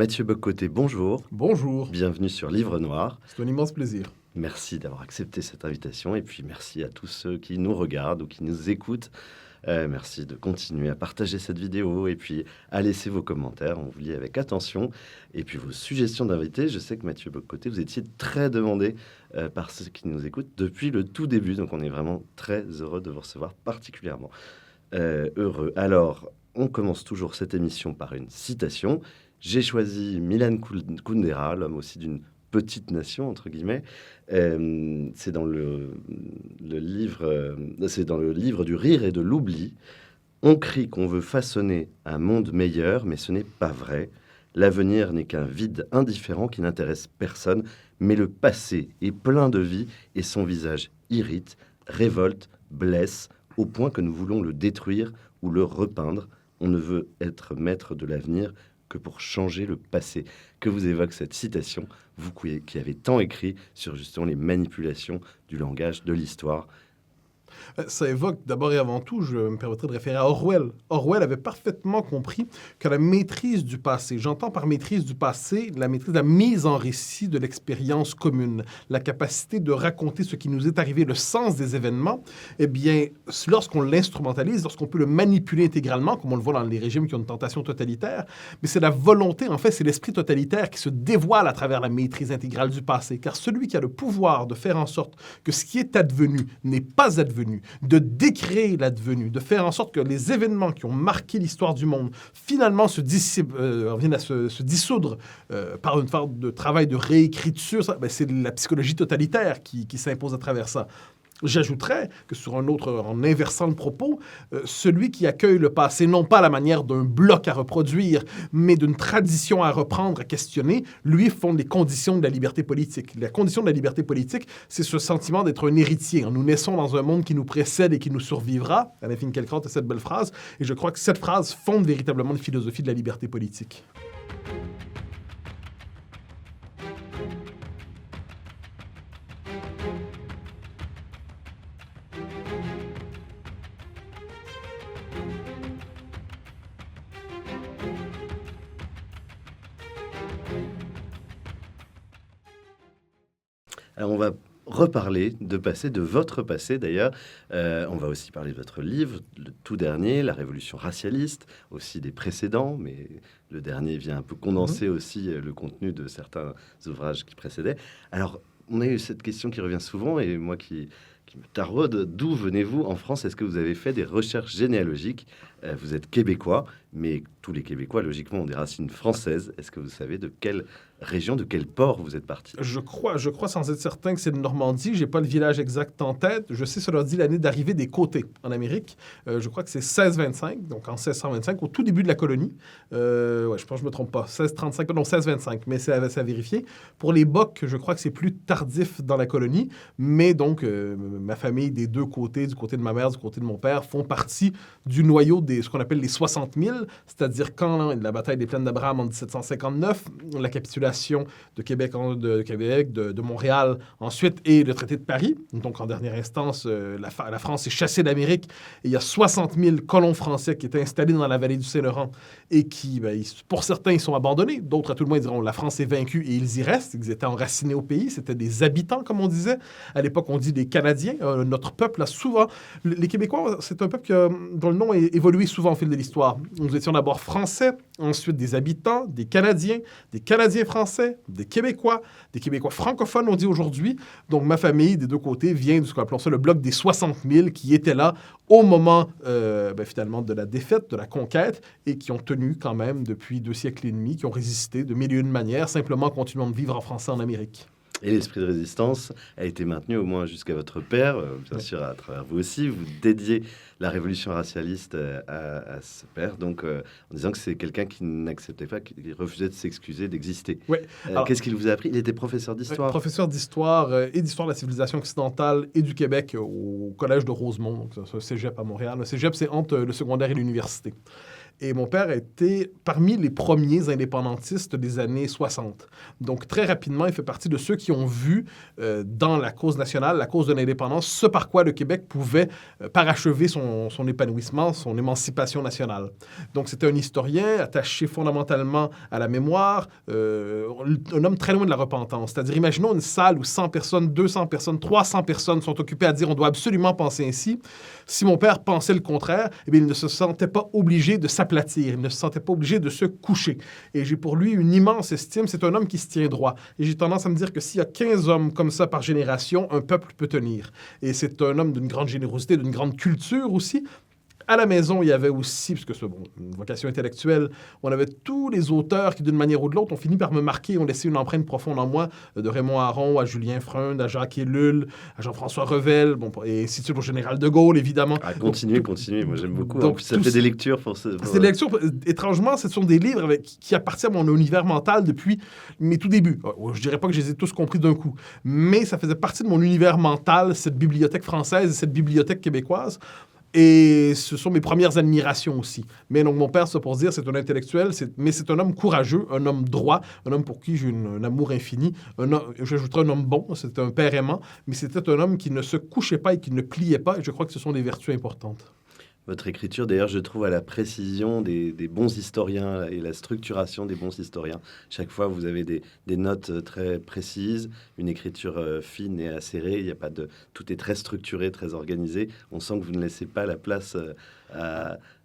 Mathieu Bock-Côté, bonjour. Bonjour, Bienvenue sur Livre Noir. c'est un immense plaisir. Merci d'avoir accepté cette invitation et puis merci à tous ceux qui nous regardent ou qui nous écoutent. Merci de continuer à partager cette vidéo et puis à laisser vos commentaires. On vous lit avec attention. Et puis vos suggestions d'invités. Je sais que Mathieu Bock-Côté, vous étiez très demandé par ceux qui nous écoutent depuis le tout début. Donc on est vraiment très heureux de vous recevoir particulièrement. Heureux. Alors, on commence toujours cette émission par une citation. J'ai choisi Milan Kundera, l'homme aussi d'une petite nation, entre guillemets. C'est dans le livre, c'est dans le livre du rire et de l'oubli. On crie qu'on veut façonner un monde meilleur, mais ce n'est pas vrai. L'avenir n'est qu'un vide indifférent qui n'intéresse personne, mais le passé est plein de vie et son visage irrite, révolte, blesse, au point que nous voulons le détruire ou le repeindre. On ne veut être maître de l'avenir que pour changer le passé. Que vous évoque cette citation, vous qui avez tant écrit sur justement les manipulations du langage, de l'histoire. Ça évoque d'abord et avant tout, je me permettrai de référer à Orwell. Orwell avait parfaitement compris que la maîtrise du passé, j'entends par maîtrise du passé la maîtrise de la mise en récit de l'expérience commune, la capacité de raconter ce qui nous est arrivé, le sens des événements, eh bien, lorsqu'on l'instrumentalise, lorsqu'on peut le manipuler intégralement, comme on le voit dans les régimes qui ont une tentation totalitaire, mais c'est la volonté, en fait, c'est l'esprit totalitaire qui se dévoile à travers la maîtrise intégrale du passé, car celui qui a le pouvoir de faire en sorte que ce qui est advenu n'est pas advenu, de décréer l'advenu, de faire en sorte que les événements qui ont marqué l'histoire du monde finalement viennent à se dissoudre par une forme de travail de réécriture, c'est la psychologie totalitaire qui s'impose à travers ça. J'ajouterais que en inversant le propos, celui qui accueille le passé, non pas à la manière d'un bloc à reproduire, mais d'une tradition à reprendre, à questionner, lui fonde les conditions de la liberté politique. La condition de la liberté politique, c'est ce sentiment d'être un héritier. Nous naissons dans un monde qui nous précède et qui nous survivra. Anna Finkielkraut a cette belle phrase, et je crois que cette phrase fonde véritablement une philosophie de la liberté politique. Alors on va reparler de passé, de votre passé d'ailleurs. On va aussi parler de votre livre, le tout dernier, La Révolution racialiste, aussi des précédents, mais le dernier vient un peu condenser aussi le contenu de certains ouvrages qui précédaient. Alors, on a eu cette question qui revient souvent, et moi qui me taraude, d'où venez-vous en France? Est-ce que vous avez fait des recherches généalogiques? Vous êtes québécois, mais tous les Québécois, logiquement, ont des racines françaises. Est-ce que vous savez de quelle région, de quel port vous êtes parti? Je crois sans être certain que c'est de Normandie. J'ai pas le village exact en tête. Je sais, cela dit, l'année d'arrivée des Côtés en Amérique. Je crois que c'est 1625, donc en 1625, au tout début de la colonie. Je pense que je me trompe pas. 1635, non, 1625, mais c'est à vérifier. Pour les Bock, je crois que c'est plus tardif dans la colonie, mais donc ma famille des deux côtés, du côté de ma mère, du côté de mon père, font partie du noyau ce qu'on appelle les 60 000, c'est-à-dire quand la bataille des Plaines d'Abraham en 1759, la capitulation de Québec, de Montréal ensuite, et le traité de Paris. Donc, en dernière instance, la France est chassée d'Amérique. Et il y a 60 000 colons français qui étaient installés dans la vallée du Saint-Laurent et qui, pour certains, ils sont abandonnés. D'autres, à tout le moins, ils diront la France est vaincue et ils y restent. Ils étaient enracinés au pays. C'était des habitants, comme on disait. À l'époque, on dit des Canadiens. Notre peuple a souvent... Les Québécois, c'est un peuple dont le nom a évolué souvent au fil de l'histoire. Nous étions d'abord français, ensuite des habitants, des Canadiens français, des Québécois francophones, on dit aujourd'hui. Donc, ma famille, des deux côtés, vient de ce qu'on appelle ça le bloc des 60 000 qui étaient là au moment, finalement, de la défaite, de la conquête, et qui ont tenu quand même depuis 2 siècles et demi, qui ont résisté de mille et une manières, simplement continuant de vivre en français en Amérique. Et l'esprit de résistance a été maintenu au moins jusqu'à votre père, bien sûr à travers vous aussi. Vous dédiez la révolution racialiste à ce père, donc en disant que c'est quelqu'un qui n'acceptait pas, qui refusait de s'excuser d'exister. Ouais. Qu'est-ce qu'il vous a appris? Il était professeur d'histoire. Professeur d'histoire et d'histoire de la civilisation occidentale et du Québec au Collège de Rosemont, donc c'est un cégep à Montréal. Le cégep, c'est entre le secondaire et l'université. Et mon père a été parmi les premiers indépendantistes des années 60. Donc, très rapidement, il fait partie de ceux qui ont vu dans la cause nationale, la cause de l'indépendance, ce par quoi le Québec pouvait parachever son épanouissement, son émancipation nationale. Donc, c'était un historien attaché fondamentalement à la mémoire, un homme très loin de la repentance. C'est-à-dire, imaginons une salle où 100 personnes, 200 personnes, 300 personnes sont occupées à dire on doit absolument penser ainsi. Si mon père pensait le contraire, eh bien, il ne se sentait pas obligé de s'aplatir, il ne se sentait pas obligé de se coucher. Et j'ai pour lui une immense estime. C'est un homme qui se tient droit. Et j'ai tendance à me dire que s'il y a 15 hommes comme ça par génération, un peuple peut tenir. Et c'est un homme d'une grande générosité, d'une grande culture aussi. À la maison, il y avait aussi, parce que c'est une vocation intellectuelle, on avait tous les auteurs qui, d'une manière ou de l'autre, ont fini par me marquer, ont laissé une empreinte profonde en moi, de Raymond Aron à Julien Freund, à Jacques Ellul, à Jean-François Revel, et ainsi de suite, au général de Gaulle, évidemment. Ah, continuez. Moi, j'aime beaucoup. Donc, ça fait des lectures pour ce... Ces lectures, étrangement, ce sont des livres qui appartiennent à mon univers mental depuis mes tout débuts. Je dirais pas que je les ai tous compris d'un coup, mais ça faisait partie de mon univers mental, cette bibliothèque française et cette bibliothèque québécoise. Et ce sont mes premières admirations aussi. Mais donc, mon père, c'est pour dire, c'est un intellectuel, mais c'est un homme courageux, un homme droit, un homme pour qui j'ai un amour infini. J'ajouterais un homme bon, c'était un père aimant, mais c'était un homme qui ne se couchait pas et qui ne pliait pas. Et je crois que ce sont des vertus importantes. Votre écriture, d'ailleurs, je trouve à la précision des bons historiens et la structuration des bons historiens. Chaque fois, vous avez des notes très précises, une écriture fine et acérée. Il y a pas de... Tout est très structuré, très organisé. On sent que vous ne laissez pas la place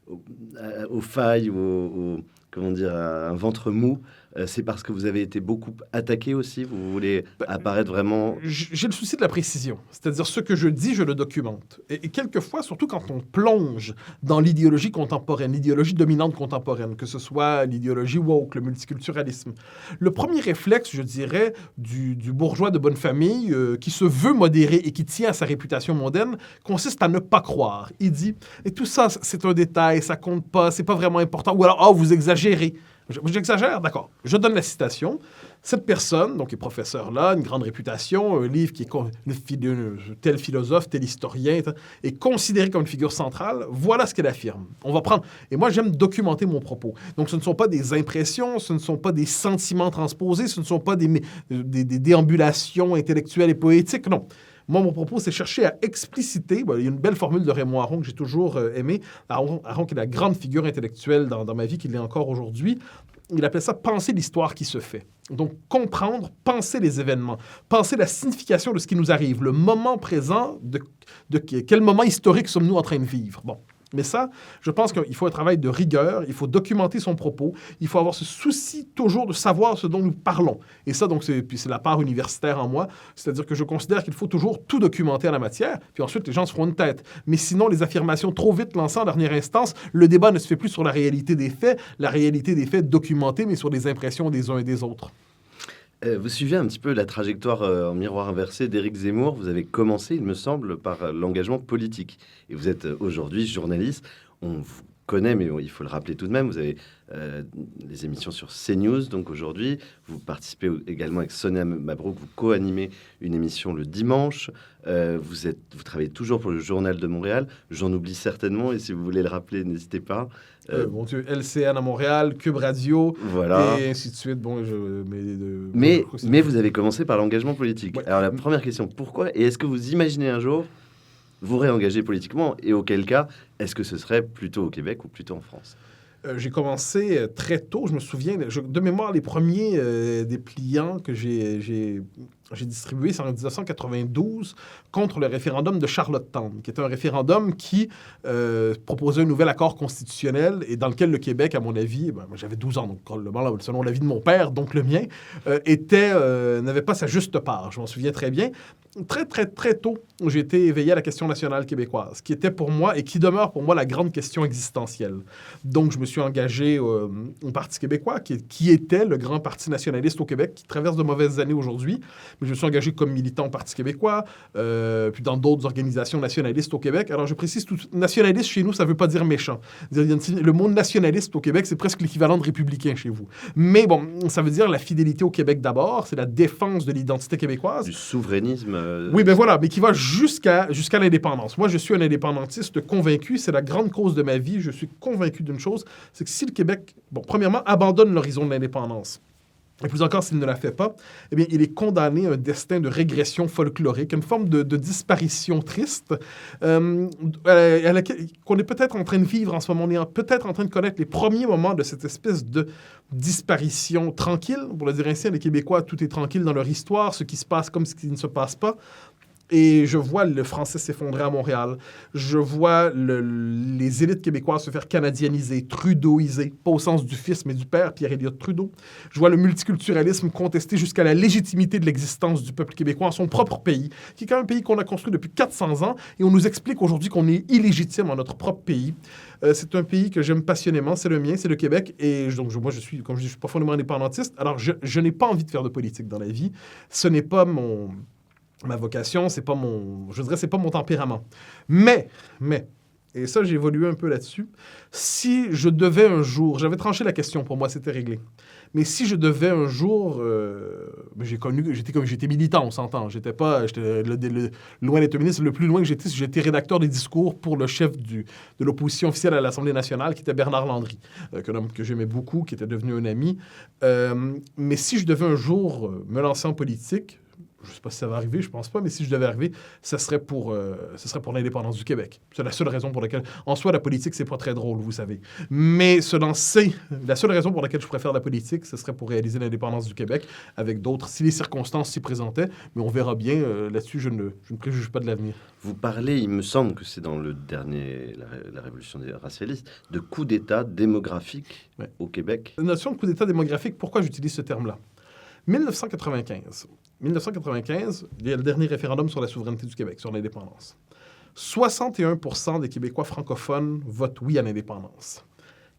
aux failles ou comment dire, à un ventre mou. C'est parce que vous avez été beaucoup attaqué aussi. Vous voulez apparaître vraiment... J'ai le souci de la précision. C'est-à-dire, ce que je dis, je le documente. Et quelquefois, surtout quand on plonge dans l'idéologie contemporaine, l'idéologie dominante contemporaine, que ce soit l'idéologie woke, le multiculturalisme, le premier réflexe, je dirais, du bourgeois de bonne famille qui se veut modéré et qui tient à sa réputation mondaine, consiste à ne pas croire. Il dit, et tout ça, c'est un détail, ça compte pas, c'est pas vraiment important. Ou alors, vous exagérez. J'exagère, d'accord. Je donne la citation. Cette personne, donc, est professeur-là, une grande réputation, un livre qui est tel philosophe, tel historien, est considéré comme une figure centrale. Voilà ce qu'elle affirme. On va prendre... Et moi, j'aime documenter mon propos. Donc, ce ne sont pas des impressions, ce ne sont pas des sentiments transposés, ce ne sont pas des déambulations intellectuelles et poétiques, non. Moi, mon propos, c'est chercher à expliciter. Il y a une belle formule de Raymond Aron que j'ai toujours aimée. Aron, qui est la grande figure intellectuelle dans ma vie, qu'il est encore aujourd'hui. Il appelait ça « penser l'histoire qui se fait ». Donc, comprendre, penser les événements, penser la signification de ce qui nous arrive, le moment présent, de quel moment historique sommes-nous en train de vivre. Bon. Mais ça, je pense qu'il faut un travail de rigueur, il faut documenter son propos, il faut avoir ce souci toujours de savoir ce dont nous parlons. Et ça, donc, c'est la part universitaire en moi, c'est-à-dire que je considère qu'il faut toujours tout documenter en la matière, puis ensuite, les gens se feront une tête. Mais sinon, les affirmations trop vite lancées en dernière instance, le débat ne se fait plus sur la réalité des faits documentée, mais sur les impressions des uns et des autres. Vous suivez un petit peu la trajectoire en miroir inversé d'Éric Zemmour. Vous avez commencé, il me semble, par l'engagement politique. Et vous êtes aujourd'hui journaliste. On vous connaît, mais il faut le rappeler tout de même. Vous avez des émissions sur CNews. Donc aujourd'hui, vous participez également avec Sonia Mabrouk. Vous co-animez une émission le dimanche. Vous travaillez toujours pour le Journal de Montréal. J'en oublie certainement. Et si vous voulez le rappeler, n'hésitez pas. Mon Dieu, LCN à Montréal, Cube Radio, voilà. Et ainsi de suite. Bon, mais vous avez commencé par l'engagement politique. Ouais. Alors la première question, pourquoi? Et est-ce que vous imaginez un jour vous réengager politiquement? Et auquel cas, est-ce que ce serait plutôt au Québec ou plutôt en France? J'ai commencé très tôt. Je me souviens, de mémoire, les premiers dépliants que j'ai distribués, c'est en 1992, contre le référendum de Charlottetown, qui était un référendum qui proposait un nouvel accord constitutionnel et dans lequel le Québec, à mon avis, moi j'avais 12 ans, donc probablement, selon l'avis de mon père, donc le mien, n'avait pas sa juste part. Je m'en souviens très bien. Très, très, très tôt, j'ai été éveillé à la question nationale québécoise, qui était pour moi et qui demeure pour moi la grande question existentielle. Donc, je me suis engagé au Parti québécois, qui était le grand parti nationaliste au Québec, qui traverse de mauvaises années aujourd'hui, mais je me suis engagé comme militant au Parti québécois, puis dans d'autres organisations nationalistes au Québec. Alors, je précise, tout, nationaliste chez nous, ça ne veut pas dire méchant. Le mot nationaliste au Québec, c'est presque l'équivalent de républicain chez vous. Mais bon, ça veut dire la fidélité au Québec d'abord, c'est la défense de l'identité québécoise. Du souverainisme. Oui, ben voilà, mais qui va jusqu'à l'indépendance. Moi, je suis un indépendantiste convaincu, c'est la grande cause de ma vie. Je suis convaincu d'une chose, c'est que si le Québec, bon, premièrement, abandonne l'horizon de l'indépendance, et plus encore, s'il ne la fait pas, eh bien, il est condamné à un destin de régression folklorique, une forme de disparition triste qu'on est peut-être en train de vivre en ce moment. On est peut-être en train de connaître les premiers moments de cette espèce de disparition tranquille. Pour le dire ainsi, les Québécois, tout est tranquille dans leur histoire, ce qui se passe comme ce qui ne se passe pas. Et je vois le français s'effondrer à Montréal. Je vois les élites québécoises se faire canadianiser, trudeauiser, pas au sens du fils, mais du père, Pierre-Éliott Trudeau. Je vois le multiculturalisme contester jusqu'à la légitimité de l'existence du peuple québécois en son propre pays, qui est quand même un pays qu'on a construit depuis 400 ans, et on nous explique aujourd'hui qu'on est illégitime en notre propre pays. C'est un pays que j'aime passionnément, c'est le mien, c'est le Québec, et donc moi, je suis, comme je dis, je suis profondément indépendantiste. Alors, je n'ai pas envie de faire de politique dans la vie. Ce n'est pas ma vocation, c'est pas c'est pas mon tempérament. Mais, et ça, j'ai évolué un peu là-dessus, si je devais un jour, j'avais tranché la question, pour moi, c'était réglé. Mais si je devais un jour, j'étais militant, on s'entend, loin d'être ministre, le plus loin que j'étais rédacteur des discours pour le chef de l'opposition officielle à l'Assemblée nationale, qui était Bernard Landry, un homme que j'aimais beaucoup, qui était devenu un ami. Mais si je devais un jour me lancer en politique, je ne sais pas si ça va arriver, je ne pense pas, mais si je devais arriver, ce serait pour l'indépendance du Québec. C'est la seule raison pour laquelle... En soi, la politique, c'est pas très drôle, vous savez. Mais la seule raison pour laquelle je préfère la politique, ce serait pour réaliser l'indépendance du Québec avec d'autres, si les circonstances s'y présentaient. Mais on verra bien. Là-dessus, je ne préjuge pas de l'avenir. Vous parlez, il me semble que c'est dans le dernier, la révolution des racialistes, de coup d'État démographique au Québec. La notion de coup d'État démographique, pourquoi j'utilise ce terme-là? 1995, il y a le dernier référendum sur la souveraineté du Québec, sur l'indépendance. 61% des Québécois francophones votent oui à l'indépendance.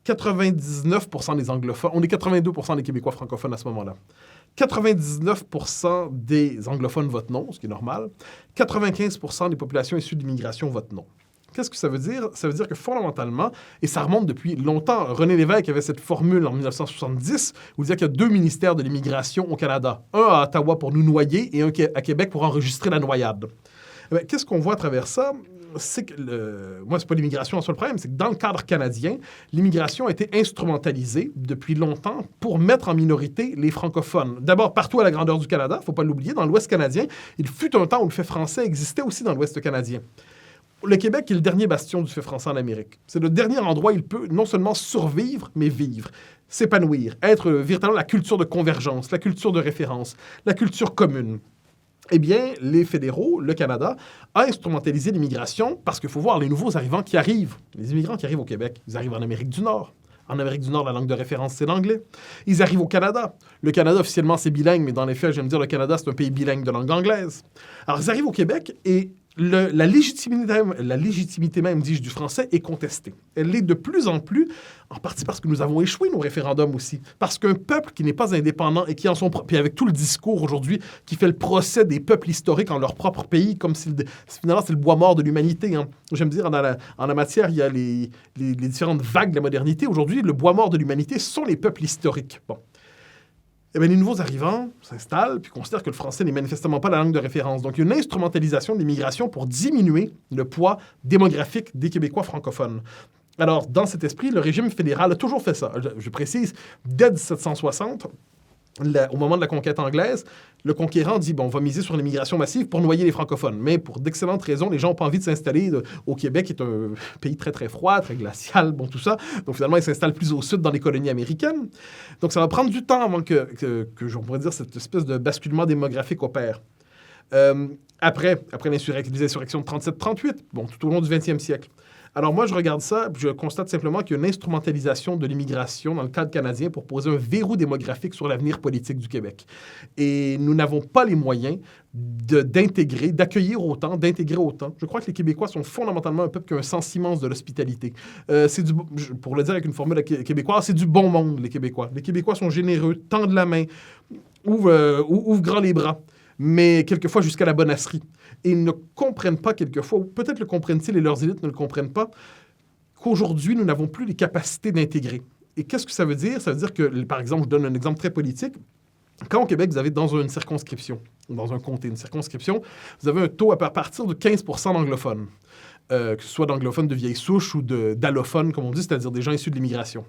99% des anglophones, on est 82% des Québécois francophones à ce moment-là. 99% des anglophones votent non, ce qui est normal. 95% des populations issues de l'immigration votent non. Qu'est-ce que ça veut dire? Ça veut dire que fondamentalement, et ça remonte depuis longtemps, René Lévesque avait cette formule en 1970 où il disait qu'il y a 2 ministères de l'immigration au Canada. Un à Ottawa pour nous noyer et un à Québec pour enregistrer la noyade. Qu'est-ce qu'on voit à travers ça? C'est que, moi, c'est pas l'immigration en soi le problème, c'est que dans le cadre canadien, l'immigration a été instrumentalisée depuis longtemps pour mettre en minorité les francophones. D'abord, partout à la grandeur du Canada, il ne faut pas l'oublier, dans l'Ouest canadien, il fut un temps où le fait français existait aussi dans l'Ouest canadien. Le Québec est le dernier bastion du fait français en Amérique. C'est le dernier endroit où il peut non seulement survivre, mais vivre, s'épanouir, être véritablement la culture de convergence, la culture de référence, la culture commune. Eh bien, les fédéraux, le Canada, a instrumentalisé l'immigration parce qu'il faut voir les nouveaux arrivants qui arrivent. Les immigrants qui arrivent au Québec, ils arrivent en Amérique du Nord. En Amérique du Nord, la langue de référence, c'est l'anglais. Ils arrivent au Canada. Le Canada, officiellement, c'est bilingue, mais dans les faits, j'aime dire, le Canada, c'est un pays bilingue de langue anglaise. Alors, ils arrivent au Québec et la légitimité même, dis-je, du français est contestée. Elle l'est de plus en plus, en partie parce que nous avons échoué nos référendums aussi. Parce qu'un peuple qui n'est pas indépendant et qui en son puis avec tout le discours aujourd'hui qui fait le procès des peuples historiques en leur propre pays, comme si finalement c'est le bois mort de l'humanité. Hein. J'aime dire, en la matière, il y a les différentes vagues de la modernité. Aujourd'hui, le bois mort de l'humanité sont les peuples historiques. Bon. Eh bien, les nouveaux arrivants s'installent puis considèrent que le français n'est manifestement pas la langue de référence. Donc, il y a une instrumentalisation de l'immigration pour diminuer le poids démographique des Québécois francophones. Alors, dans cet esprit, le régime fédéral a toujours fait ça. Je précise, dès 1760, au moment de la conquête anglaise, le conquérant dit, bon, on va miser sur l'immigration massive pour noyer les francophones. Mais pour d'excellentes raisons, les gens n'ont pas envie de s'installer au Québec, qui est un pays très, très froid, très glacial, bon, tout ça. Donc, finalement, ils s'installent plus au sud dans les colonies américaines. Donc, ça va prendre du temps avant que on pourrait dire, cette espèce de basculement démographique opère. Après les insurrections de 37-38, bon, tout au long du 20e siècle. Alors moi, je regarde ça, je constate simplement qu'il y a une instrumentalisation de l'immigration dans le cadre canadien pour poser un verrou démographique sur l'avenir politique du Québec. Et nous n'avons pas les moyens d'accueillir autant, d'intégrer autant. Je crois que les Québécois sont fondamentalement un peuple qui a un sens immense de l'hospitalité. Pour le dire avec une formule québécoise, c'est du bon monde, les Québécois. Les Québécois sont généreux, tendent la main, ouvrent grand les bras. mais quelquefois jusqu'à la bonasserie. Et ils ne comprennent pas quelquefois, ou peut-être le comprennent-ils et leurs élites ne le comprennent pas, qu'aujourd'hui, nous n'avons plus les capacités d'intégrer. Et qu'est-ce que ça veut dire? Ça veut dire que, par exemple, je donne un exemple très politique. Quand au Québec, vous avez dans une circonscription, dans un comté, une circonscription, vous avez un taux à partir de 15 % d'anglophones, que ce soit d'anglophones de vieille souche ou d'allophones, comme on dit, c'est-à-dire des gens issus de l'immigration.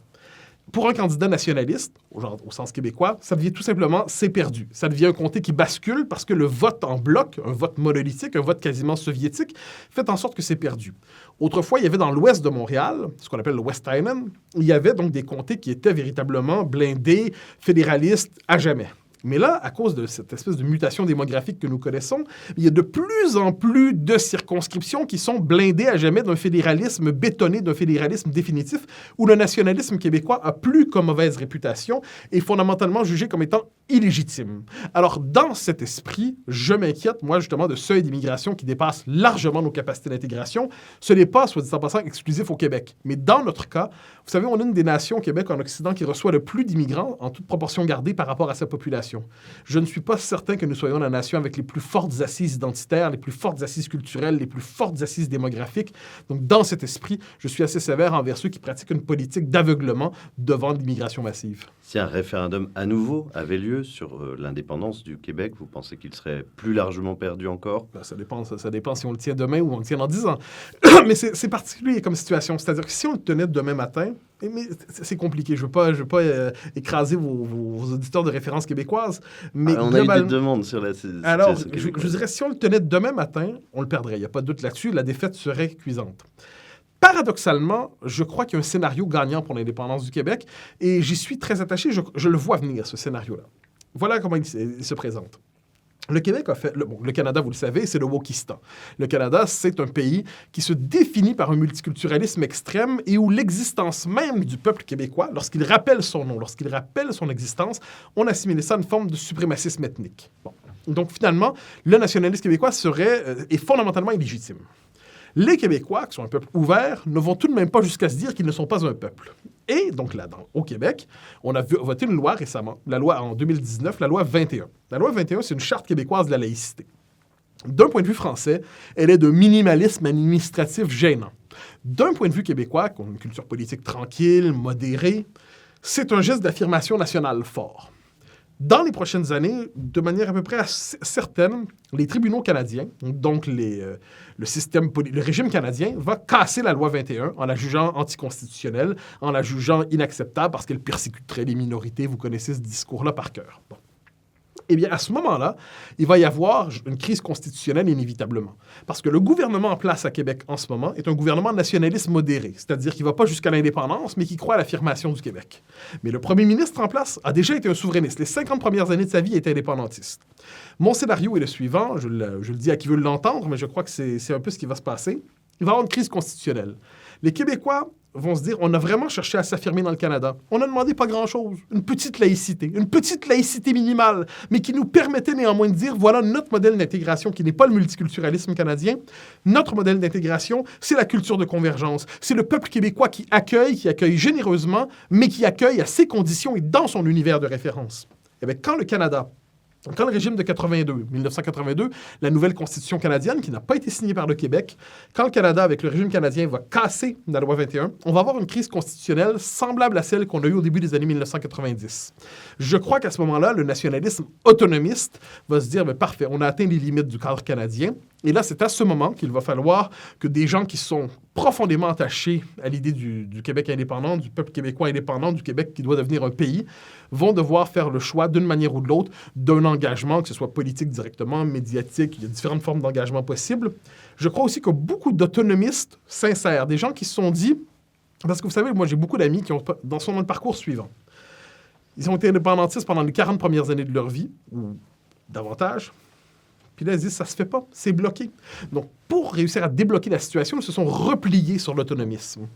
Pour un candidat nationaliste, au sens québécois, ça devient tout simplement, c'est perdu. Ça devient un comté qui bascule parce que le vote en bloc, un vote monolithique, un vote quasiment soviétique, fait en sorte que c'est perdu. Autrefois, il y avait dans l'ouest de Montréal, ce qu'on appelle le West Island, il y avait donc des comtés qui étaient véritablement blindés, fédéralistes à jamais. Mais là, à cause de cette espèce de mutation démographique que nous connaissons, il y a de plus en plus de circonscriptions qui sont blindées à jamais d'un fédéralisme bétonné, d'un fédéralisme définitif, où le nationalisme québécois a plus comme mauvaise réputation et fondamentalement jugé comme étant illégitime. Alors, dans cet esprit, je m'inquiète, moi, justement, de seuil d'immigration qui dépasse largement nos capacités d'intégration. Ce n'est pas, soit dit en passant, exclusif au Québec. Mais dans notre cas, vous savez, on est une des nations au Québec, en Occident, qui reçoit le plus d'immigrants, en toute proportion gardée par rapport à sa population. Je ne suis pas certain que nous soyons la nation avec les plus fortes assises identitaires, les plus fortes assises culturelles, les plus fortes assises démographiques. Donc, dans cet esprit, je suis assez sévère envers ceux qui pratiquent une politique d'aveuglement devant l'immigration massive. Si un référendum à nouveau avait lieu sur l'indépendance du Québec, vous pensez qu'il serait plus largement perdu encore? Ben, ça dépend si on le tient demain ou on le tient dans 10 ans. Mais c'est particulier comme situation. C'est-à-dire que si on le tenait demain matin, mais c'est compliqué. Je veux pas écraser vos auditeurs de référence québécoise. Mais on a eu des demandes sur la situation. Alors, je dirais, si on le tenait demain matin, on le perdrait. Il n'y a pas de doute là-dessus. La défaite serait cuisante. Paradoxalement, je crois qu'il y a un scénario gagnant pour l'indépendance du Québec et j'y suis très attaché. Je le vois venir, ce scénario-là. Voilà comment il se présente. Le Québec a fait... Le Canada, vous le savez, c'est le Wokistan. Le Canada, c'est un pays qui se définit par un multiculturalisme extrême et où l'existence même du peuple québécois, lorsqu'il rappelle son nom, lorsqu'il rappelle son existence, on assimile ça à une forme de suprémacisme ethnique. Bon. Donc, finalement, le nationalisme québécois est fondamentalement illégitime. Les Québécois, qui sont un peuple ouvert, ne vont tout de même pas jusqu'à se dire qu'ils ne sont pas un peuple. Et donc là, au Québec, on a voté une loi récemment, la loi en 2019, la loi 21. La loi 21, c'est une charte québécoise de la laïcité. D'un point de vue français, elle est de minimalisme administratif gênant. D'un point de vue québécois, qui a une culture politique tranquille, modérée, c'est un geste d'affirmation nationale fort. Dans les prochaines années, de manière à peu près certaine, les tribunaux canadiens, donc le régime canadien, va casser la loi 21 en la jugeant anticonstitutionnelle, en la jugeant inacceptable parce qu'elle persécuterait les minorités. Vous connaissez ce discours-là par cœur. Bon. Eh bien, à ce moment-là, il va y avoir une crise constitutionnelle inévitablement. Parce que le gouvernement en place à Québec en ce moment est un gouvernement nationaliste modéré, c'est-à-dire qu'il ne va pas jusqu'à l'indépendance, mais qui croit à l'affirmation du Québec. Mais le premier ministre en place a déjà été un souverainiste. Les 50 premières années de sa vie, il était indépendantiste. Mon scénario est le suivant, je le dis à qui veut l'entendre, mais je crois que c'est un peu ce qui va se passer. Il va y avoir une crise constitutionnelle. Les Québécois vont se dire, on a vraiment cherché à s'affirmer dans le Canada. On a demandé pas grand-chose. Une petite laïcité minimale, mais qui nous permettait néanmoins de dire, voilà notre modèle d'intégration qui n'est pas le multiculturalisme canadien. Notre modèle d'intégration, c'est la culture de convergence. C'est le peuple québécois qui accueille généreusement, mais qui accueille à ses conditions et dans son univers de référence. Et bien, quand le régime de 1982, la nouvelle constitution canadienne, qui n'a pas été signée par le Québec, quand le Canada, avec le régime canadien, va casser la loi 21, on va avoir une crise constitutionnelle semblable à celle qu'on a eue au début des années 1990. Je crois qu'à ce moment-là, le nationalisme autonomiste va se dire, mais parfait, on a atteint les limites du cadre canadien. Et là, c'est à ce moment qu'il va falloir que des gens qui sont profondément attachés à l'idée du Québec indépendant, du peuple québécois indépendant, du Québec qui doit devenir un pays, vont devoir faire le choix, d'une manière ou de l'autre, d'un engagement, que ce soit politique directement, médiatique, il y a différentes formes d'engagement possibles. Je crois aussi que beaucoup d'autonomistes sincères, des gens qui se sont dit, parce que vous savez, moi j'ai beaucoup d'amis qui ont, dans son parcours suivant, ils ont été indépendantistes pendant les 40 premières années de leur vie, ou davantage. Puis là, ils disent, ça se fait pas, c'est bloqué. Donc, pour réussir à débloquer la situation, ils se sont repliés sur l'autonomisme.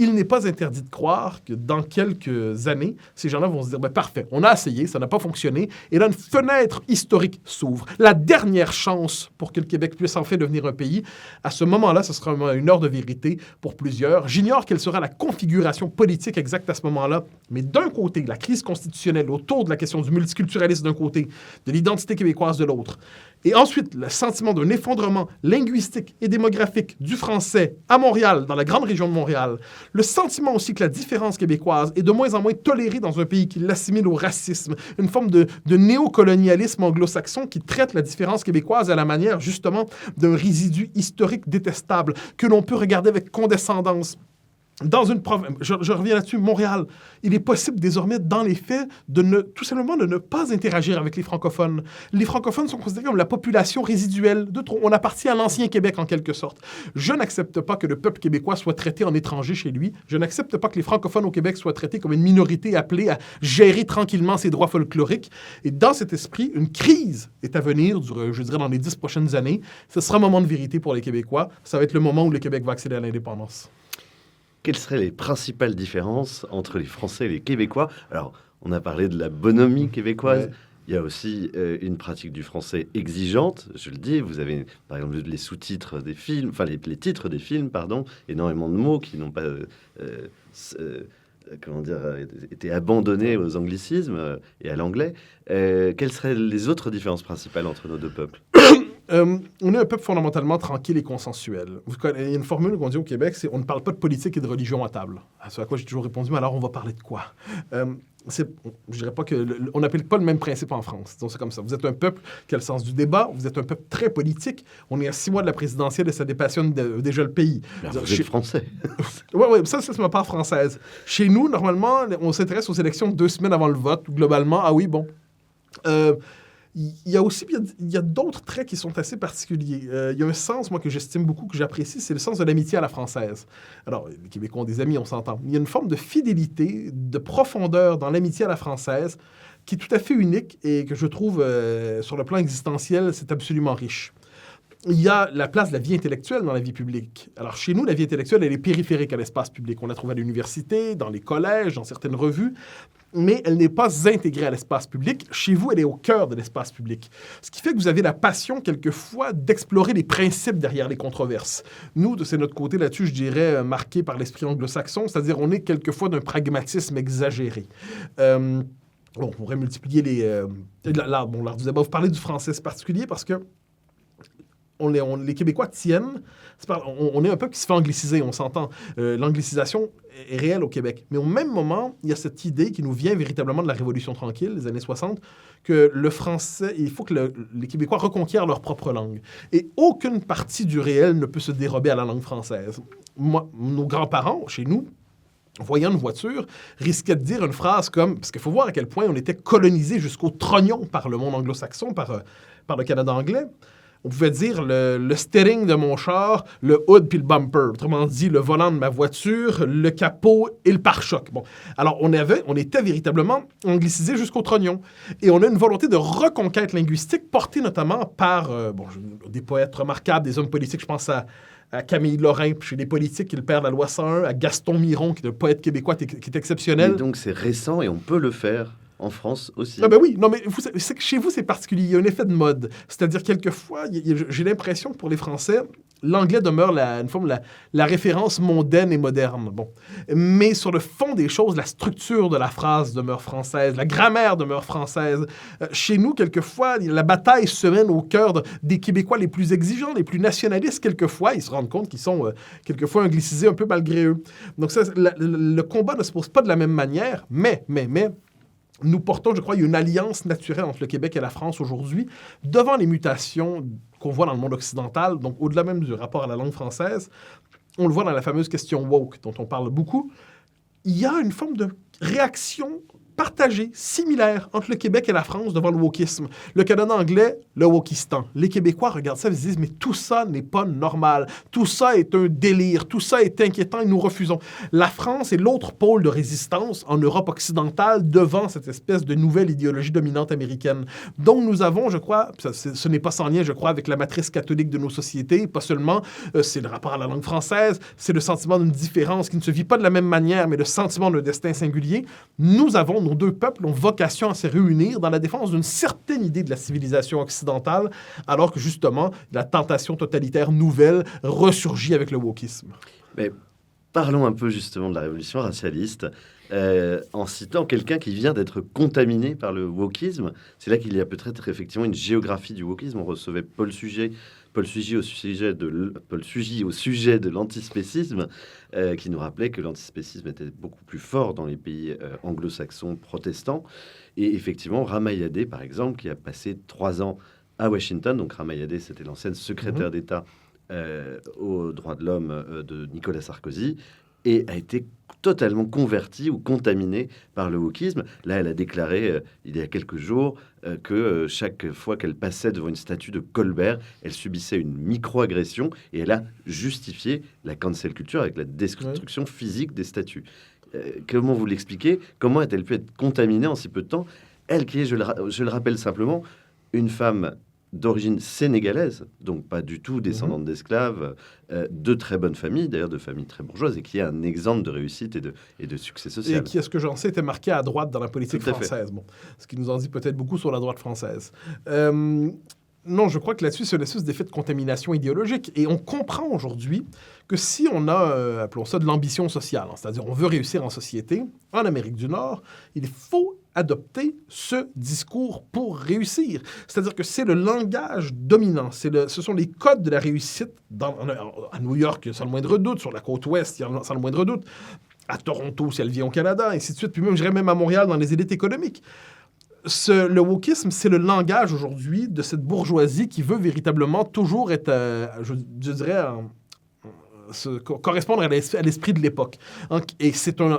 il n'est pas interdit de croire que dans quelques années, ces gens-là vont se dire, ben, parfait, on a essayé, ça n'a pas fonctionné, et là, une fenêtre historique s'ouvre. La dernière chance pour que le Québec puisse enfin devenir un pays, à ce moment-là, ce sera une heure de vérité pour plusieurs. J'ignore quelle sera la configuration politique exacte à ce moment-là, mais d'un côté, la crise constitutionnelle autour de la question du multiculturalisme d'un côté, de l'identité québécoise de l'autre, et ensuite, le sentiment d'un effondrement linguistique et démographique du français à Montréal, dans la grande région de Montréal. Le sentiment aussi que la différence québécoise est de moins en moins tolérée dans un pays qui l'assimile au racisme. Une forme de néocolonialisme anglo-saxon qui traite la différence québécoise à la manière, justement, d'un résidu historique détestable que l'on peut regarder avec condescendance. Dans une province, je reviens là-dessus, Montréal, il est possible désormais, dans les faits, tout simplement de ne pas interagir avec les francophones. Les francophones sont considérés comme la population résiduelle. On appartient à l'ancien Québec, en quelque sorte. Je n'accepte pas que le peuple québécois soit traité en étranger chez lui. Je n'accepte pas que les francophones au Québec soient traités comme une minorité appelée à gérer tranquillement ses droits folkloriques. Et dans cet esprit, une crise est à venir, je dirais, dans les 10 prochaines années. Ce sera un moment de vérité pour les Québécois. Ça va être le moment où le Québec va accéder à l'indépendance. Quelles seraient les principales différences entre les Français et les Québécois? Alors, on a parlé de la bonhomie québécoise. Ouais. Il y a aussi une pratique du français exigeante. Je le dis, vous avez par exemple les sous-titres des films, enfin les titres des films, pardon, énormément de mots qui n'ont pas été abandonnés aux anglicismes et à l'anglais. Quelles seraient les autres différences principales entre nos deux peuples? On est un peuple fondamentalement tranquille et consensuel. Il y a une formule qu'on dit au Québec, c'est « on ne parle pas de politique et de religion à table ». À ce à quoi j'ai toujours répondu « mais alors on va parler de quoi ?» Je dirais pas que... on n'applique pas le même principe en France. Donc c'est comme ça. Vous êtes un peuple qui a le sens du débat, vous êtes un peuple très politique. On est à 6 mois de la présidentielle et ça dépassionne déjà le pays. Vous êtes français. Oui, ça c'est ma part française. Chez nous, normalement, on s'intéresse aux élections 2 semaines avant le vote. Globalement, ah oui, bon... il y a d'autres traits qui sont assez particuliers. Il y a un sens, moi, que j'estime beaucoup, que j'apprécie, c'est le sens de l'amitié à la française. Alors, les Québécois ont des amis, on s'entend. Il y a une forme de fidélité, de profondeur dans l'amitié à la française qui est tout à fait unique et que je trouve, sur le plan existentiel, c'est absolument riche. Il y a la place de la vie intellectuelle dans la vie publique. Alors, chez nous, la vie intellectuelle, elle est périphérique à l'espace public. On la trouve à l'université, dans les collèges, dans certaines revues, mais elle n'est pas intégrée à l'espace public. Chez vous, elle est au cœur de l'espace public. Ce qui fait que vous avez la passion, quelquefois, d'explorer les principes derrière les controverses. Nous, c'est notre côté là-dessus, je dirais, marqué par l'esprit anglo-saxon, c'est-à-dire on est quelquefois d'un pragmatisme exagéré. On pourrait multiplier l'art du débat. Vous parlez du français, c'est particulier parce que les Québécois tiennent... on est un peuple qui se fait angliciser, on s'entend. L'anglicisation est réelle au Québec. Mais au même moment, il y a cette idée qui nous vient véritablement de la Révolution tranquille, des années 60, que le français... Il faut que les Québécois reconquièrent leur propre langue. Et aucune partie du réel ne peut se dérober à la langue française. Nos grands-parents, chez nous, voyant une voiture, risquaient de dire une phrase comme... Parce qu'il faut voir à quel point on était colonisé jusqu'au trognon par le monde anglo-saxon, par le Canada anglais. On pouvait dire le steering de mon char, le hood puis le bumper. Autrement dit, le volant de ma voiture, le capot et le pare-choc. Bon, alors on était véritablement anglicisé jusqu'au trognon. Et on a une volonté de reconquête linguistique portée notamment par des poètes remarquables, des hommes politiques. Je pense à Camille Lorrain, puis chez les politiques qui le père de la loi 101, à Gaston Miron, qui est un poète québécois qui est exceptionnel. Et donc c'est récent et on peut le faire en France aussi. Ah ben oui, non mais c'est que chez vous c'est particulier, il y a un effet de mode. C'est-à-dire quelquefois, j'ai l'impression que pour les Français, l'anglais demeure la référence mondaine et moderne. Bon. Mais sur le fond des choses, la structure de la phrase demeure française, la grammaire demeure française. Chez nous, quelquefois, la bataille se mène au cœur des Québécois les plus exigeants, les plus nationalistes. Quelquefois, ils se rendent compte qu'ils sont quelquefois anglicisés un peu malgré eux. Donc ça, le combat ne se pose pas de la même manière, mais nous portons, je crois, une alliance naturelle entre le Québec et la France aujourd'hui, devant les mutations qu'on voit dans le monde occidental, donc au-delà même du rapport à la langue française. On le voit dans la fameuse question woke, dont on parle beaucoup. Il y a une forme de réaction partagé, similaire entre le Québec et la France devant le wokisme. Le Canada anglais, le wokistan. Les Québécois regardent ça et se disent, mais tout ça n'est pas normal. Tout ça est un délire. Tout ça est inquiétant et nous refusons. La France est l'autre pôle de résistance en Europe occidentale devant cette espèce de nouvelle idéologie dominante américaine. Donc nous avons, je crois, ce n'est pas sans lien, je crois, avec la matrice catholique de nos sociétés, pas seulement, c'est le rapport à la langue française, c'est le sentiment d'une différence qui ne se vit pas de la même manière, mais le sentiment d'un destin singulier. Nous avons, nos deux peuples ont vocation à se réunir dans la défense d'une certaine idée de la civilisation occidentale, alors que justement, la tentation totalitaire nouvelle ressurgit avec le wokisme. Mais parlons un peu justement de la révolution racialiste, en citant quelqu'un qui vient d'être contaminé par le wokisme. C'est là qu'il y a peut-être effectivement une géographie du wokisme. On recevait Paul Sugy au sujet de l'antispécisme, qui nous rappelait que l'antispécisme était beaucoup plus fort dans les pays anglo-saxons protestants. Et effectivement, Ramayadé, par exemple, qui a passé 3 ans à Washington. Donc Ramayadé, c'était l'ancienne secrétaire d'État aux droits de l'homme de Nicolas Sarkozy, et a été totalement convertie ou contaminée par le wokisme. Là, elle a déclaré il y a quelques jours que chaque fois qu'elle passait devant une statue de Colbert, elle subissait une micro-agression, et elle a justifié la cancel culture avec la destruction physique des statues. Comment vous l'expliquez? Comment a-t-elle pu être contaminée en si peu de temps? Elle qui est, je le rappelle simplement, une femme d'origine sénégalaise, donc pas du tout descendante d'esclaves, de très bonne famille, d'ailleurs de famille très bourgeoise, et qui est un exemple de réussite et de succès social. Et qui, à ce que j'en sais, était marqué à droite dans la politique française. Bon, ce qui nous en dit peut-être beaucoup sur la droite française. Non, je crois que là-dessus, c'est une espèce d'effet de contamination idéologique. Et on comprend aujourd'hui que si on a, appelons ça, de l'ambition sociale, c'est-à-dire on veut réussir en société, en Amérique du Nord, il faut adopter ce discours pour réussir. C'est-à-dire que c'est le langage dominant, ce sont les codes de la réussite à New York, sans le moindre doute, sur la côte ouest, sans le moindre doute, à Toronto, si elle vient au Canada, ainsi de suite, puis même, je dirais même à Montréal, dans les élites économiques. Le wokisme, c'est le langage aujourd'hui de cette bourgeoisie qui veut véritablement toujours être, je dirais, correspondre à l'esprit de l'époque. Et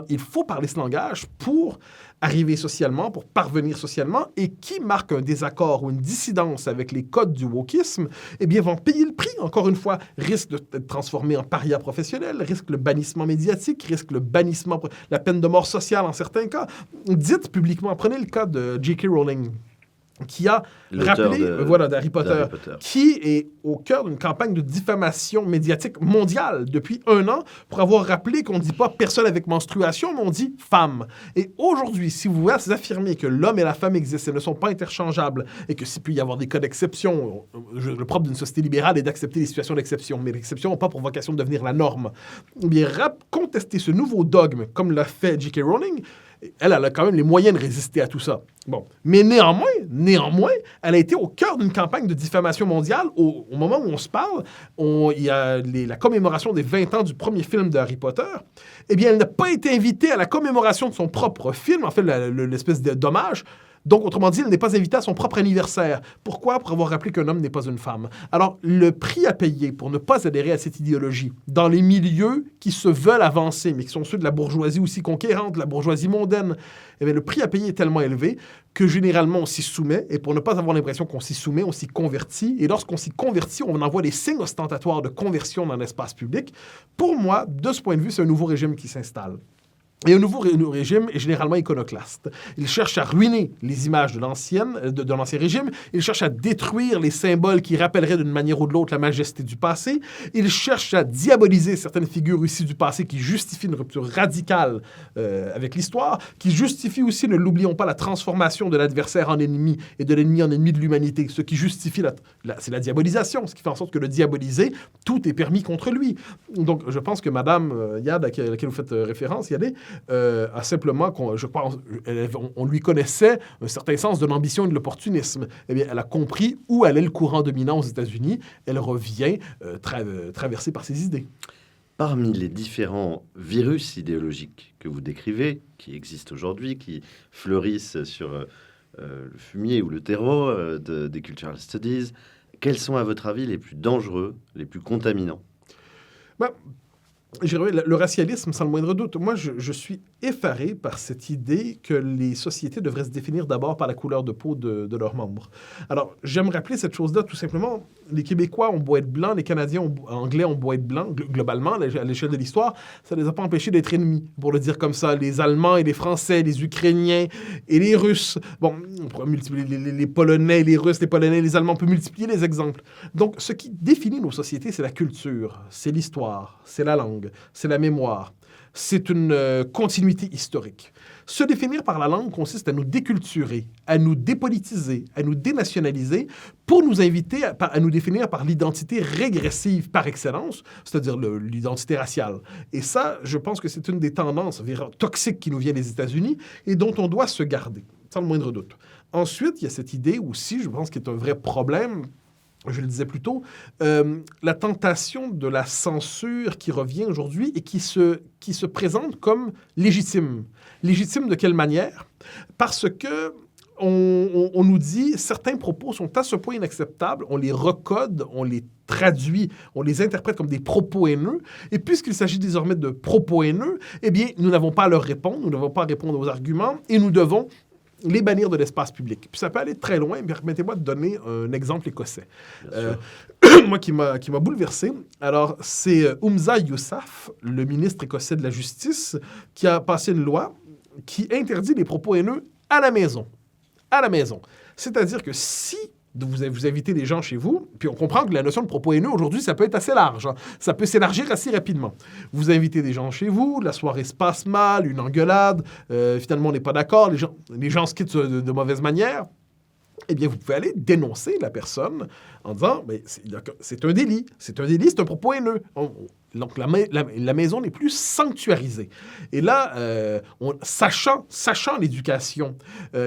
il faut parler ce langage pour arriver socialement, pour parvenir socialement, et qui marque un désaccord ou une dissidence avec les codes du wokisme, eh bien, vont payer le prix, encore une fois, risque d'être transformé en paria professionnel, risque le bannissement médiatique, risque le bannissement, la peine de mort sociale en certains cas. Dites publiquement, prenez le cas de J.K. Rowling, qui a rappelé, d'Harry Potter, qui est au cœur d'une campagne de diffamation médiatique mondiale depuis 1 an pour avoir rappelé qu'on ne dit pas personne avec menstruation, mais on dit femme. Et aujourd'hui, si vous affirmez que l'homme et la femme existent et ne sont pas interchangeables, et que s'il peut y avoir des cas d'exception, le propre d'une société libérale est d'accepter les situations d'exception, mais l'exception n'a pas pour vocation de devenir la norme, eh bien, contester ce nouveau dogme, comme l'a fait J.K. Rowling, elle a quand même les moyens de résister à tout ça. Bon. Mais néanmoins, elle a été au cœur d'une campagne de diffamation mondiale. Au moment où on se parle, il y a la commémoration des 20 ans du premier film de Harry Potter. Eh bien, elle n'a pas été invitée à la commémoration de son propre film, en fait, l'espèce d'hommage. Donc, autrement dit, elle n'est pas invitée à son propre anniversaire. Pourquoi? Pour avoir rappelé qu'un homme n'est pas une femme. Alors, le prix à payer pour ne pas adhérer à cette idéologie, dans les milieux qui se veulent avancer, mais qui sont ceux de la bourgeoisie aussi conquérante, de la bourgeoisie mondaine, eh bien, le prix à payer est tellement élevé que généralement, on s'y soumet. Et pour ne pas avoir l'impression qu'on s'y soumet, on s'y convertit. Et lorsqu'on s'y convertit, on envoie des signes ostentatoires de conversion dans l'espace public. Pour moi, de ce point de vue, c'est un nouveau régime qui s'installe. Et un nouveau régime est généralement iconoclaste. Il cherche à ruiner les images de l'ancien régime. Il cherche à détruire les symboles qui rappelleraient d'une manière ou de l'autre la majesté du passé. Il cherche à diaboliser certaines figures issues du passé qui justifient une rupture radicale avec l'histoire, qui justifient aussi, ne l'oublions pas, la transformation de l'adversaire en ennemi et de l'ennemi en ennemi de l'humanité. Ce qui justifie, c'est la diabolisation, ce qui fait en sorte que le diaboliser, tout est permis contre lui. Donc, je pense que Madame Yad, à laquelle vous faites référence, Yadé, a simplement, je crois, on lui connaissait un certain sens de l'ambition et de l'opportunisme. Eh bien, elle a compris où allait le courant dominant aux États-Unis. Elle revient traversée par ses idées. Parmi les différents virus idéologiques que vous décrivez, qui existent aujourd'hui, qui fleurissent sur le fumier ou le terreau des cultural studies, quels sont, à votre avis, les plus dangereux, les plus contaminants? je dirais, le racialisme, sans le moindre doute. Moi, je suis effaré par cette idée que les sociétés devraient se définir d'abord par la couleur de peau de leurs membres. Alors, j'aime rappeler cette chose-là, tout simplement. Les Québécois ont beau être blancs, les Canadiens anglais ont beau être blancs, globalement, à l'échelle de l'histoire, ça ne les a pas empêchés d'être ennemis, pour le dire comme ça. Les Allemands et les Français, les Ukrainiens et les Russes. Bon, on pourrait multiplier les Polonais, les Russes, les Polonais, les Allemands, on peut multiplier les exemples. Donc, ce qui définit nos sociétés, c'est la culture, c'est l'histoire, c'est la langue, c'est la mémoire, c'est une continuité historique. Se définir par la langue consiste à nous déculturer, à nous dépolitiser, à nous dénationaliser pour nous inviter à nous définir par l'identité régressive par excellence, c'est-à-dire l'identité raciale. Et ça, je pense que c'est une des tendances toxiques qui nous vient des États-Unis et dont on doit se garder, sans le moindre doute. Ensuite, il y a cette idée aussi, je pense, qui est un vrai problème, je le disais plus tôt, la tentation de la censure qui revient aujourd'hui et qui se présente comme légitime. Légitime de quelle manière? Parce que on nous dit certains propos sont à ce point inacceptables, on les recode, on les traduit, on les interprète comme des propos haineux, et puisqu'il s'agit désormais de propos haineux, eh bien, nous n'avons pas à leur répondre, nous n'avons pas à répondre aux arguments, et nous devons les bannir de l'espace public. Puis ça peut aller très loin. Permettez-moi de donner un exemple écossais. Moi, qui m'a bouleversé. Alors, c'est Humza Yousaf, le ministre écossais de la Justice, qui a passé une loi qui interdit les propos haineux à la maison. À la maison. C'est-à-dire que si vous invitez des gens chez vous, puis on comprend que la notion de propos haineux, aujourd'hui, ça peut être assez large. Hein. Ça peut s'élargir assez rapidement. Vous invitez des gens chez vous, la soirée se passe mal, une engueulade, finalement, on n'est pas d'accord, les gens se quittent de mauvaise manière. Eh bien, vous pouvez aller dénoncer la personne en disant « c'est un délit, c'est un propos haineux ». Donc, la maison n'est plus sanctuarisée. Et là, sachant l'éducation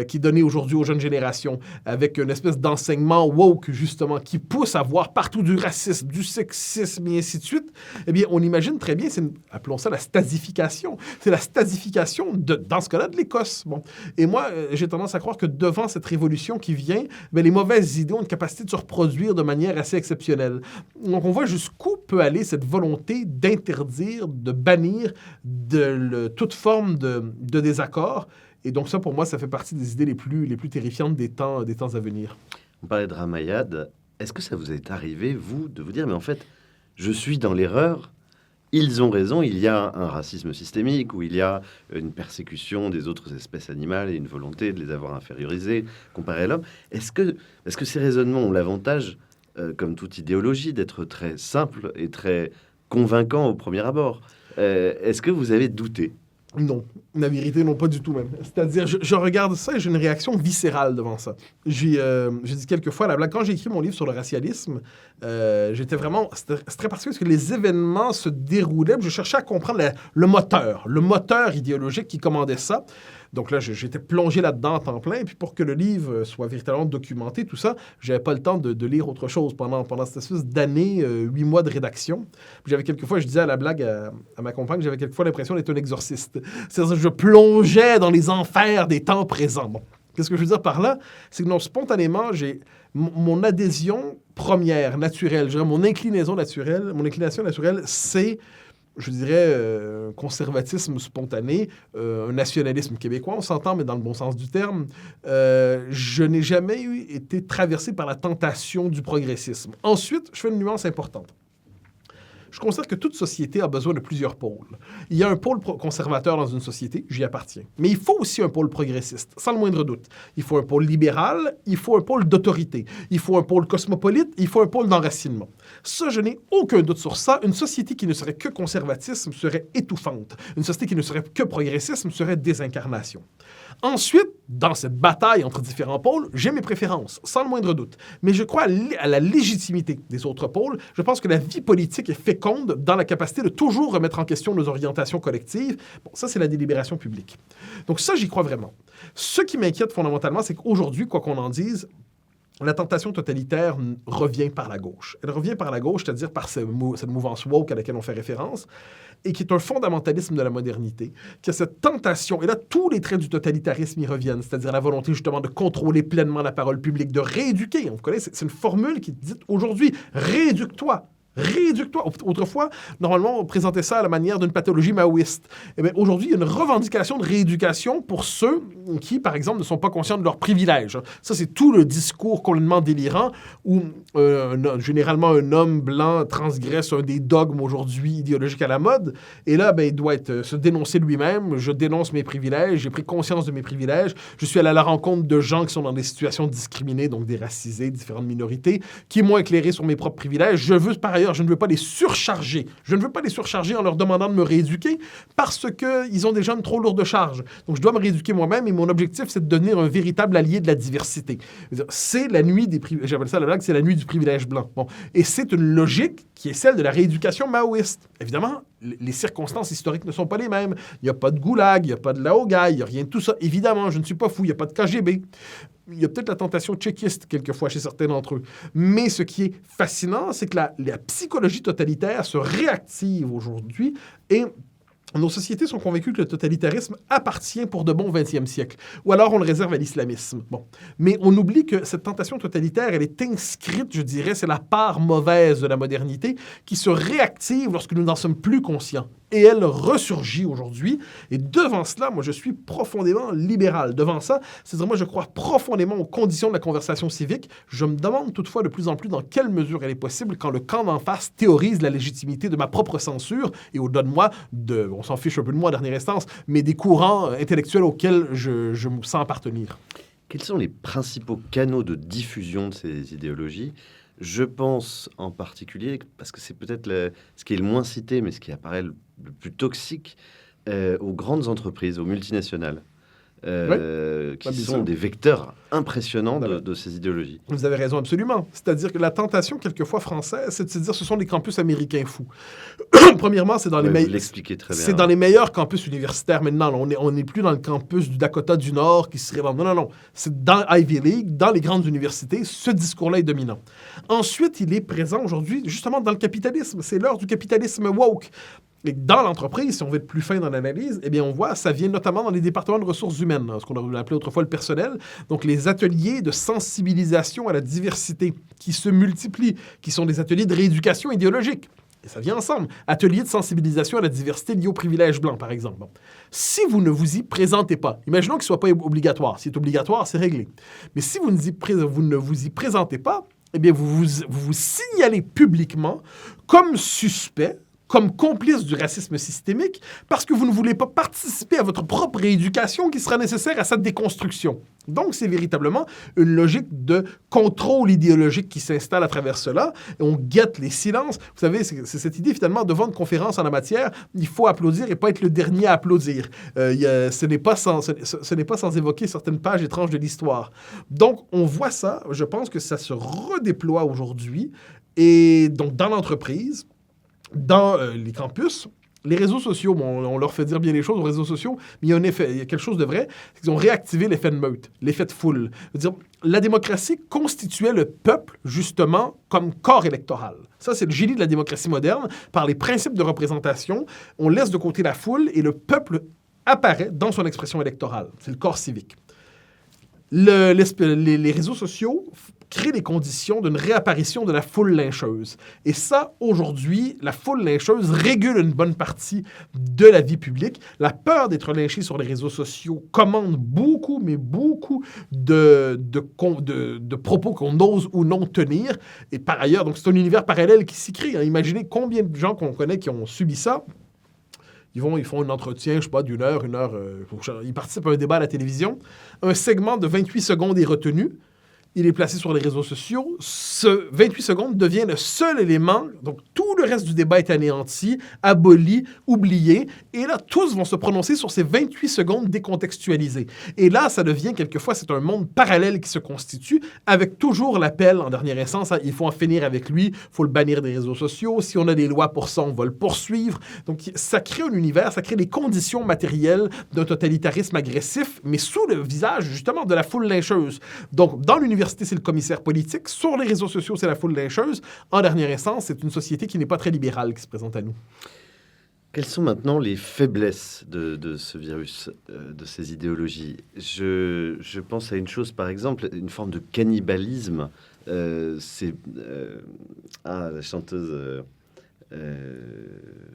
qui est donnée aujourd'hui aux jeunes générations, avec une espèce d'enseignement woke, justement, qui pousse à voir partout du racisme, du sexisme, et ainsi de suite, eh bien, on imagine très bien, appelons ça la stasification. C'est la stasification, dans ce cas-là, de l'Écosse. Bon. Et moi, j'ai tendance à croire que devant cette révolution qui vient, bien, les mauvaises idées ont une capacité de se reproduire de manière assez exceptionnelle. Donc, on voit jusqu'où peut aller cette volonté d'interdire, de bannir toute forme de désaccord. Et donc ça, pour moi, ça fait partie des idées les plus terrifiantes des temps à venir. On parlait de Ramayad. Est-ce que ça vous est arrivé, vous, de vous dire, mais en fait, je suis dans l'erreur, ils ont raison, il y a un racisme systémique, où il y a une persécution des autres espèces animales et une volonté de les avoir infériorisées, comparées à l'homme. Est-ce que ces raisonnements ont l'avantage, comme toute idéologie, d'être très simples et très convaincant au premier abord. Est-ce que vous avez douté? Non, la vérité, non, pas du tout même. C'est-à-dire, je regarde ça et j'ai une réaction viscérale devant ça. J'ai dit quelques fois à la blague, quand j'ai écrit mon livre sur le racialisme, j'étais vraiment... C'était très particulier parce que les événements se déroulaient, je cherchais à comprendre le moteur idéologique qui commandait ça. Donc là, j'étais plongé là-dedans en temps plein. Et puis pour que le livre soit véritablement documenté, tout ça, j'avais pas le temps de lire autre chose pendant cette espèce d'année, 8 mois de rédaction. Puis j'avais quelquefois, je disais à la blague à ma compagne, j'avais quelquefois l'impression d'être un exorciste. C'est-à-dire que je plongeais dans les enfers des temps présents. Bon, qu'est-ce que je veux dire par là? C'est que non, spontanément, j'ai mon adhésion première, naturelle, je dirais mon inclination naturelle, c'est... je dirais, un conservatisme spontané, un nationalisme québécois, on s'entend, mais dans le bon sens du terme. Je n'ai jamais été traversé par la tentation du progressisme. Ensuite, je fais une nuance importante. Je considère que toute société a besoin de plusieurs pôles. Il y a un pôle conservateur dans une société, j'y appartiens. Mais il faut aussi un pôle progressiste, sans le moindre doute. Il faut un pôle libéral, il faut un pôle d'autorité, il faut un pôle cosmopolite, il faut un pôle d'enracinement. Ça, je n'ai aucun doute sur ça. Une société qui ne serait que conservatisme serait étouffante. Une société qui ne serait que progressisme serait désincarnation. Ensuite, dans cette bataille entre différents pôles, j'ai mes préférences, sans le moindre doute. Mais je crois à la légitimité des autres pôles. Je pense que la vie politique est féconde dans la capacité de toujours remettre en question nos orientations collectives. Bon, ça, c'est la délibération publique. Donc ça, j'y crois vraiment. Ce qui m'inquiète fondamentalement, c'est qu'aujourd'hui, quoi qu'on en dise, la tentation totalitaire revient par la gauche. Elle revient par la gauche, c'est-à-dire par cette mouvance woke à laquelle on fait référence, et qui est un fondamentalisme de la modernité, qui a cette tentation, et là, tous les traits du totalitarisme y reviennent, c'est-à-dire la volonté justement de contrôler pleinement la parole publique, de rééduquer. On connaît, c'est une formule qui dit aujourd'hui, rééduque-toi. Rééduque-toi. Autrefois, normalement, on présentait ça à la manière d'une pathologie maoïste. Eh bien, aujourd'hui, il y a une revendication de rééducation pour ceux qui, par exemple, ne sont pas conscients de leurs privilèges. Ça, c'est tout le discours complètement délirant où, généralement, un homme blanc transgresse un des dogmes aujourd'hui idéologiques à la mode. Et là, ben, il doit se dénoncer lui-même. Je dénonce mes privilèges. J'ai pris conscience de mes privilèges. Je suis allé à la rencontre de gens qui sont dans des situations discriminées, donc des racisés, différentes minorités, qui m'ont éclairé sur mes propres privilèges. Je veux, par ailleurs, je ne veux pas les surcharger. Je ne veux pas les surcharger en leur demandant de me rééduquer parce qu'ils ont déjà une trop lourde charge. Donc, je dois me rééduquer moi-même et mon objectif, c'est de devenir un véritable allié de la diversité. C'est la nuit des privilèges. J'appelle ça la blague, c'est la nuit du privilège blanc. Bon. Et c'est une logique qui est celle de la rééducation maoïste. Évidemment, les circonstances historiques ne sont pas les mêmes. Il n'y a pas de goulag, il n'y a pas de laogai, il n'y a rien de tout ça. Évidemment, je ne suis pas fou, il n'y a pas de KGB. Il y a peut-être la tentation tchéquiste, quelquefois, chez certains d'entre eux. Mais ce qui est fascinant, c'est que la psychologie totalitaire se réactive aujourd'hui et nos sociétés sont convaincues que le totalitarisme appartient pour de bon au 20e siècle. Ou alors on le réserve à l'islamisme. Bon. Mais on oublie que cette tentation totalitaire, elle est inscrite, je dirais, c'est la part mauvaise de la modernité qui se réactive lorsque nous n'en sommes plus conscients. Et elle ressurgit aujourd'hui. Et devant cela, moi, je suis profondément libéral. Devant ça, c'est-à-dire, moi, je crois profondément aux conditions de la conversation civique. Je me demande toutefois de plus en plus dans quelle mesure elle est possible quand le camp d'en face théorise la légitimité de ma propre censure et au-delà de moi, on s'en fiche un peu de moi en dernière instance, mais des courants intellectuels auxquels je me sens appartenir. Quels sont les principaux canaux de diffusion de ces idéologies ? Je pense en particulier, parce que c'est peut-être ce qui est le moins cité, mais ce qui apparaît le plus toxique, aux grandes entreprises, aux multinationales, qui sont des vecteurs impressionnants de ces idéologies. Vous avez raison, absolument. C'est-à-dire que la tentation, quelquefois française, c'est de se dire ce sont des campus américains fous. Premièrement, c'est dans dans les meilleurs campus universitaires maintenant. On n'est plus dans le campus du Dakota du Nord qui serait... Non. C'est dans Ivy League, dans les grandes universités, ce discours-là est dominant. Ensuite, il est présent aujourd'hui, justement, dans le capitalisme. C'est l'heure du capitalisme woke. Et dans l'entreprise, si on veut être plus fin dans l'analyse, eh bien, on voit, ça vient notamment dans les départements de ressources humaines, ce qu'on a appelé autrefois le personnel. Donc, les ateliers de sensibilisation à la diversité qui se multiplient, qui sont des ateliers de rééducation idéologique. Et ça vient ensemble. Ateliers de sensibilisation à la diversité liés au privilège blanc, par exemple. Bon. Si vous ne vous y présentez pas, imaginons qu'il ne soit pas obligatoire. Si c'est obligatoire, c'est réglé. Mais si vous ne vous y présentez pas, eh bien, vous signalez publiquement comme suspect, comme complice du racisme systémique, parce que vous ne voulez pas participer à votre propre rééducation qui sera nécessaire à cette déconstruction. Donc, c'est véritablement une logique de contrôle idéologique qui s'installe à travers cela. Et on guette les silences. Vous savez, c'est cette idée, finalement, devant une conférence en la matière, il faut applaudir et pas être le dernier à applaudir. Ce n'est pas sans évoquer certaines pages étranges de l'histoire. Donc, on voit ça. Je pense que ça se redéploie aujourd'hui. Et donc, dans l'entreprise, dans les campus, les réseaux sociaux, on leur fait dire bien les choses aux réseaux sociaux, mais il y a quelque chose de vrai, c'est qu'ils ont réactivé l'effet de meute, l'effet de foule. C'est-à-dire, la démocratie constituait le peuple, justement, comme corps électoral. Ça, c'est le génie de la démocratie moderne. Par les principes de représentation, on laisse de côté la foule et le peuple apparaît dans son expression électorale. C'est le corps civique. Les réseaux sociaux créent les conditions d'une réapparition de la foule lyncheuse. Et ça, aujourd'hui, la foule lyncheuse régule une bonne partie de la vie publique. La peur d'être lynché sur les réseaux sociaux commande beaucoup, mais beaucoup de propos qu'on ose ou non tenir. Et par ailleurs, donc c'est un univers parallèle qui s'y crée. Imaginez combien de gens qu'on connaît qui ont subi ça. Ils font un entretien, je sais pas, d'une heure, ils participent à un débat à la télévision. Un segment de 28 secondes est retenu. Il est placé sur les réseaux sociaux. Ce 28 secondes devient le seul élément. Donc, tout le reste du débat est anéanti, aboli, oublié. Et là, tous vont se prononcer sur ces 28 secondes décontextualisées. Et là, ça devient, quelquefois, c'est un monde parallèle qui se constitue, avec toujours l'appel, en dernière instance, il faut en finir avec lui, il faut le bannir des réseaux sociaux. Si on a des lois pour ça, on va le poursuivre. Donc, ça crée un univers, ça crée les conditions matérielles d'un totalitarisme agressif, mais sous le visage, justement, de la foule lyncheuse. Donc, dans l'université, c'est le commissaire politique. Sur les réseaux sociaux, c'est la foule lyncheuse. En dernière instance, c'est une société qui n'est pas très libérale qui se présente à nous. Quelles sont maintenant les faiblesses de ce virus, de ces idéologies ? Je pense à une chose, par exemple, une forme de cannibalisme c'est la chanteuse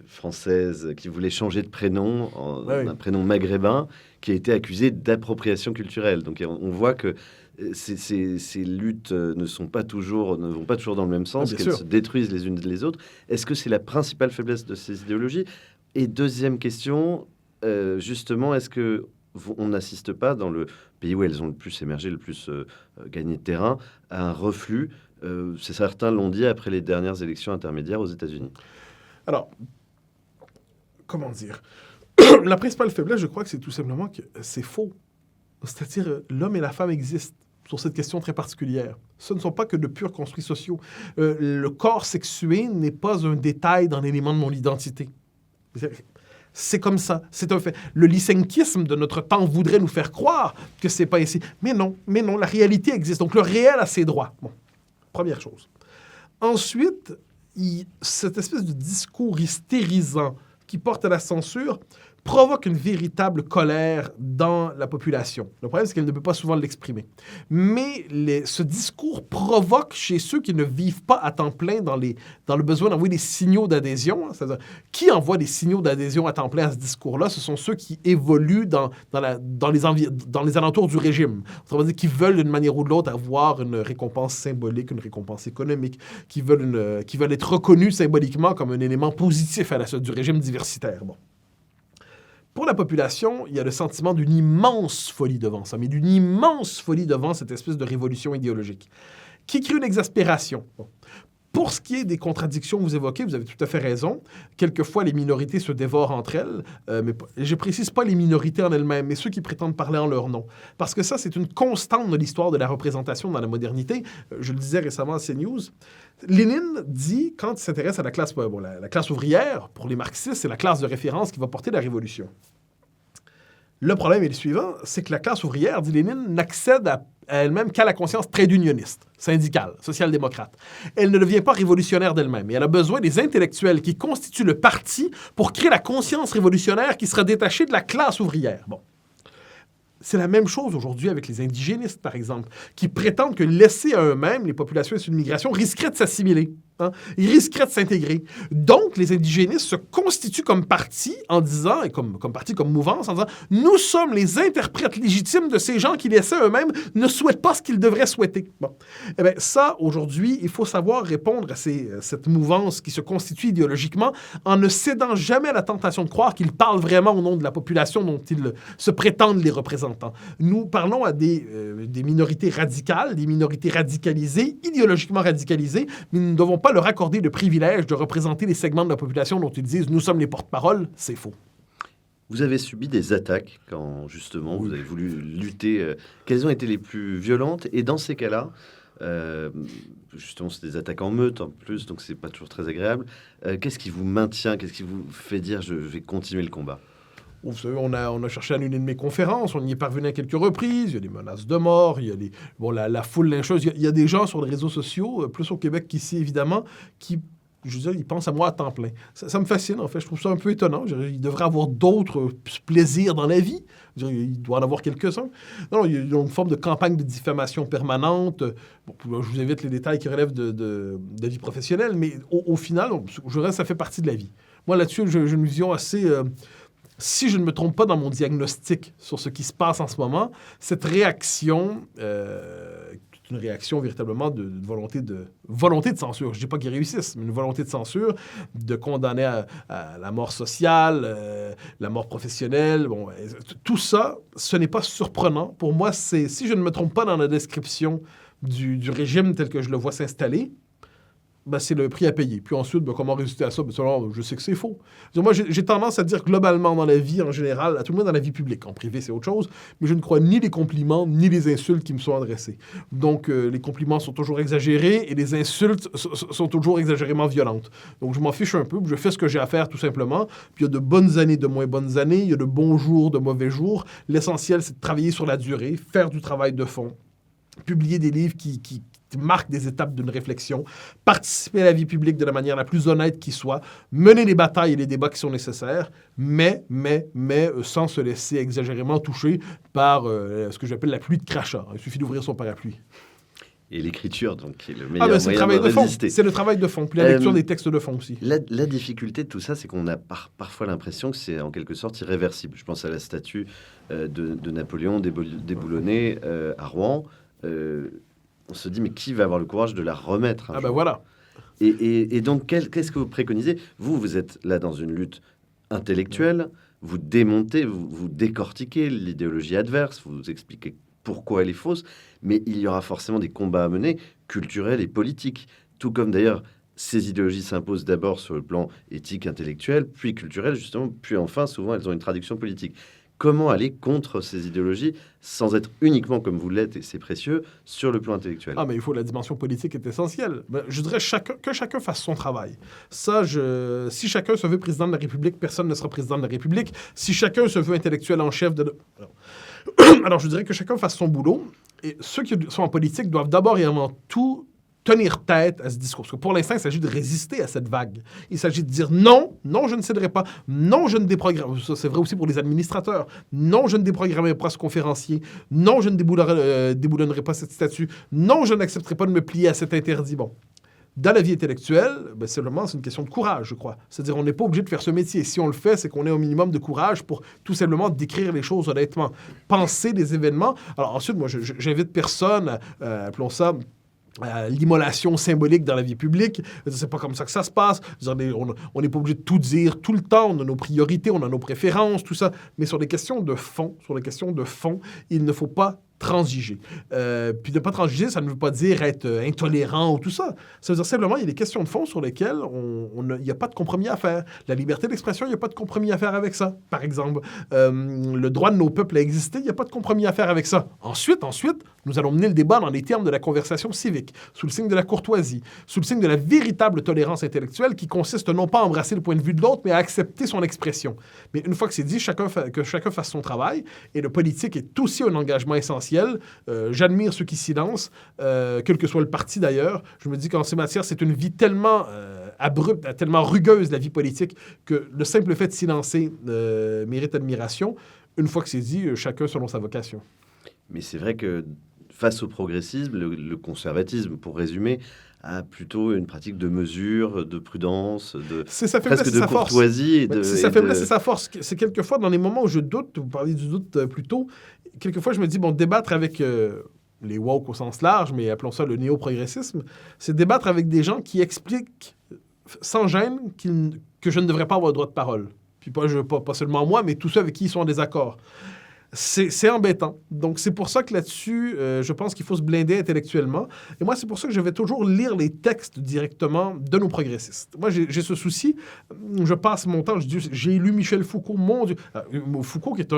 française qui voulait changer de prénom en un prénom maghrébin, qui a été accusée d'appropriation culturelle. Donc on voit que ces luttes ne vont pas toujours dans le même sens, qu'elles se détruisent les unes les autres. Est-ce que c'est la principale faiblesse de ces idéologies? Et deuxième question, justement, est-ce que on n'assiste pas, dans le pays où elles ont le plus émergé, le plus gagné de terrain, à un reflux? Certains l'ont dit après les dernières élections intermédiaires aux États-Unis. Alors, comment dire? La principale faiblesse, je crois que c'est tout simplement que c'est faux. C'est-à-dire, l'homme et la femme existent sur cette question très particulière. Ce ne sont pas que de purs construits sociaux. Le corps sexué n'est pas un détail dans l'élément de mon identité. C'est comme ça, c'est un fait. Le lysenkisme de notre temps voudrait nous faire croire que c'est pas ici. Mais non, la réalité existe. Donc, le réel a ses droits. Bon, première chose. Ensuite, cette espèce de discours hystérisant qui porte à la censure provoque une véritable colère dans la population. Le problème, c'est qu'elle ne peut pas souvent l'exprimer. Mais ce discours provoque chez ceux qui ne vivent pas à temps plein dans le besoin d'envoyer des signaux d'adhésion. Hein, c'est-à-dire, qui envoie des signaux d'adhésion à temps plein à ce discours-là? Ce sont ceux qui évoluent dans les alentours du régime. Autrement dit, qui veulent d'une manière ou de l'autre avoir une récompense symbolique, une récompense économique, qui veulent être reconnus symboliquement comme un élément positif à la suite du régime diversitaire. Bon. Pour la population, il y a le sentiment d'une immense folie devant ça, mais d'une immense folie devant cette espèce de révolution idéologique, qui crée une exaspération. Bon. Pour ce qui est des contradictions que vous évoquez, vous avez tout à fait raison. Quelquefois, les minorités se dévorent entre elles, mais je ne précise pas les minorités en elles-mêmes, mais ceux qui prétendent parler en leur nom. Parce que ça, c'est une constante de l'histoire de la représentation dans la modernité. Je le disais récemment à CNews. Lénine dit, quand il s'intéresse à la classe, la classe ouvrière, pour les marxistes, c'est la classe de référence qui va porter la révolution. Le problème est le suivant, c'est que la classe ouvrière, dit Lénine, n'accède à elle-même qu'à la conscience trade unioniste, syndicale, social-démocrate. Elle ne devient pas révolutionnaire d'elle-même et elle a besoin des intellectuels qui constituent le parti pour créer la conscience révolutionnaire qui sera détachée de la classe ouvrière. Bon. C'est la même chose aujourd'hui avec les indigénistes, par exemple, qui prétendent que laissés à eux-mêmes, les populations issues de migration risqueraient de s'assimiler. Hein? Ils risqueraient de s'intégrer. Donc, les indigénistes se constituent comme parti en disant, et comme parti, comme mouvance, en disant « Nous sommes les interprètes légitimes de ces gens qui, laissés eux-mêmes, ne souhaitent pas ce qu'ils devraient souhaiter. » Bon. Eh bien, ça, aujourd'hui, il faut savoir répondre à cette mouvance qui se constitue idéologiquement en ne cédant jamais à la tentation de croire qu'ils parlent vraiment au nom de la population dont ils se prétendent les représentants. Nous parlons à des minorités radicales, des minorités radicalisées, idéologiquement radicalisées, mais nous ne devons pas leur accorder le privilège de représenter les segments de la population dont ils disent « nous sommes les porte-paroles », c'est faux. Vous avez subi des attaques quand, justement, vous avez voulu lutter. Quelles ont été les plus violentes? Et dans ces cas-là, justement, c'est des attaques en meute en plus, donc c'est pas toujours très agréable. Qu'est-ce qui vous maintient? Qu'est-ce qui vous fait dire « je vais continuer le combat » ? Vous savez, on a cherché à annuler de mes conférences, on y est parvenu à quelques reprises, il y a des menaces de mort, il y a la foule lyncheuse, il y a des gens sur les réseaux sociaux, plus au Québec qu'ici évidemment, qui, je veux dire, ils pensent à moi à temps plein. Ça me fascine en fait, je trouve ça un peu étonnant. Il devrait avoir d'autres plaisirs dans la vie, il doit en avoir quelques-uns. Non, il y a une forme de campagne de diffamation permanente. Bon, je vous invite les détails qui relèvent de la vie professionnelle, mais au final, je dirais que ça fait partie de la vie. Moi là-dessus, j'ai une vision assez... Si je ne me trompe pas dans mon diagnostic sur ce qui se passe en ce moment, cette réaction, une réaction véritablement de volonté de censure. Je ne dis pas qu'ils réussissent, mais une volonté de censure, de condamner à la mort sociale, la mort professionnelle. Bon, tout ça, ce n'est pas surprenant. Pour moi, si je ne me trompe pas dans la description du régime tel que je le vois s'installer, c'est le prix à payer. Puis ensuite, comment résister à ça? Je sais que c'est faux. Moi, j'ai tendance à dire globalement dans la vie, en général, à tout le monde dans la vie publique. En privé, c'est autre chose. Mais je ne crois ni les compliments, ni les insultes qui me sont adressés. Donc, les compliments sont toujours exagérés et les insultes sont toujours exagérément violentes. Donc, je m'en fiche un peu. Je fais ce que j'ai à faire, tout simplement. Puis, il y a de bonnes années, de moins bonnes années. Il y a de bons jours, de mauvais jours. L'essentiel, c'est de travailler sur la durée, faire du travail de fond, publier des livres qui marque des étapes d'une réflexion, participer à la vie publique de la manière la plus honnête qui soit, mener les batailles et les débats qui sont nécessaires, mais sans se laisser exagérément toucher par ce que j'appelle la pluie de crachats. Il suffit d'ouvrir son parapluie. Et l'écriture, donc, qui est le Ah, meilleur ben, c'est le moyen travail de de fond. résister. C'est le travail de fond. Puis la lecture des textes de fond aussi. La difficulté de tout ça, c'est qu'on a parfois l'impression que c'est en quelque sorte irréversible. Je pense à la statue de Napoléon déboulonnée à Rouen. On se dit, mais qui va avoir le courage de la remettre un Ah, jour? ben voilà. Et donc, qu'est-ce que vous préconisez? Vous êtes là dans une lutte intellectuelle, vous démontez, vous décortiquez l'idéologie adverse, vous expliquez pourquoi elle est fausse, mais il y aura forcément des combats à mener, culturels et politiques. Tout comme d'ailleurs, ces idéologies s'imposent d'abord sur le plan éthique, intellectuel, puis culturel, justement, puis enfin, souvent, elles ont une traduction politique. Comment aller contre ces idéologies sans être uniquement, comme vous l'êtes, et c'est précieux, sur le plan intellectuel? Ah, mais il faut la dimension politique est essentielle. Ben, je dirais que chacun fasse son travail. Si chacun se veut président de la République, personne ne sera président de la République. Si chacun se veut intellectuel en chef de... Alors, je dirais que chacun fasse son boulot. Et ceux qui sont en politique doivent d'abord et avant tout tenir tête à ce discours. Parce que pour l'instant, il s'agit de résister à cette vague. Il s'agit de dire non, non, je ne céderai pas. Non, je ne déprogramme. Ça, c'est vrai aussi pour les administrateurs. Non, je ne déprogrammerai pas ce conférencier. Non, je ne déboulonnerai pas cette statue. Non, je n'accepterai pas de me plier à cet interdit. Bon. Dans la vie intellectuelle, ben simplement, c'est une question de courage, je crois. C'est-à-dire, on n'est pas obligé de faire ce métier. Si on le fait, c'est qu'on ait un minimum de courage pour tout simplement décrire les choses honnêtement, penser des événements. Alors ensuite, moi, j'invite personne, appelons ça l'immolation symbolique dans la vie publique. C'est pas comme ça que ça se passe. On n'est pas obligé de tout dire tout le temps. On a nos priorités, on a nos préférences, tout ça. Mais sur les questions de fond, il ne faut pas transiger. Puis ne pas transiger, ça ne veut pas dire être intolérant ou tout ça. Ça veut dire simplement il y a des questions de fond sur lesquelles il n'y a pas de compromis à faire. La liberté d'expression, il n'y a pas de compromis à faire avec ça, par exemple. Le droit de nos peuples à exister, il n'y a pas de compromis à faire avec ça. Ensuite, nous allons mener le débat dans les termes de la conversation civique, sous le signe de la courtoisie, sous le signe de la véritable tolérance intellectuelle qui consiste non pas à embrasser le point de vue de l'autre, mais à accepter son expression. Mais une fois que c'est dit, que chacun fasse son travail, et le politique est aussi un engagement essentiel. J'admire ceux qui s'y lancent, quel que soit le parti d'ailleurs. Je me dis qu'en ces matières, c'est une vie tellement abrupte, tellement rugueuse, la vie politique, que le simple fait de s'y lancer mérite admiration. Une fois que c'est dit, chacun selon sa vocation. Mais c'est vrai que face au progressisme, le conservatisme, pour résumer, a plutôt une pratique de mesure, de prudence, presque de courtoisie. C'est sa faiblesse et sa force. C'est quelquefois, dans les moments où je doute, vous parliez du doute plus tôt, quelquefois je me dis, bon, débattre avec les woke au sens large, mais appelons ça le néo-progressisme, c'est débattre avec des gens qui expliquent sans gêne que je ne devrais pas avoir le droit de parole. Puis pas seulement moi, mais tous ceux avec qui ils sont en désaccord. C'est embêtant. Donc, c'est pour ça que là-dessus, je pense qu'il faut se blinder intellectuellement. Et moi, c'est pour ça que je vais toujours lire les textes directement de nos progressistes. Moi, j'ai ce souci. Je passe mon temps, j'ai lu Michel Foucault, mon Dieu. Foucault, qui est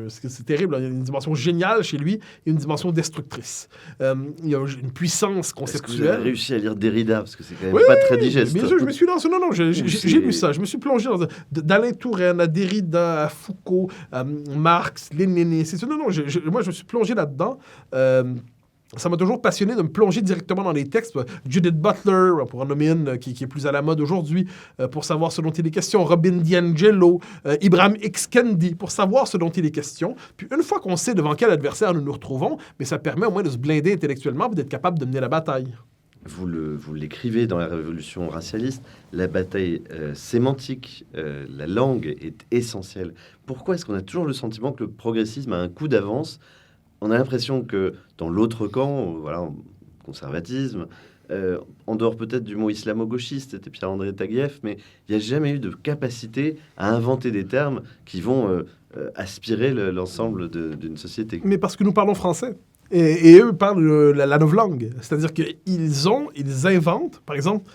c'est terrible, il y a une dimension géniale chez lui et une dimension destructrice. Il y a une puissance conceptuelle. Est-ce que vous avez réussi à lire Derrida? Parce que c'est quand même pas très digeste. Bien sûr, je me suis lancé. Non, j'ai lu ça. Je me suis plongé d'Alain Touraine à Derrida, à Foucault, Marx, Lénine, c'est ça. Non, moi, je me suis plongé là-dedans. Ça m'a toujours passionné de me plonger directement dans les textes. Judith Butler, pour en nommer une qui est plus à la mode aujourd'hui, pour savoir ce dont il est question. Robin DiAngelo, Ibrahim X. Kendi, pour savoir ce dont il est question. Puis une fois qu'on sait devant quel adversaire nous nous retrouvons, mais ça permet au moins de se blinder intellectuellement et d'être capable de mener la bataille. Vous l'écrivez dans la Révolution racialiste, la bataille sémantique, la langue est essentielle. Pourquoi est-ce qu'on a toujours le sentiment que le progressisme a un coup d'avance? On a l'impression que dans l'autre camp, voilà, conservatisme, en dehors peut-être du mot islamo-gauchiste, c'était Pierre-André Taguieff, mais il n'y a jamais eu de capacité à inventer des termes qui vont aspirer l'ensemble d'une société. Mais parce que nous parlons français. Et eux parlent la novlangue. C'est-à-dire qu'ils inventent, par exemple...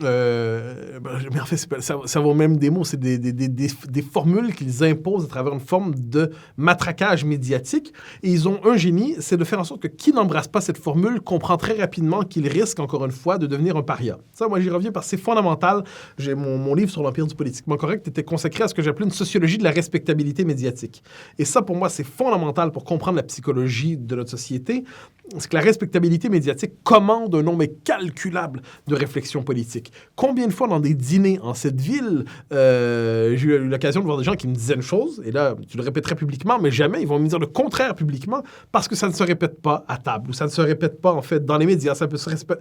mais en fait, ça vaut même des mots. C'est des formules qu'ils imposent à travers une forme de matraquage médiatique. Et ils ont un génie, c'est de faire en sorte que qui n'embrasse pas cette formule comprend très rapidement qu'il risque, encore une fois, de devenir un paria. Ça, moi, j'y reviens parce que c'est fondamental. J'ai mon livre sur l'Empire du politiquement correct était consacré à ce que j'appelais une sociologie de la respectabilité médiatique. Et ça, pour moi, c'est fondamental pour comprendre la psychologie de notre société. c'est que la respectabilité médiatique commande un nombre incalculable de réflexions politiques. Combien de fois dans des dîners en cette ville, j'ai eu l'occasion de voir des gens qui me disaient une chose, et là, tu le répéterais publiquement, mais jamais ils vont me dire le contraire publiquement, parce que ça ne se répète pas à table, ou ça ne se répète pas, en fait, dans les médias. Ça peut se répéter.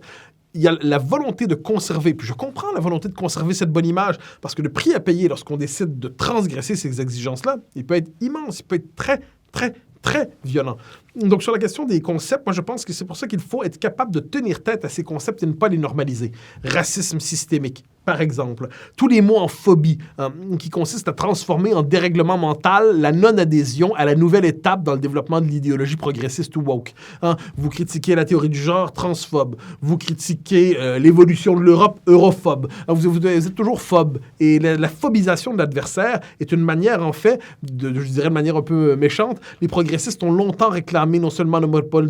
Il y a la volonté de conserver, puis je comprends la volonté de conserver cette bonne image, parce que le prix à payer lorsqu'on décide de transgresser ces exigences-là, il peut être immense, il peut être très, très, très violent. Donc, sur la question des concepts, moi, je pense que c'est pour ça qu'il faut être capable de tenir tête à ces concepts et ne pas les normaliser. Racisme systémique, par exemple. Tous les mots en phobie, qui consistent à transformer en dérèglement mental la non-adhésion à la nouvelle étape dans le développement de l'idéologie progressiste ou woke. Vous critiquez la théorie du genre, transphobe. Vous critiquez l'évolution de l'Europe, europhobe. Vous êtes toujours phobe. Et la phobisation de l'adversaire est une manière, en fait, je dirais de manière un peu méchante, les progressistes ont longtemps réclamé non seulement le monopole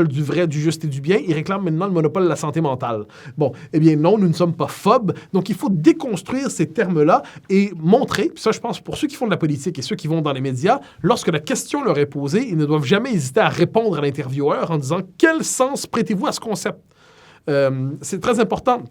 du vrai, du juste et du bien, ils réclament maintenant le monopole de la santé mentale. Bon, eh bien non, nous ne sommes pas phobes, donc il faut déconstruire ces termes-là et montrer, puis ça je pense pour ceux qui font de la politique et ceux qui vont dans les médias, lorsque la question leur est posée, ils ne doivent jamais hésiter à répondre à l'intervieweur en disant « Quel sens prêtez-vous à ce concept ?» C'est très important.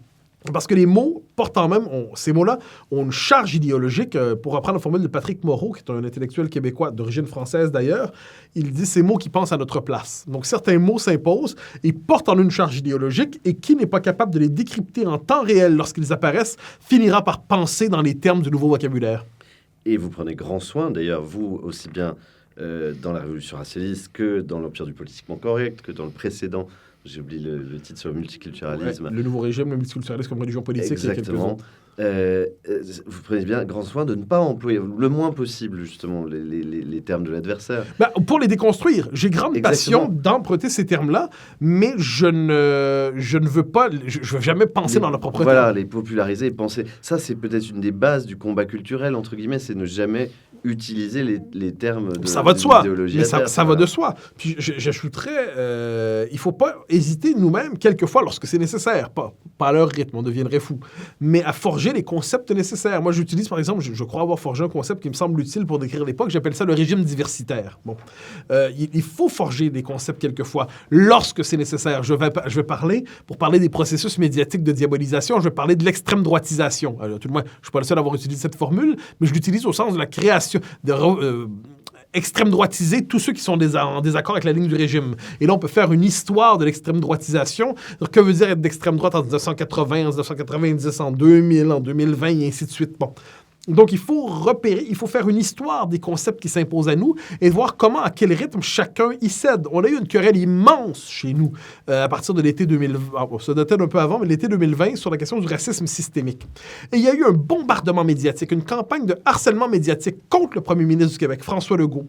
Parce que les mots portent en même, ces mots-là ont une charge idéologique. Pour reprendre la formule de Patrick Moreau, qui est un intellectuel québécois d'origine française d'ailleurs, il dit ces mots qui pensent à notre place. Donc certains mots s'imposent et portent en eux une charge idéologique et qui n'est pas capable de les décrypter en temps réel lorsqu'ils apparaissent finira par penser dans les termes du nouveau vocabulaire. Et vous prenez grand soin, d'ailleurs, vous aussi bien dans la Révolution racialiste que dans l'Empire du politiquement correct, que dans le précédent. J'ai oublié le titre sur le multiculturalisme. Ouais, le nouveau régime, le multiculturalisme comme religion politique. Exactement. Vous prenez bien grand soin de ne pas employer le moins possible, justement, les termes de l'adversaire. Pour les déconstruire. J'ai grande passion d'emprunter ces termes-là, mais je ne veux pas... Je veux jamais penser dans leur propre terme. Voilà, les populariser et penser... Ça, c'est peut-être une des bases du combat culturel, entre guillemets, c'est ne jamais utiliser les termes de ça va de soi, mais ça va de soi. Puis j'ajouterais, il ne faut pas hésiter nous-mêmes, quelquefois, lorsque c'est nécessaire, pas à leur rythme, on deviendrait fou, mais à forger les concepts nécessaires. Moi, j'utilise, par exemple, je crois avoir forgé un concept qui me semble utile pour décrire l'époque, j'appelle ça le régime diversitaire. Bon. Il faut forger des concepts quelquefois, lorsque c'est nécessaire. Je vais parler, pour parler des processus médiatiques de diabolisation, je vais parler de l'extrême droitisation. Alors, tout le moins, je ne suis pas le seul à avoir utilisé cette formule, mais je l'utilise au sens de la création extrême droitiser tous ceux qui sont en désaccord avec la ligne du régime. Et là, on peut faire une histoire de l'extrême droitisation. Alors, que veut dire être d'extrême droite en 1980, en 1990, en 2000, en 2020, et ainsi de suite. Bon. Donc, il faut repérer, il faut faire une histoire des concepts qui s'imposent à nous et voir comment, à quel rythme chacun y cède. On a eu une querelle immense chez nous à partir de l'été 2020, ça datait un peu avant, mais l'été 2020, sur la question du racisme systémique. Et il y a eu un bombardement médiatique, une campagne de harcèlement médiatique contre le premier ministre du Québec, François Legault,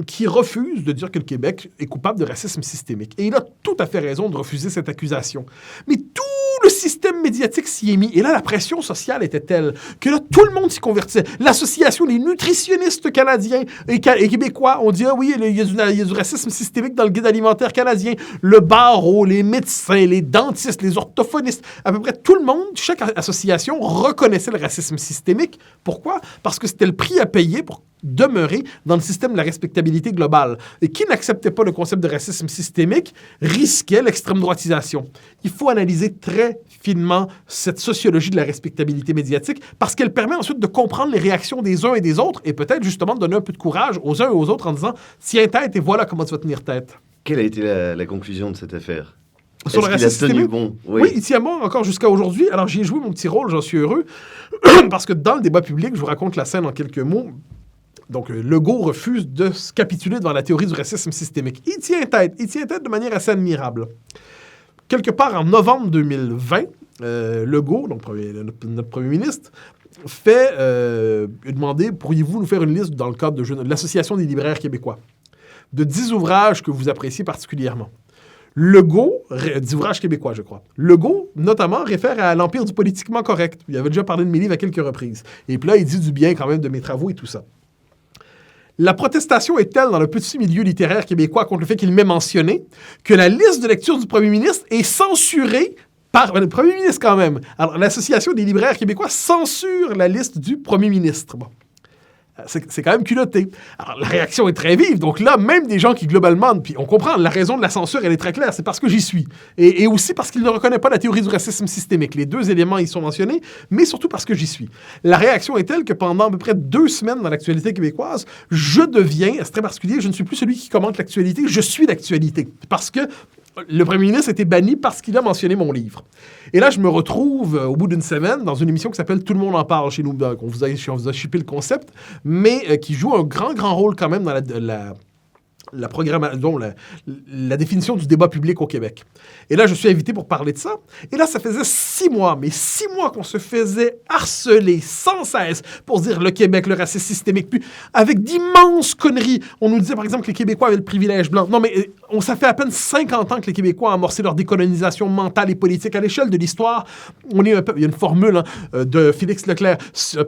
qui refuse de dire que le Québec est coupable de racisme systémique. Et il a tout à fait raison de refuser cette accusation. Mais tout le système médiatique s'y est mis. Et là, la pression sociale était telle que là, tout le monde s'y convertissait. L'association des nutritionnistes canadiens et québécois ont dit « Ah oui, il y a du racisme systémique dans le guide alimentaire canadien. » Le barreau, les médecins, les dentistes, les orthophonistes, à peu près tout le monde, chaque association reconnaissait le racisme systémique. Pourquoi? Parce que c'était le prix à payer pour demeurer dans le système de la respectabilité globale. Et qui n'acceptait pas le concept de racisme systémique risquait l'extrême droitisation. Il faut analyser très finement cette sociologie de la respectabilité médiatique parce qu'elle permet ensuite de comprendre les réactions des uns et des autres et peut-être justement de donner un peu de courage aux uns et aux autres en disant « Tiens tête et voilà comment tu vas tenir tête ». Quelle a été la conclusion de cette affaire? Sur le racisme systémique, bon? Oui, il tient bon encore jusqu'à aujourd'hui. Alors, j'y ai joué mon petit rôle, j'en suis heureux, parce que dans le débat public, je vous raconte la scène en quelques mots. Donc, Legault refuse de se capituler devant la théorie du racisme systémique. Il tient tête de manière assez admirable. Quelque part en novembre 2020, Legault, donc notre premier ministre, fait demander, pourriez-vous nous faire une liste dans le cadre de l'Association des libraires québécois, de 10 ouvrages que vous appréciez particulièrement. Legault, 10 ouvrages québécois, je crois. Legault, notamment, réfère à l'Empire du politiquement correct. Il avait déjà parlé de mes livres à quelques reprises. Et puis là, il dit du bien quand même de mes travaux et tout ça. La protestation est telle dans le petit milieu littéraire québécois contre le fait qu'il m'ait mentionné que la liste de lecture du premier ministre est censurée par le premier ministre quand même. Alors, l'Association des libraires québécois censure la liste du premier ministre. Bon. C'est quand même culotté. Alors, la réaction est très vive. Donc là, même des gens qui, globalement, puis on comprend, la raison de la censure, elle est très claire. C'est parce que j'y suis. Et aussi parce qu'il ne reconnaît pas la théorie du racisme systémique. Les deux éléments y sont mentionnés, mais surtout parce que j'y suis. La réaction est telle que pendant à peu près 2 semaines dans l'actualité québécoise, je deviens, c'est très particulier, je ne suis plus celui qui commente l'actualité, je suis l'actualité. Parce que le premier ministre a été banni parce qu'il a mentionné mon livre. Et là, je me retrouve au bout d'une semaine dans une émission qui s'appelle Tout le monde en parle chez nous. On vous a shippé le concept, mais qui joue un grand rôle quand même dans la programmation, la définition du débat public au Québec. Et là, je suis invité pour parler de ça. Et là, ça faisait 6 mois, mais 6 mois qu'on se faisait harceler sans cesse pour dire le Québec, le racisme systémique, puis avec d'immenses conneries. On nous disait, par exemple, que les Québécois avaient le privilège blanc. Non, mais ça fait à peine 50 ans que les Québécois ont amorcé leur décolonisation mentale et politique. À l'échelle de l'histoire, on est un peu... Il y a une formule de Félix Leclerc,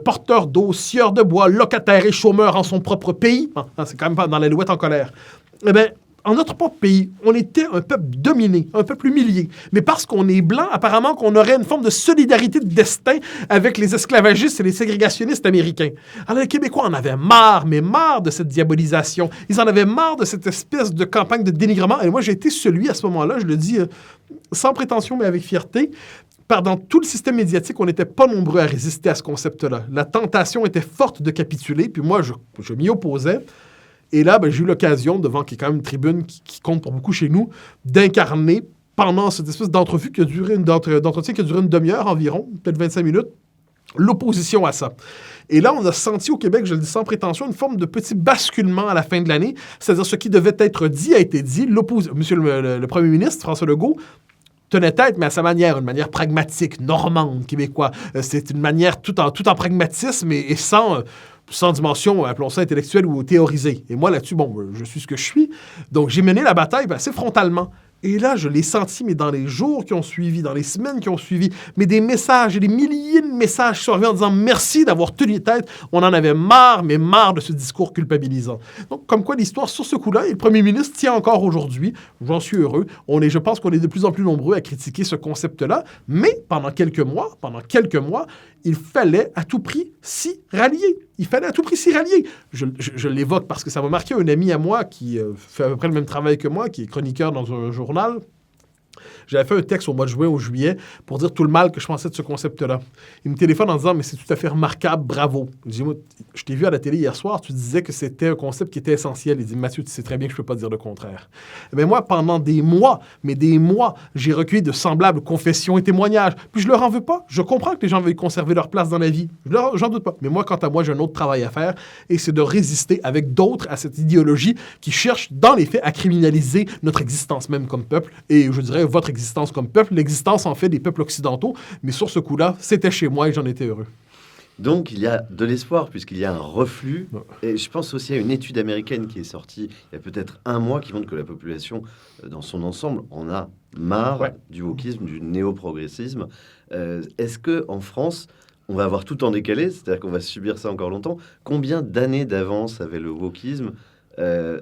porteur d'eau, sieur de bois, locataire et chômeur en son propre pays. C'est quand même pas dans l'Alouette en colère. Eh bien, en notre propre pays, on était un peuple dominé, un peuple humilié. Mais parce qu'on est blanc, apparemment qu'on aurait une forme de solidarité de destin avec les esclavagistes et les ségrégationnistes américains. Alors les Québécois en avaient marre, mais marre de cette diabolisation. Ils en avaient marre de cette espèce de campagne de dénigrement. Et moi, j'ai été celui, à ce moment-là, je le dis sans prétention, mais avec fierté, dans tout le système médiatique, on n'était pas nombreux à résister à ce concept-là. La tentation était forte de capituler, puis moi, je m'y opposais. Et là, j'ai eu l'occasion, devant qui est quand même une tribune qui compte pour beaucoup chez nous, d'incarner pendant cette espèce d'entrevue qui a duré d'entretien qui a duré une demi-heure environ, peut-être 25 minutes, l'opposition à ça. Et là, on a senti au Québec, je le dis sans prétention, une forme de petit basculement à la fin de l'année. C'est-à-dire, ce qui devait être dit a été dit. Monsieur le Premier ministre, François Legault, tenait tête, mais à sa manière, une manière pragmatique, normande, québécois. C'est une manière tout en pragmatisme et sans dimension, appelons ça intellectuelle ou théorisée. Et moi, là-dessus, je suis ce que je suis. Donc, j'ai mené la bataille assez frontalement. Et là, je l'ai senti, mais dans les jours qui ont suivi, dans les semaines qui ont suivi, mais des messages et des milliers de messages sont arrivés en disant merci d'avoir tenu tête. On en avait marre, mais marre de ce discours culpabilisant. Donc, comme quoi l'histoire sur ce coup-là, et le premier ministre tient encore aujourd'hui, j'en suis heureux. Je pense qu'on est de plus en plus nombreux à critiquer ce concept-là, mais pendant quelques mois, il fallait à tout prix s'y rallier. Je l'évoque parce que ça m'a marqué un ami à moi qui fait à peu près le même travail que moi, qui est chroniqueur dans un journal. J'avais fait un texte au mois de juin ou juillet pour dire tout le mal que je pensais de ce concept-là. Il me téléphone en disant « Mais c'est tout à fait remarquable, bravo. » Je dis « Moi, je t'ai vu à la télé hier soir, tu disais que c'était un concept qui était essentiel. » Il dit « Mathieu, tu sais très bien que je ne peux pas dire le contraire. » Mais moi, pendant des mois, j'ai recueilli de semblables confessions et témoignages. Puis je leur en veux pas. Je comprends que les gens veuillent conserver leur place dans la vie. J'en doute pas. Mais moi, quant à moi, j'ai un autre travail à faire et c'est de résister avec d'autres à cette idéologie qui cherche, dans les faits, à criminaliser notre existence même comme peuple et, je dirais, votre existence comme peuple, l'existence en fait des peuples occidentaux, mais sur ce coup-là, c'était chez moi et j'en étais heureux. Donc, il y a de l'espoir puisqu'il y a un reflux. Et je pense aussi à une étude américaine qui est sortie il y a peut-être 1 mois qui montre que la population, dans son ensemble, en a marre du wokisme, du néo-progressisme. Est-ce qu'en France, on va avoir tout en décalé, c'est-à-dire qu'on va subir ça encore longtemps? Combien d'années d'avance avait le wokisme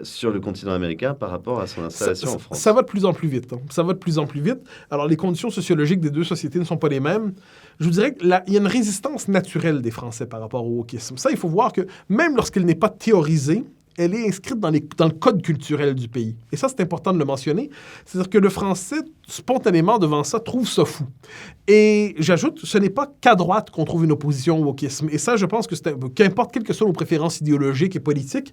sur le continent américain par rapport à son installation en France? Ça va de plus en plus vite. Ça va de plus en plus vite. Alors, les conditions sociologiques des deux sociétés ne sont pas les mêmes. Je vous dirais qu'il y a une résistance naturelle des Français par rapport au wokisme. Ça, il faut voir que même lorsqu'elle n'est pas théorisée, elle est inscrite dans le code culturel du pays. Et ça, c'est important de le mentionner. C'est-à-dire que le Français, spontanément, devant ça, trouve ça fou. Et j'ajoute, ce n'est pas qu'à droite qu'on trouve une opposition au wokisme. Et ça, je pense que qu'importe quelles que soient nos préférences idéologiques et politiques,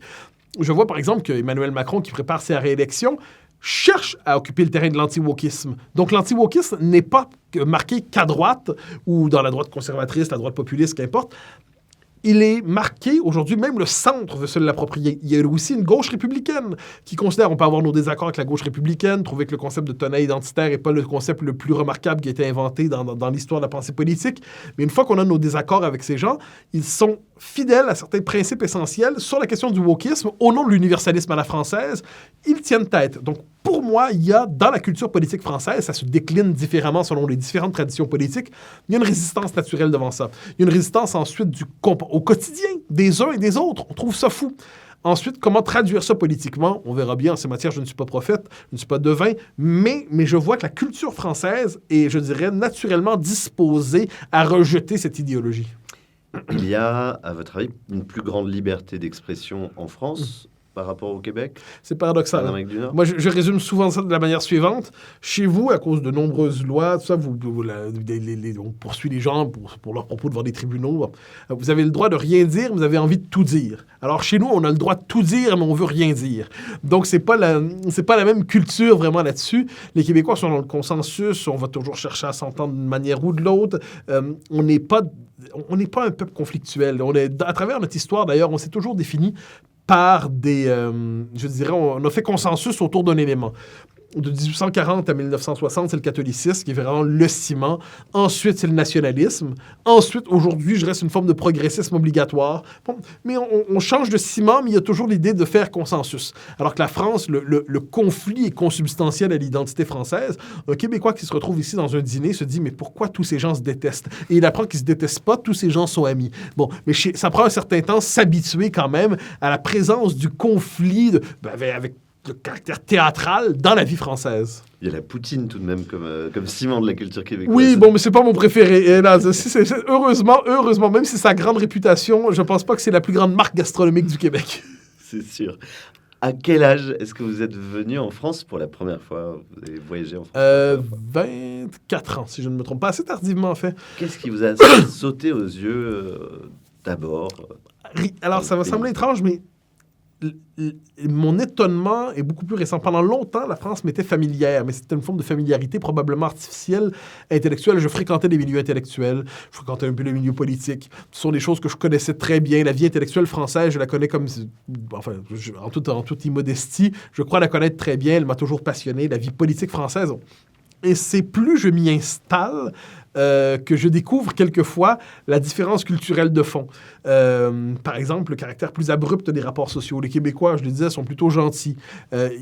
je vois par exemple qu'Emmanuel Macron, qui prépare sa réélection, cherche à occuper le terrain de l'anti-wokisme. Donc l'anti-wokisme n'est pas marqué qu'à droite, ou dans la droite conservatrice, la droite populiste, qu'importe. Il est marqué, aujourd'hui, même le centre veut se l'approprier. Il y a aussi une gauche républicaine qui considère, on peut avoir nos désaccords avec la gauche républicaine, trouver que le concept de tonneau identitaire n'est pas le concept le plus remarquable qui a été inventé dans l'histoire de la pensée politique. Mais une fois qu'on a nos désaccords avec ces gens, ils sont fidèles à certains principes essentiels sur la question du wokisme, au nom de l'universalisme à la française. Ils tiennent tête. Donc, pour moi, il y a, dans la culture politique française, ça se décline différemment selon les différentes traditions politiques, il y a une résistance naturelle devant ça. Il y a une résistance ensuite au quotidien des uns et des autres. On trouve ça fou. Ensuite, comment traduire ça politiquement? On verra bien. En ces matières, je ne suis pas prophète, je ne suis pas devin, mais je vois que la culture française est, je dirais, naturellement disposée à rejeter cette idéologie. il y a, à votre avis, une plus grande liberté d'expression en France par rapport au Québec, C'est paradoxal. en Hein. Amérique du Nord? Moi, je résume souvent ça de la manière suivante. Chez vous, à cause de nombreuses lois, tout ça, on poursuit les gens pour leurs propos devant des tribunaux. Vous avez le droit de rien dire, mais vous avez envie de tout dire. Alors, chez nous, on a le droit de tout dire, mais on veut rien dire. Donc, c'est pas la même culture vraiment là-dessus. Les Québécois sont dans le consensus. On va toujours chercher à s'entendre d'une manière ou de l'autre. On n'est pas un peuple conflictuel. À travers notre histoire, d'ailleurs, on s'est toujours défini par je dirais, on a fait consensus autour d'un élément. De 1840 à 1960, c'est le catholicisme qui est vraiment le ciment. Ensuite, c'est le nationalisme. Ensuite, aujourd'hui, je reste une forme de progressisme obligatoire. Bon, mais on change de ciment, mais il y a toujours l'idée de faire consensus. Alors que la France, le conflit est consubstantiel à l'identité française. Un Québécois qui se retrouve ici dans un dîner se dit « Mais pourquoi tous ces gens se détestent? » Et il apprend qu'ils ne se détestent pas, tous ces gens sont amis. Bon, mais ça prend un certain temps s'habituer quand même à la présence du conflit avec le caractère théâtral dans la vie française. Il y a la poutine tout de même comme ciment de la culture québécoise. Oui, bon, mais c'est pas mon préféré. Et là, heureusement, même si c'est sa grande réputation, je pense pas que c'est la plus grande marque gastronomique du Québec. C'est sûr. À quel âge est-ce que vous êtes venu en France pour la première fois? Vous avez voyagé en France? 24 ans, si je ne me trompe pas. Assez tardivement, en fait. Qu'est-ce qui vous a sauté aux yeux d'abord? Alors, ça va sembler étrange, mais mon étonnement est beaucoup plus récent. Pendant longtemps, la France m'était familière, mais c'était une forme de familiarité probablement artificielle, intellectuelle. Je fréquentais les milieux intellectuels, je fréquentais un peu le milieu politique. Ce sont des choses que je connaissais très bien. La vie intellectuelle française, je la connais comme... Enfin, en toute immodestie, je crois la connaître très bien. Elle m'a toujours passionné. La vie politique française... Et c'est plus je m'y installe que je découvre quelquefois la différence culturelle de fond. Par exemple, le caractère plus abrupt des rapports sociaux. Les Québécois, je le disais, sont plutôt gentils.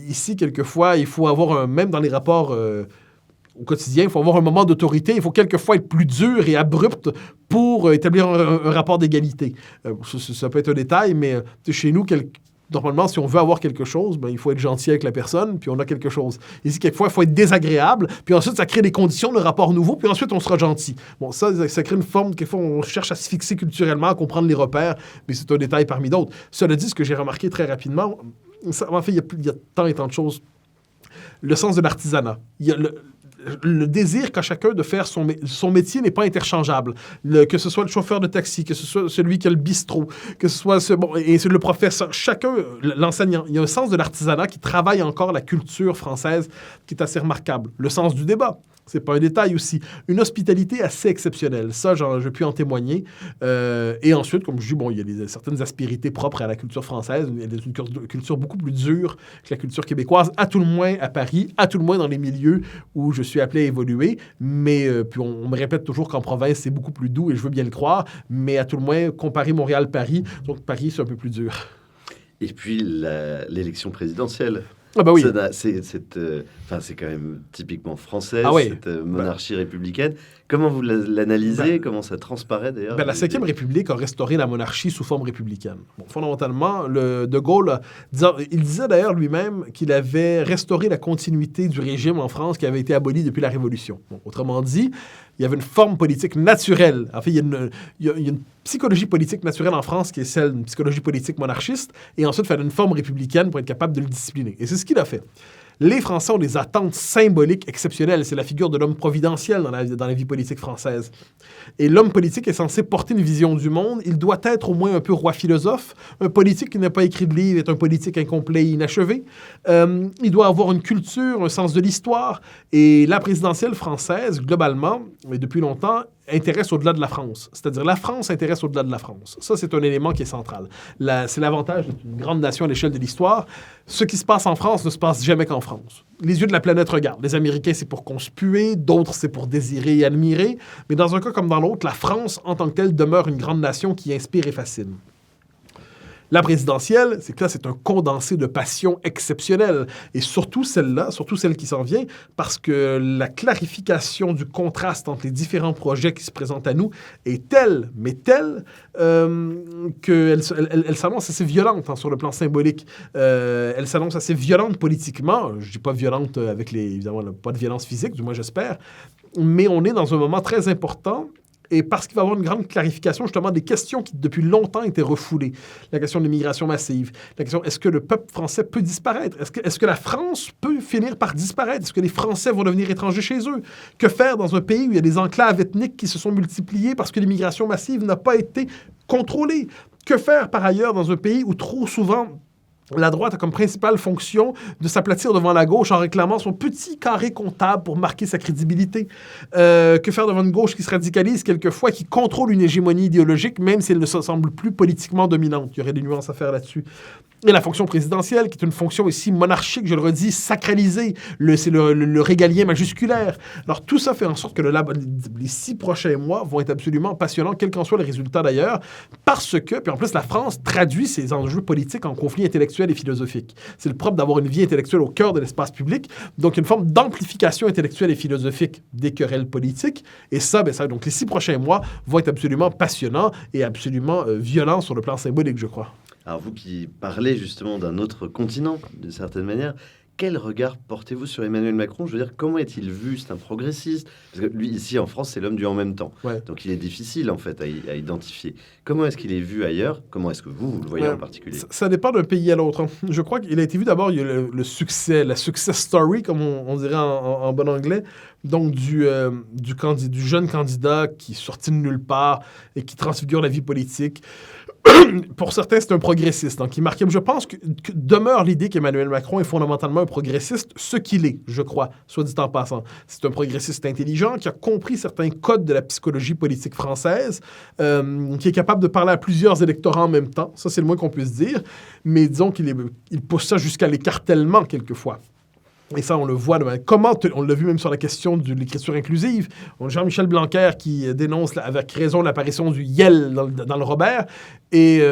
Ici, quelquefois, il faut avoir, même dans les rapports au quotidien, il faut avoir un moment d'autorité. Il faut quelquefois être plus dur et abrupt pour établir un rapport d'égalité. Ça peut être un détail, mais chez nous, normalement, si on veut avoir quelque chose, il faut être gentil avec la personne, puis on a quelque chose. Ici, quelquefois, il faut être désagréable, puis ensuite, ça crée des conditions de rapport nouveau, puis ensuite, on sera gentil. Bon, ça crée une forme, quelquefois, on cherche à se fixer culturellement, à comprendre les repères, mais c'est un détail parmi d'autres. Cela dit, ce que j'ai remarqué très rapidement, en fait, il y a tant et tant de choses. Le sens de l'artisanat. Il y a le désir qu'a chacun de faire son métier n'est pas interchangeable. Que ce soit le chauffeur de taxi, que ce soit celui qui a le bistrot, que ce soit le professeur, chacun, l'enseignant. Il y a un sens de l'artisanat qui travaille encore la culture française qui est assez remarquable. Le sens du débat. C'est pas un détail aussi. Une hospitalité assez exceptionnelle. Ça, je puis en témoigner. Et ensuite, comme je dis, il y a certaines aspérités propres à la culture française. Il y a une culture beaucoup plus dure que la culture québécoise, à tout le moins à Paris, à tout le moins dans les milieux où je suis appelé à évoluer. Mais puis on me répète toujours qu'en province, c'est beaucoup plus doux et je veux bien le croire. Mais à tout le moins, comparer Montréal-Paris, donc Paris, c'est un peu plus dur. Et puis l'élection présidentielle. Ah bah oui. C'est quand même typiquement français, oui. Cette monarchie républicaine. Comment vous l'analysez? Comment ça transparaît d'ailleurs? La Ve République a restauré la monarchie sous forme républicaine. Bon, fondamentalement, De Gaulle, il disait d'ailleurs lui-même qu'il avait restauré la continuité du régime en France qui avait été aboli depuis la Révolution. Bon, autrement dit, il y avait une forme politique naturelle. En fait, il y a une psychologie politique naturelle en France qui est celle d'une psychologie politique monarchiste, et ensuite, il fallait une forme républicaine pour être capable de le discipliner. Et c'est ce qu'il a fait. Les Français ont des attentes symboliques exceptionnelles. C'est la figure de l'homme providentiel dans la vie politique française. Et l'homme politique est censé porter une vision du monde. Il doit être au moins un peu roi philosophe. Un politique qui n'a pas écrit de livre est un politique incomplet et inachevé. Il doit avoir une culture, un sens de l'histoire. Et la présidentielle française, globalement, et depuis longtemps, intéresse au-delà de la France. C'est-à-dire, la France intéresse au-delà de la France. Ça, c'est un élément qui est central. C'est l'avantage d'une grande nation à l'échelle de l'histoire. Ce qui se passe en France ne se passe jamais qu'en France. Les yeux de la planète regardent. Les Américains, c'est pour conspuer. D'autres, c'est pour désirer et admirer. Mais dans un cas comme dans l'autre, la France, en tant que telle, demeure une grande nation qui inspire et fascine. La présidentielle, c'est que là, c'est un condensé de passion exceptionnelle. Et surtout celle-là, surtout celle qui s'en vient, parce que la clarification du contraste entre les différents projets qui se présentent à nous est telle, mais telle, qu'elle s'annonce assez violente sur le plan symbolique. Elle s'annonce assez violente politiquement. Je ne dis pas violente avec évidemment, pas de violence physique, du moins j'espère. Mais on est dans un moment très important Et parce qu'il va y avoir une grande clarification, justement, des questions qui, depuis longtemps, étaient refoulées. La question de l'immigration massive. La question, est-ce que le peuple français peut disparaître? Est-ce que la France peut finir par disparaître? Est-ce que les Français vont devenir étrangers chez eux? Que faire dans un pays où il y a des enclaves ethniques qui se sont multipliées parce que l'immigration massive n'a pas été contrôlée? Que faire, par ailleurs, dans un pays où trop souvent la droite a comme principale fonction de s'aplatir devant la gauche en réclamant son petit carré comptable pour marquer sa crédibilité? Que faire devant une gauche qui se radicalise quelquefois, qui contrôle une hégémonie idéologique, même si elle ne se semble plus politiquement dominante? Il y aurait des nuances à faire là-dessus. Et la fonction présidentielle, qui est une fonction ici monarchique, je le redis, sacralisée. C'est le régalien majusculaire. Alors, tout ça fait en sorte que les 6 prochains mois vont être absolument passionnants, quel qu'en soit le résultat d'ailleurs, parce que, puis en plus, la France traduit ses enjeux politiques en conflits intellectuels et philosophiques. C'est le propre d'avoir une vie intellectuelle au cœur de l'espace public, donc une forme d'amplification intellectuelle et philosophique des querelles politiques. Et ça, donc les 6 prochains mois vont être absolument passionnants et absolument violents sur le plan symbolique, je crois. Alors vous qui parlez justement d'un autre continent, d'une certaine manière, quel regard portez-vous sur Emmanuel Macron? Je veux dire, comment est-il vu? C'est un progressiste. Parce que lui, ici en France, c'est l'homme du en même temps. Ouais. Donc il est difficile en fait à identifier. Comment est-ce qu'il est vu ailleurs? Comment est-ce que vous le voyez en particulier? Ça dépend d'un pays à l'autre. Je crois qu'il a été vu d'abord, il y a le succès, la success story, comme on dirait en bon anglais. Donc du jeune candidat qui est sorti de nulle part et qui transfigure la vie politique. Pour certains, c'est un progressiste. Donc, je pense que demeure l'idée qu'Emmanuel Macron est fondamentalement un progressiste, ce qu'il est, je crois, soit dit en passant. C'est un progressiste intelligent qui a compris certains codes de la psychologie politique française, qui est capable de parler à plusieurs électorats en même temps. Ça, c'est le moins qu'on puisse dire. Mais disons qu'il pousse ça jusqu'à l'écartèlement, quelquefois. Et ça, on le voit. On l'a vu même sur la question de l'écriture inclusive. Jean-Michel Blanquer qui dénonce avec raison l'apparition du YEL dans le Robert. Et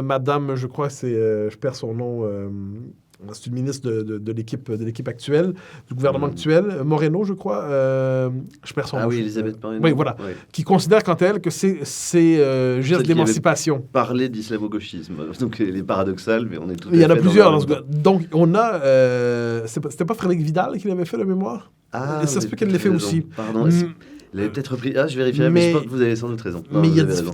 madame, je crois, je perds son nom... c'est une ministre de l'équipe actuelle, du gouvernement actuel, Moreno, je crois. Je perds son nom. Ah oui, Elisabeth Moreno. Oui, voilà. Oui. Qui considère quant à elle que c'est geste d'émancipation. Parler d'islamo-gauchisme. Donc, il est paradoxal, mais on est tout à fait... Il y en a plusieurs dans ce cas. Donc, on a... c'était pas Frédéric Vidal qui l'avait fait, la mémoire? Ah, et ça se peut qu'elle l'ait fait aussi. Pardon. Il avait peut-être repris... Ah, je vérifierai, mais je pense que vous avez sans doute raison. Non,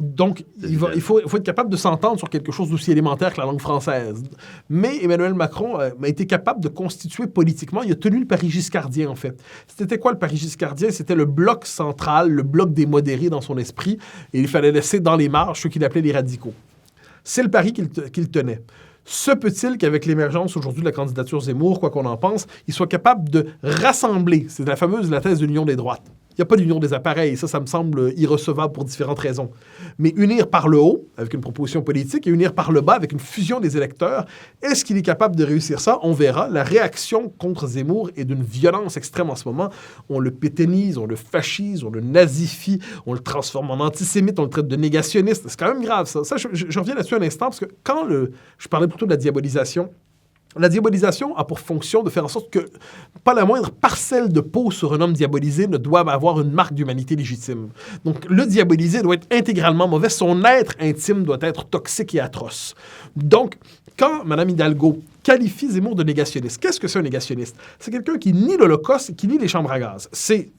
donc, il faut être capable de s'entendre sur quelque chose d'aussi élémentaire que la langue française. Mais Emmanuel Macron a été capable de constituer politiquement... Il a tenu le Paris giscardien, en fait. C'était quoi le Paris giscardien? C'était le bloc central, le bloc des modérés dans son esprit. Et il fallait laisser dans les marges ceux qu'il appelait les radicaux. C'est le pari qu'il tenait. Se peut-il qu'avec l'émergence aujourd'hui de la candidature Zemmour, quoi qu'on en pense, il soit capable de rassembler, c'est la thèse de l'union des droites. Il n'y a pas d'union des appareils, ça me semble irrecevable pour différentes raisons. Mais unir par le haut, avec une proposition politique, et unir par le bas, avec une fusion des électeurs, est-ce qu'il est capable de réussir ça? On verra. La réaction contre Zemmour est d'une violence extrême en ce moment. On le pétainise, on le fascise, on le nazifie, on le transforme en antisémite, on le traite de négationniste. C'est quand même grave, ça. Je reviens là-dessus un instant, parce que je parlais plutôt de la diabolisation. La diabolisation a pour fonction de faire en sorte que pas la moindre parcelle de peau sur un homme diabolisé ne doit avoir une marque d'humanité légitime. Donc, le diabolisé doit être intégralement mauvais. Son être intime doit être toxique et atroce. Donc, quand Mme Hidalgo qualifie Zemmour de négationniste, qu'est-ce que c'est un négationniste? C'est quelqu'un qui nie l'Holocauste et qui nie les chambres à gaz. C'est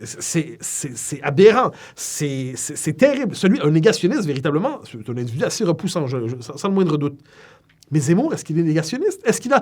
aberrant. C'est terrible. Un négationniste, véritablement, c'est un individu assez repoussant, sans le moindre doute. Mais Zemmour, est-ce qu'il est négationniste? Est-ce qu'il a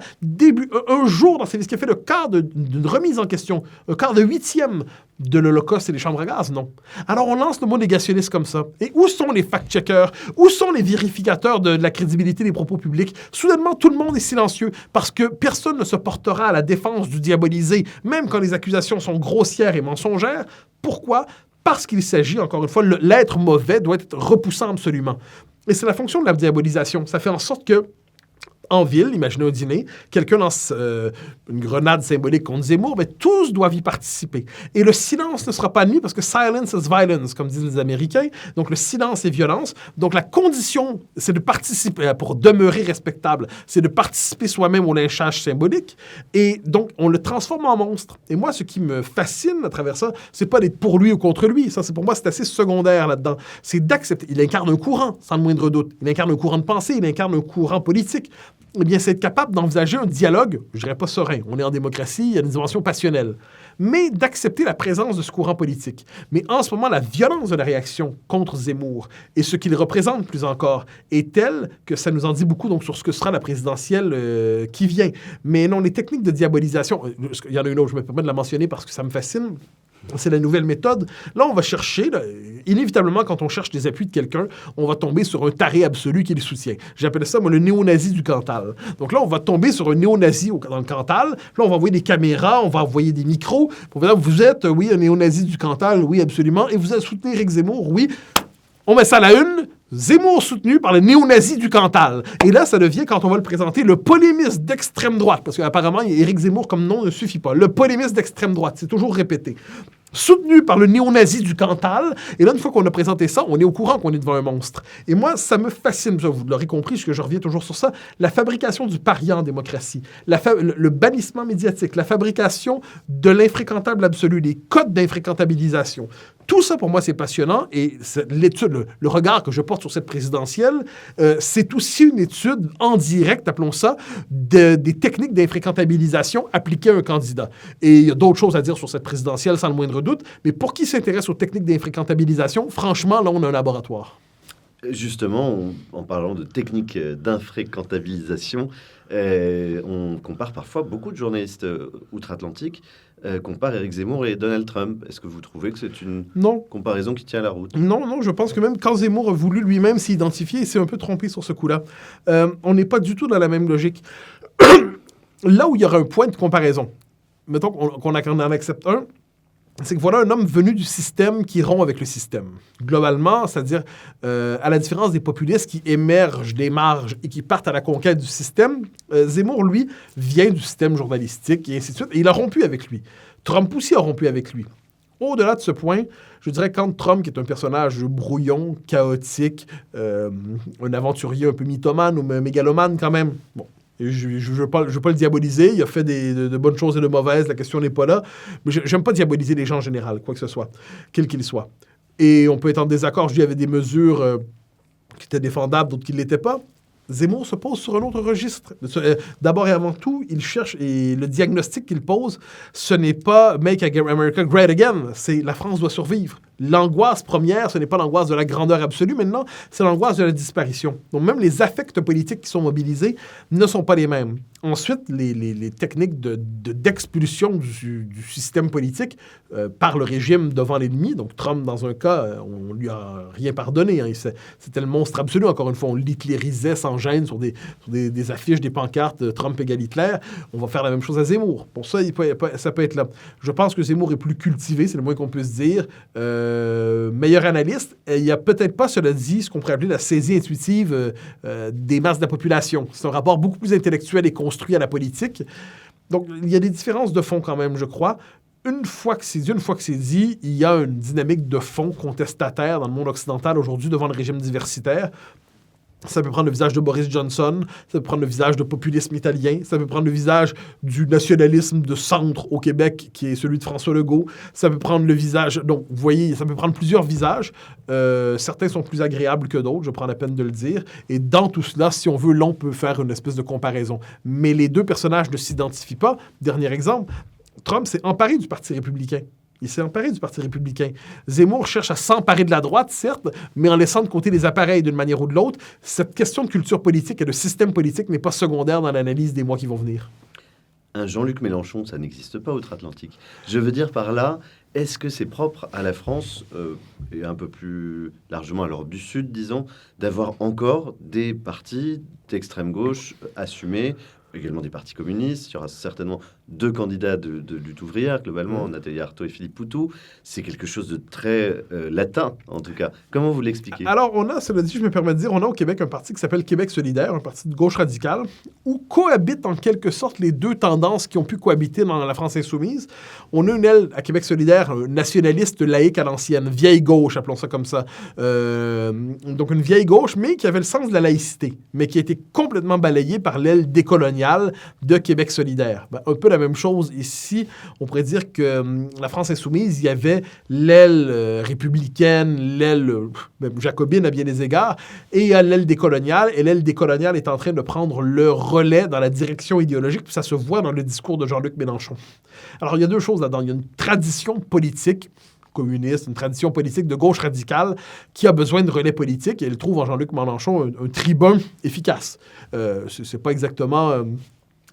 un jour dans ses vies, qu'il a fait le quart d'une remise en question, un quart de 8e de l'Holocauste et des chambres à gaz? Non. Alors on lance le mot négationniste comme ça. Et où sont les fact-checkers? Où sont les vérificateurs de la crédibilité des propos publics? Soudainement, tout le monde est silencieux parce que personne ne se portera à la défense du diabolisé, même quand les accusations sont grossières et mensongères. Pourquoi? Parce qu'il s'agit, encore une fois, l'être mauvais doit être repoussant absolument. Et c'est la fonction de la diabolisation. Ça fait en sorte que en ville, imaginez un dîner, quelqu'un lance une grenade symbolique contre Zemmour, mais tous doivent y participer. Et le silence ne sera pas admis parce que silence is violence, comme disent les Américains. Donc, le silence est violence. Donc, la condition, c'est de participer, pour demeurer respectable, c'est de participer soi-même au lynchage symbolique. Et donc, on le transforme en monstre. Et moi, ce qui me fascine à travers ça, c'est pas d'être pour lui ou contre lui. Ça, pour moi, c'est assez secondaire là-dedans. C'est d'accepter. Il incarne un courant, sans le moindre doute. Il incarne un courant de pensée, il incarne un courant politique. Eh bien, c'est être capable d'envisager un dialogue, je dirais pas serein. On est en démocratie, il y a une dimension passionnelle. mais d'accepter la présence de ce courant politique. Mais en ce moment, la violence de la réaction contre Zemmour et ce qu'il représente plus encore est telle que ça nous en dit beaucoup donc, sur ce que sera la présidentielle qui vient. Mais non, les techniques de diabolisation, il y en a une autre, je me permets de la mentionner parce que ça me fascine. C'est la nouvelle méthode. Là, on va chercher, là, inévitablement, quand on cherche des appuis de quelqu'un, on va tomber sur un taré absolu qui le soutient. J'appelle ça, moi, le néo-nazi du Cantal. Donc là, on va tomber sur un néo-nazi dans le Cantal. Là, on va envoyer des caméras, on va envoyer des micros. Pour dire, vous êtes, oui, un néo-nazi du Cantal, oui, absolument. Et vous avez soutenu Éric Zemmour, oui. On met ça à la une. Zemmour soutenu par le néo-nazi du Cantal. Et là, ça devient, quand on va le présenter, le polémiste d'extrême droite. Parce qu'apparemment, Éric Zemmour comme nom ne suffit pas. Le polémiste d'extrême droite, c'est toujours répété. Soutenu par le néo-nazi du Cantal. Et là, une fois qu'on a présenté ça, on est au courant qu'on est devant un monstre. Et moi, ça me fascine. Vous l'aurez compris, parce que je reviens toujours sur ça. La fabrication du paria en démocratie. Le bannissement médiatique. La fabrication de l'infréquentable absolu. Les codes d'infréquentabilisation. Tout ça, pour moi, c'est passionnant. Et l'étude, le regard que je porte sur cette présidentielle, c'est aussi une étude en direct, appelons ça, des techniques d'infréquentabilisation appliquées à un candidat. Et il y a d'autres choses à dire sur cette présidentielle, sans le moindre doute. Mais pour qui s'intéresse aux techniques d'infréquentabilisation, franchement, là, on a un laboratoire. Justement, en parlant de techniques d'infréquentabilisation, on compare parfois beaucoup de journalistes outre-Atlantique comparent Éric Zemmour et Donald Trump. Est-ce que vous trouvez que c'est une comparaison qui tient la route? Non, je pense que même quand Zemmour a voulu lui-même s'identifier, il s'est un peu trompé sur ce coup-là. On n'est pas du tout dans la même logique. Là où il y aura un point de comparaison, mettons qu'on en accepte un, c'est que voilà un homme venu du système qui rompt avec le système. Globalement, c'est-à-dire, à la différence des populistes qui émergent des marges et qui partent à la conquête du système, Zemmour, lui, vient du système journalistique et ainsi de suite. Et il a rompu avec lui. Trump aussi a rompu avec lui. Au-delà de ce point, je dirais quand Trump, qui est un personnage brouillon, chaotique, un aventurier un peu mythomane ou mégalomane quand même, bon, je ne veux pas le diaboliser. Il a fait de bonnes choses et de mauvaises. La question n'est pas là. Mais je n'aime pas diaboliser les gens en général, quoi que ce soit, quel qu'il soit. Et on peut être en désaccord. Je dis qu'il y avait des mesures qui étaient défendables, d'autres qui ne l'étaient pas. Zemmour se pose sur un autre registre. D'abord et avant tout, il cherche, et le diagnostic qu'il pose, ce n'est pas « Make America Great Again », c'est « La France doit survivre ». L'angoisse première, ce n'est pas l'angoisse de la grandeur absolue maintenant, c'est l'angoisse de la disparition. Donc même les affects politiques qui sont mobilisés ne sont pas les mêmes. Ensuite, les techniques d'expulsion du système politique par le régime devant l'ennemi. Donc Trump, dans un cas, on lui a rien pardonné. Hein. C'était le monstre absolu, encore une fois. On l'hitlérisait sans gêne sur des affiches, des pancartes, Trump égale Hitler. On va faire la même chose à Zemmour. Pour ça, ça peut être là. Je pense que Zemmour est plus cultivé, c'est le moins qu'on puisse dire. Meilleur analyste. Il n'y a peut-être pas, cela dit, ce qu'on pourrait appeler la saisie intuitive des masses de la population. C'est un rapport beaucoup plus intellectuel et construit à la politique. Donc, il y a des différences de fond quand même, je crois. Une fois que c'est dit, il y a une dynamique de fond contestataire dans le monde occidental aujourd'hui devant le régime diversitaire. Ça peut prendre le visage de Boris Johnson, ça peut prendre le visage de populisme italien, ça peut prendre le visage du nationalisme de centre au Québec, qui est celui de François Legault. Ça peut prendre le visage... Donc, vous voyez, ça peut prendre plusieurs visages. Certains sont plus agréables que d'autres, je prends la peine de le dire. Et dans tout cela, si on veut, l'on peut faire une espèce de comparaison. Mais les deux personnages ne s'identifient pas. Dernier exemple, Trump s'est emparé du Parti républicain. Il s'est emparé du Parti républicain. Zemmour cherche à s'emparer de la droite, certes, mais en laissant de côté les appareils d'une manière ou de l'autre. Cette question de culture politique et de système politique n'est pas secondaire dans l'analyse des mois qui vont venir. Un Jean-Luc Mélenchon, ça n'existe pas outre-Atlantique. Je veux dire par là, est-ce que c'est propre à la France, et un peu plus largement à l'Europe du Sud, disons, d'avoir encore des partis d'extrême gauche assumés, également des partis communistes? Il y aura certainement 2 candidats de lutte ouvrière, globalement, Nathalie Arthaud et Philippe Poutou. C'est quelque chose de très latin, en tout cas. Comment vous l'expliquez? Alors, on a, cela dit, je me permets de dire, on a au Québec un parti qui s'appelle Québec solidaire, un parti de gauche radicale, où cohabitent en quelque sorte les deux tendances qui ont pu cohabiter dans la France insoumise. On a une aile à Québec solidaire, nationaliste laïque à l'ancienne, vieille gauche, appelons ça comme ça. Donc, une vieille gauche, mais qui avait le sens de la laïcité, mais qui a été complètement balayée par l'aile décoloniale coloniale de Québec solidaire. Ben, un peu la même chose ici. On pourrait dire que la France insoumise, il y avait l'aile républicaine, l'aile jacobine à bien des égards, et il y a l'aile décoloniale. Et l'aile décoloniale est en train de prendre le relais dans la direction idéologique, puis ça se voit dans le discours de Jean-Luc Mélenchon. Alors, il y a deux choses là-dedans. Il y a une tradition politique communiste, une tradition politique de gauche radicale qui a besoin de relais politiques et elle trouve en Jean-Luc Mélenchon un tribun efficace. C'est pas exactement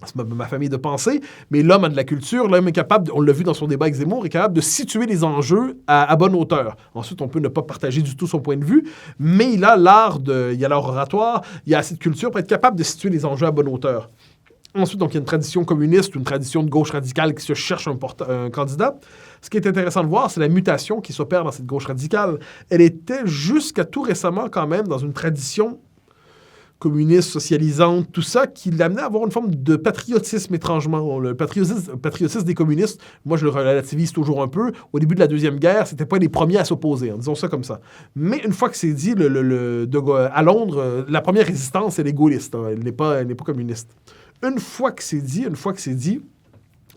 c'est ma famille de pensée, mais l'homme a de la culture, l'homme est capable, on l'a vu dans son débat avec Zemmour, est capable de situer les enjeux à bonne hauteur. Ensuite, on peut ne pas partager du tout son point de vue, mais il a l'art oratoire, il a assez de culture pour être capable de situer les enjeux à bonne hauteur. Ensuite, donc, il y a une tradition communiste, une tradition de gauche radicale qui se cherche un candidat. Ce qui est intéressant de voir, c'est la mutation qui s'opère dans cette gauche radicale. Elle était jusqu'à tout récemment quand même dans une tradition communiste, socialisante, tout ça, qui l'amenait à avoir une forme de patriotisme étrangement. Le patriotisme des communistes, moi je le relativise toujours un peu. Au début de la Deuxième Guerre, c'était pas les premiers à s'opposer, disons ça comme ça. Mais une fois que c'est dit, à Londres, la première résistance, elle est gaulliste, elle n'est pas communiste. Une fois que c'est dit,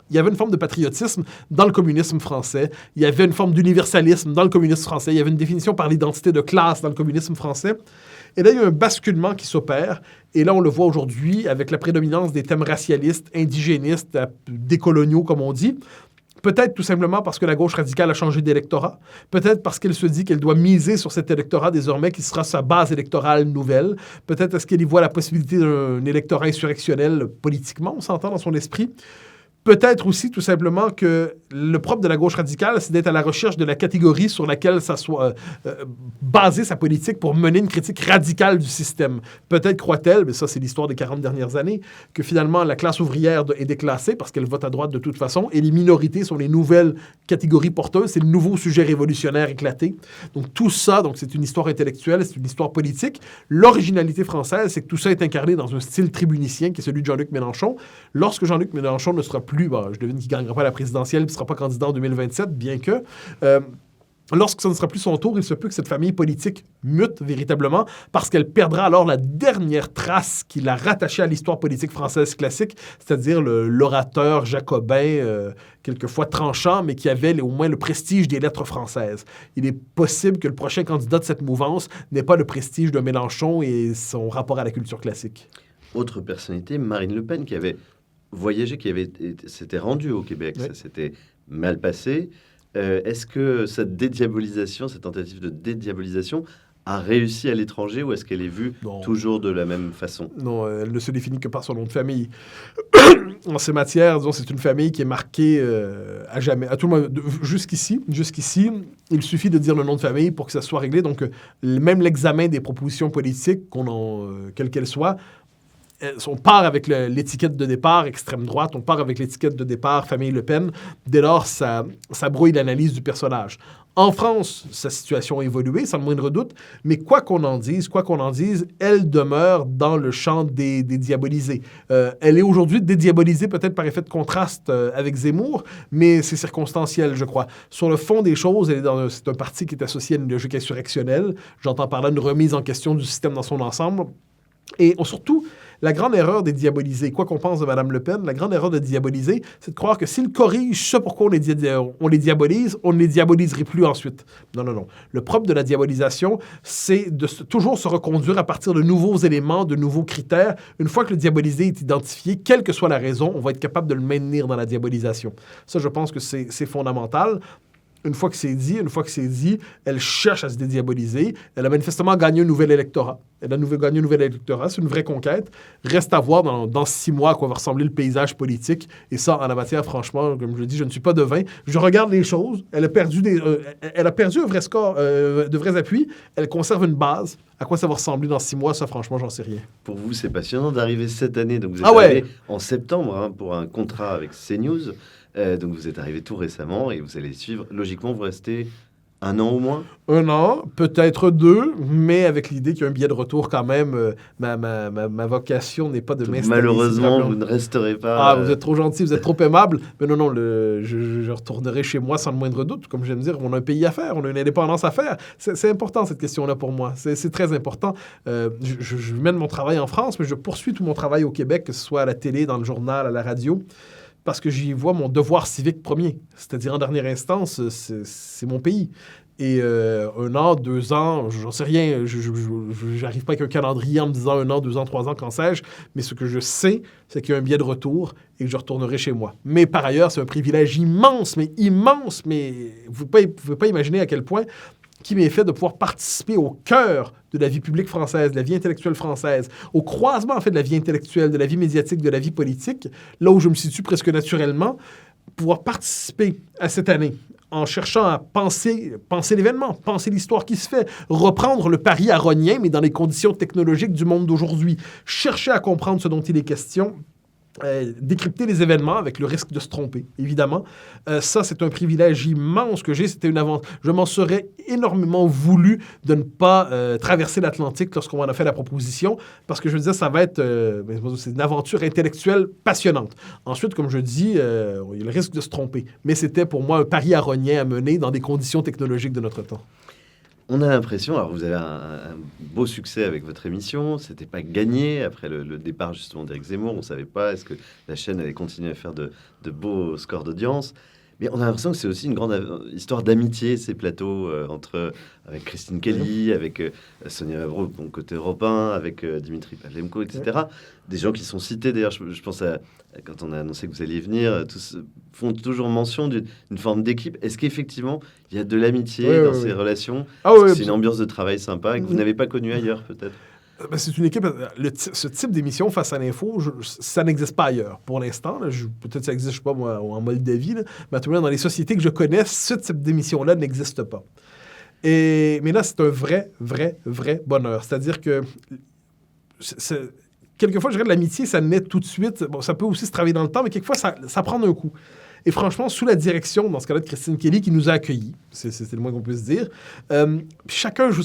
il y avait une forme de patriotisme dans le communisme français. Il y avait une forme d'universalisme dans le communisme français. Il y avait une définition par l'identité de classe dans le communisme français. Et là, il y a un basculement qui s'opère. Et là, on le voit aujourd'hui avec la prédominance des thèmes racialistes, indigénistes, décoloniaux, comme on dit. Peut-être tout simplement parce que la gauche radicale a changé d'électorat. Peut-être parce qu'elle se dit qu'elle doit miser sur cet électorat désormais qui sera sa base électorale nouvelle. Peut-être parce qu'elle y voit la possibilité d'un électorat insurrectionnel politiquement, on s'entend dans son esprit. Peut-être aussi tout simplement que le propre de la gauche radicale, c'est d'être à la recherche de la catégorie sur laquelle ça soit baser sa politique pour mener une critique radicale du système. Peut-être croit-elle, mais ça c'est l'histoire des 40 dernières années, que finalement la classe ouvrière est déclassée parce qu'elle vote à droite de toute façon et les minorités sont les nouvelles catégories porteuses, c'est le nouveau sujet révolutionnaire éclaté. Donc tout ça, donc c'est une histoire intellectuelle, c'est une histoire politique. L'originalité française, c'est que tout ça est incarné dans un style tribunicien qui est celui de Jean-Luc Mélenchon. Lorsque Jean-Luc Mélenchon ne sera plus je devine qu'il ne gagnera pas la présidentielle et ne sera pas candidat en 2027, bien que... lorsque ce ne sera plus son tour, il se peut que cette famille politique mute véritablement parce qu'elle perdra alors la dernière trace qui l'a rattachée à l'histoire politique française classique, c'est-à-dire l'orateur jacobin, quelquefois tranchant, mais qui avait au moins le prestige des lettres françaises. Il est possible que le prochain candidat de cette mouvance n'ait pas le prestige de Mélenchon et son rapport à la culture classique. Autre personnalité, Marine Le Pen, qui avait voyagé, s'était rendu au Québec, oui. Ça s'était mal passé. Est-ce que cette dédiabolisation, cette tentative de dédiabolisation a réussi à l'étranger ou est-ce qu'elle est vue toujours de la même façon? Non, elle ne se définit que par son nom de famille. En ces matières, disons, c'est une famille qui est marquée à jamais. À tout le monde, jusqu'ici, il suffit de dire le nom de famille pour que ça soit réglé. Donc, même l'examen des propositions politiques, quelles qu'elles soient, on part avec l'étiquette de départ extrême droite, on part avec l'étiquette de départ famille Le Pen. Dès lors, ça brouille l'analyse du personnage. En France, sa situation a évolué, sans le moindre doute, mais quoi qu'on en dise, elle demeure dans le champ des diabolisés. Elle est aujourd'hui dédiabolisée peut-être par effet de contraste avec Zemmour, mais c'est circonstanciel, je crois. Sur le fond des choses, c'est un parti qui est associé à une logique insurrectionnelle. J'entends par là une remise en question du système dans son ensemble. Et surtout, la grande erreur des diabolisés, quoi qu'on pense de Mme Le Pen, la grande erreur de diaboliser, c'est de croire que s'ils corrigent ce pourquoi on les diabolise, on ne les diaboliserait plus ensuite. Non. Le propre de la diabolisation, c'est de toujours se reconduire à partir de nouveaux éléments, de nouveaux critères. Une fois que le diabolisé est identifié, quelle que soit la raison, on va être capable de le maintenir dans la diabolisation. Ça, je pense que c'est fondamental. Une fois que c'est dit, elle cherche à se dédiaboliser. Elle a manifestement gagné un nouvel électorat. C'est une vraie conquête. Reste à voir dans 6 mois à quoi va ressembler le paysage politique. Et ça, en la matière, franchement, comme je le dis, je ne suis pas devin. Je regarde les choses. Elle a perdu un vrai score, de vrais appuis. Elle conserve une base. À quoi ça va ressembler dans 6 mois, ça, franchement, j'en sais rien. Pour vous, c'est passionnant d'arriver cette année. Donc, vous êtes arrivé en septembre pour un contrat avec CNews. Donc, vous êtes arrivé tout récemment et vous allez suivre. Logiquement, vous restez 1 an au moins? 1 an, peut-être 2, mais avec l'idée qu'il y a un billet de retour quand même. Ma vocation n'est pas de Donc, m'installer. malheureusement, vous ne resterez pas... Ah, vous êtes trop gentil, vous êtes trop aimable. Mais non, je retournerai chez moi sans le moindre doute. Comme je viens de dire, on a un pays à faire, on a une indépendance à faire. C'est important, cette question-là, pour moi. C'est très important. Je mène mon travail en France, mais je poursuis tout mon travail au Québec, que ce soit à la télé, dans le journal, à la radio, parce que j'y vois mon devoir civique premier. C'est-à-dire, en dernière instance, c'est mon pays. Et 1 an, 2 ans, j'en sais rien. Je n'arrive pas avec un calendrier en me disant 1 an, 2 ans, 3 ans, quand sais-je. Mais ce que je sais, c'est qu'il y a un billet de retour et que je retournerai chez moi. Mais par ailleurs, c'est un privilège immense, mais vous ne pouvez pas imaginer à quel point qui m'est fait de pouvoir participer au cœur de la vie publique française, de la vie intellectuelle française, au croisement, en fait, de la vie intellectuelle, de la vie médiatique, de la vie politique, là où je me situe presque naturellement, pouvoir participer à cette année en cherchant à penser l'événement, penser l'histoire qui se fait, reprendre le pari aronien, mais dans les conditions technologiques du monde d'aujourd'hui, chercher à comprendre ce dont il est question, décrypter les événements avec le risque de se tromper, évidemment. Ça, c'est un privilège immense que j'ai. C'était une aventure. Je m'en serais énormément voulu de ne pas traverser l'Atlantique lorsqu'on m'en a fait la proposition, parce que je me disais, ça va être c'est une aventure intellectuelle passionnante. Ensuite, comme je dis, il y a le risque de se tromper. Mais c'était pour moi un pari aronien à mener dans des conditions technologiques de notre temps. On a l'impression, alors vous avez un beau succès avec votre émission, c'était pas gagné après le départ justement d'Éric Zemmour, on savait pas est-ce que la chaîne allait continuer à faire de beaux scores d'audience, mais on a l'impression que c'est aussi une grande histoire d'amitié, ces plateaux avec Christine Kelly, avec Sonia Mabrouk, bon, côté Europe 1, avec Dimitri Pavlenko, etc. Des gens qui sont cités, d'ailleurs, je pense à quand on a annoncé que vous alliez venir, tous font toujours mention d'une forme d'équipe. Est-ce qu'effectivement, il y a de l'amitié dans ces relations? C'est une ambiance de travail sympa et que vous n'avez pas connue ailleurs, peut-être? C'est une équipe. Ce type d'émission face à l'info, ça n'existe pas ailleurs pour l'instant. Peut-être que ça existe, je sais pas moi, en Moldavie, mais à tout le monde, dans les sociétés que je connais, ce type d'émission-là n'existe pas. Mais là, c'est un vrai bonheur. C'est-à-dire que quelquefois, je dirais de l'amitié, ça naît tout de suite. Bon, ça peut aussi se travailler dans le temps, mais quelquefois, ça prend un coup. Et franchement, sous la direction, dans ce cas-là, de Christine Kelly, qui nous a accueillis, c'est le moins qu'on puisse dire, chacun joue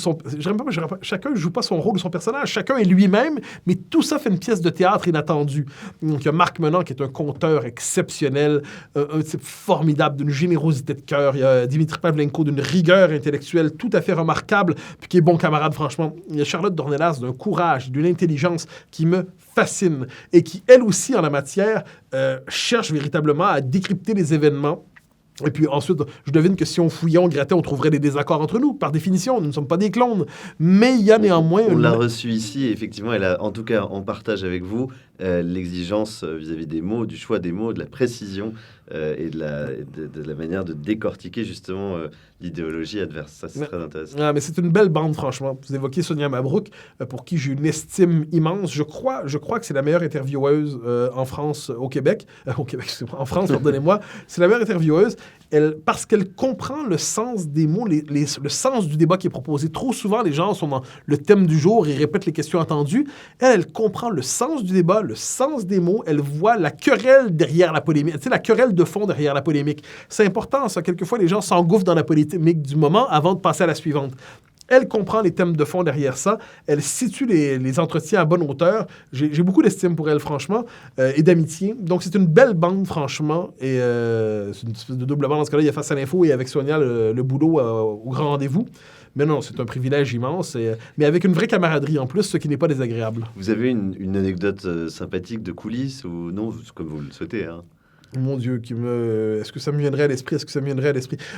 chacun joue pas son rôle ou son personnage, chacun est lui-même, mais tout ça fait une pièce de théâtre inattendue. Donc, il y a Marc Menant, qui est un conteur exceptionnel, un type formidable, d'une générosité de cœur. Il y a Dimitri Pavlenko, d'une rigueur intellectuelle tout à fait remarquable, puis qui est bon camarade, franchement. Il y a Charlotte Dornelas, d'un courage, d'une intelligence qui me fascine, et qui, elle aussi, en la matière, cherche véritablement à décrypter les événements. Et puis ensuite, je devine que si on fouillait, on grattait, on trouverait des désaccords entre nous. Par définition, nous ne sommes pas des clones. Mais il y a néanmoins... On l'a reçu ici, et effectivement, elle a, en tout cas, en partage avec vous, l'exigence vis-à-vis des mots, du choix des mots, de la précision et de la manière de décortiquer justement l'idéologie adverse. Ça, c'est très intéressant. Ah, mais c'est une belle bande, franchement. Vous évoquez Sonia Mabrouk, pour qui j'ai une estime immense. Je crois que c'est la meilleure intervieweuse en France, au Québec. En France, pardonnez-moi. C'est la meilleure intervieweuse. Parce qu'elle comprend le sens des mots, le sens du débat qui est proposé. Trop souvent, les gens sont dans le thème du jour et répètent les questions entendues. Elle comprend le sens du débat, le sens des mots. Elle voit la querelle derrière la polémique. Tu sais, la querelle de fond derrière la polémique. C'est important, ça. Quelquefois, les gens s'engouffrent dans la polémique du moment avant de passer à la suivante. Elle comprend les thèmes de fond derrière ça. Elle situe les entretiens à bonne hauteur. J'ai beaucoup d'estime pour elle, franchement, et d'amitié. Donc, c'est une belle bande, franchement. Et c'est une espèce de double bande. Dans ce cas-là, il y a Face à l'info et avec Sonia, le boulot au grand rendez-vous. Mais non, c'est un privilège immense. Mais avec une vraie camaraderie en plus, ce qui n'est pas désagréable. Vous avez une anecdote sympathique de coulisses ou non, comme vous le souhaitez, hein? Mon Dieu, est-ce que ça me viendrait à l'esprit?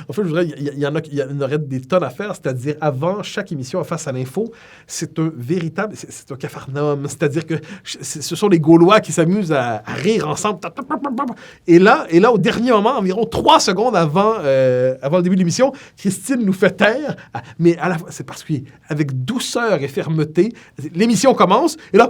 En fait, je voudrais, il y en aurait des tonnes à faire, c'est-à-dire avant chaque émission à Face à l'info, c'est un véritable, c'est un capharnaüm, c'est-à-dire que ce sont les Gaulois qui s'amusent à rire ensemble. Et là, au dernier moment, environ 3 secondes avant le début de l'émission, Christine nous fait taire, mais à la fois, c'est particulier, avec douceur et fermeté, l'émission commence, et là...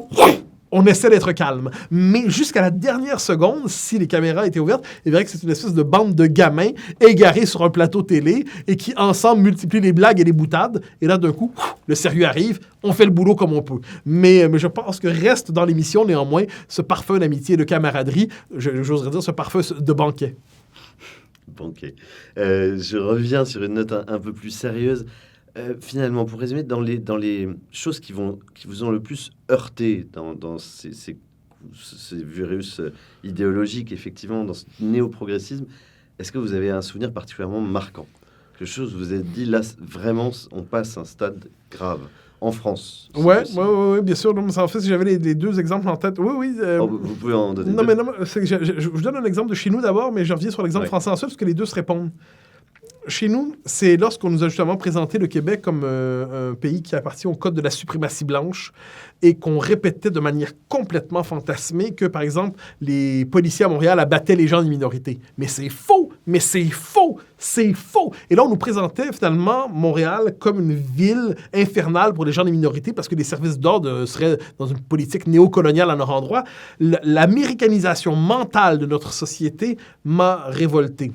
On essaie d'être calme. Mais jusqu'à la dernière seconde, si les caméras étaient ouvertes, il verrait que c'est une espèce de bande de gamins égarés sur un plateau télé et qui, ensemble, multiplient les blagues et les boutades. Et là, d'un coup, le sérieux arrive. On fait le boulot comme on peut. Mais je pense que reste dans l'émission, néanmoins, ce parfum d'amitié et de camaraderie, j'oserais dire ce parfum de banquet. Bon, ok. Je reviens sur une note un peu plus sérieuse. Finalement, pour résumer, dans les choses qui vous ont le plus heurté dans ces virus idéologiques, effectivement, dans ce néo-progressisme, est-ce que vous avez un souvenir particulièrement marquant? Quelque chose où vous vous êtes dit, là, vraiment, on passe un stade grave. En France. Ouais, bien sûr. Non, mais en fait, si j'avais les deux exemples en tête. Oui. Vous pouvez en donner non, deux. mais non, je vous donne un exemple de chez nous d'abord, mais je reviens sur l'exemple français ensuite, parce que les deux se répondent. Chez nous, c'est lorsqu'on nous a justement présenté le Québec comme un pays qui appartient au code de la suprématie blanche et qu'on répétait de manière complètement fantasmée que, par exemple, les policiers à Montréal abattaient les gens des minorités. Mais c'est faux! Mais c'est faux! C'est faux! Et là, on nous présentait finalement Montréal comme une ville infernale pour les gens des minorités parce que les services d'ordre seraient dans une politique néocoloniale à leur endroit. L'américanisation mentale de notre société m'a révolté.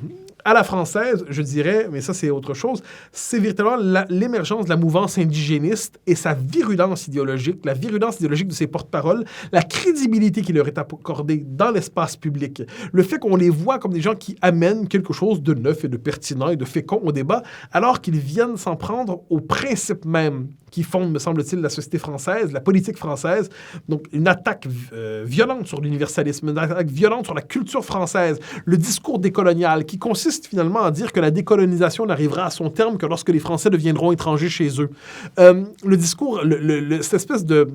À la française, je dirais, mais ça c'est autre chose, c'est véritablement l'émergence de la mouvance indigéniste et sa virulence idéologique, la virulence idéologique de ses porte-paroles, la crédibilité qui leur est accordée dans l'espace public, le fait qu'on les voit comme des gens qui amènent quelque chose de neuf et de pertinent et de fécond au débat, alors qu'ils viennent s'en prendre aux principes même qui fondent, me semble-t-il, la société française, la politique française. Donc, une attaque violente sur l'universalisme, une attaque violente sur la culture française, le discours décolonial qui consiste finalement à dire que la décolonisation n'arrivera à son terme que lorsque les Français deviendront étrangers chez eux. Le discours, cette espèce de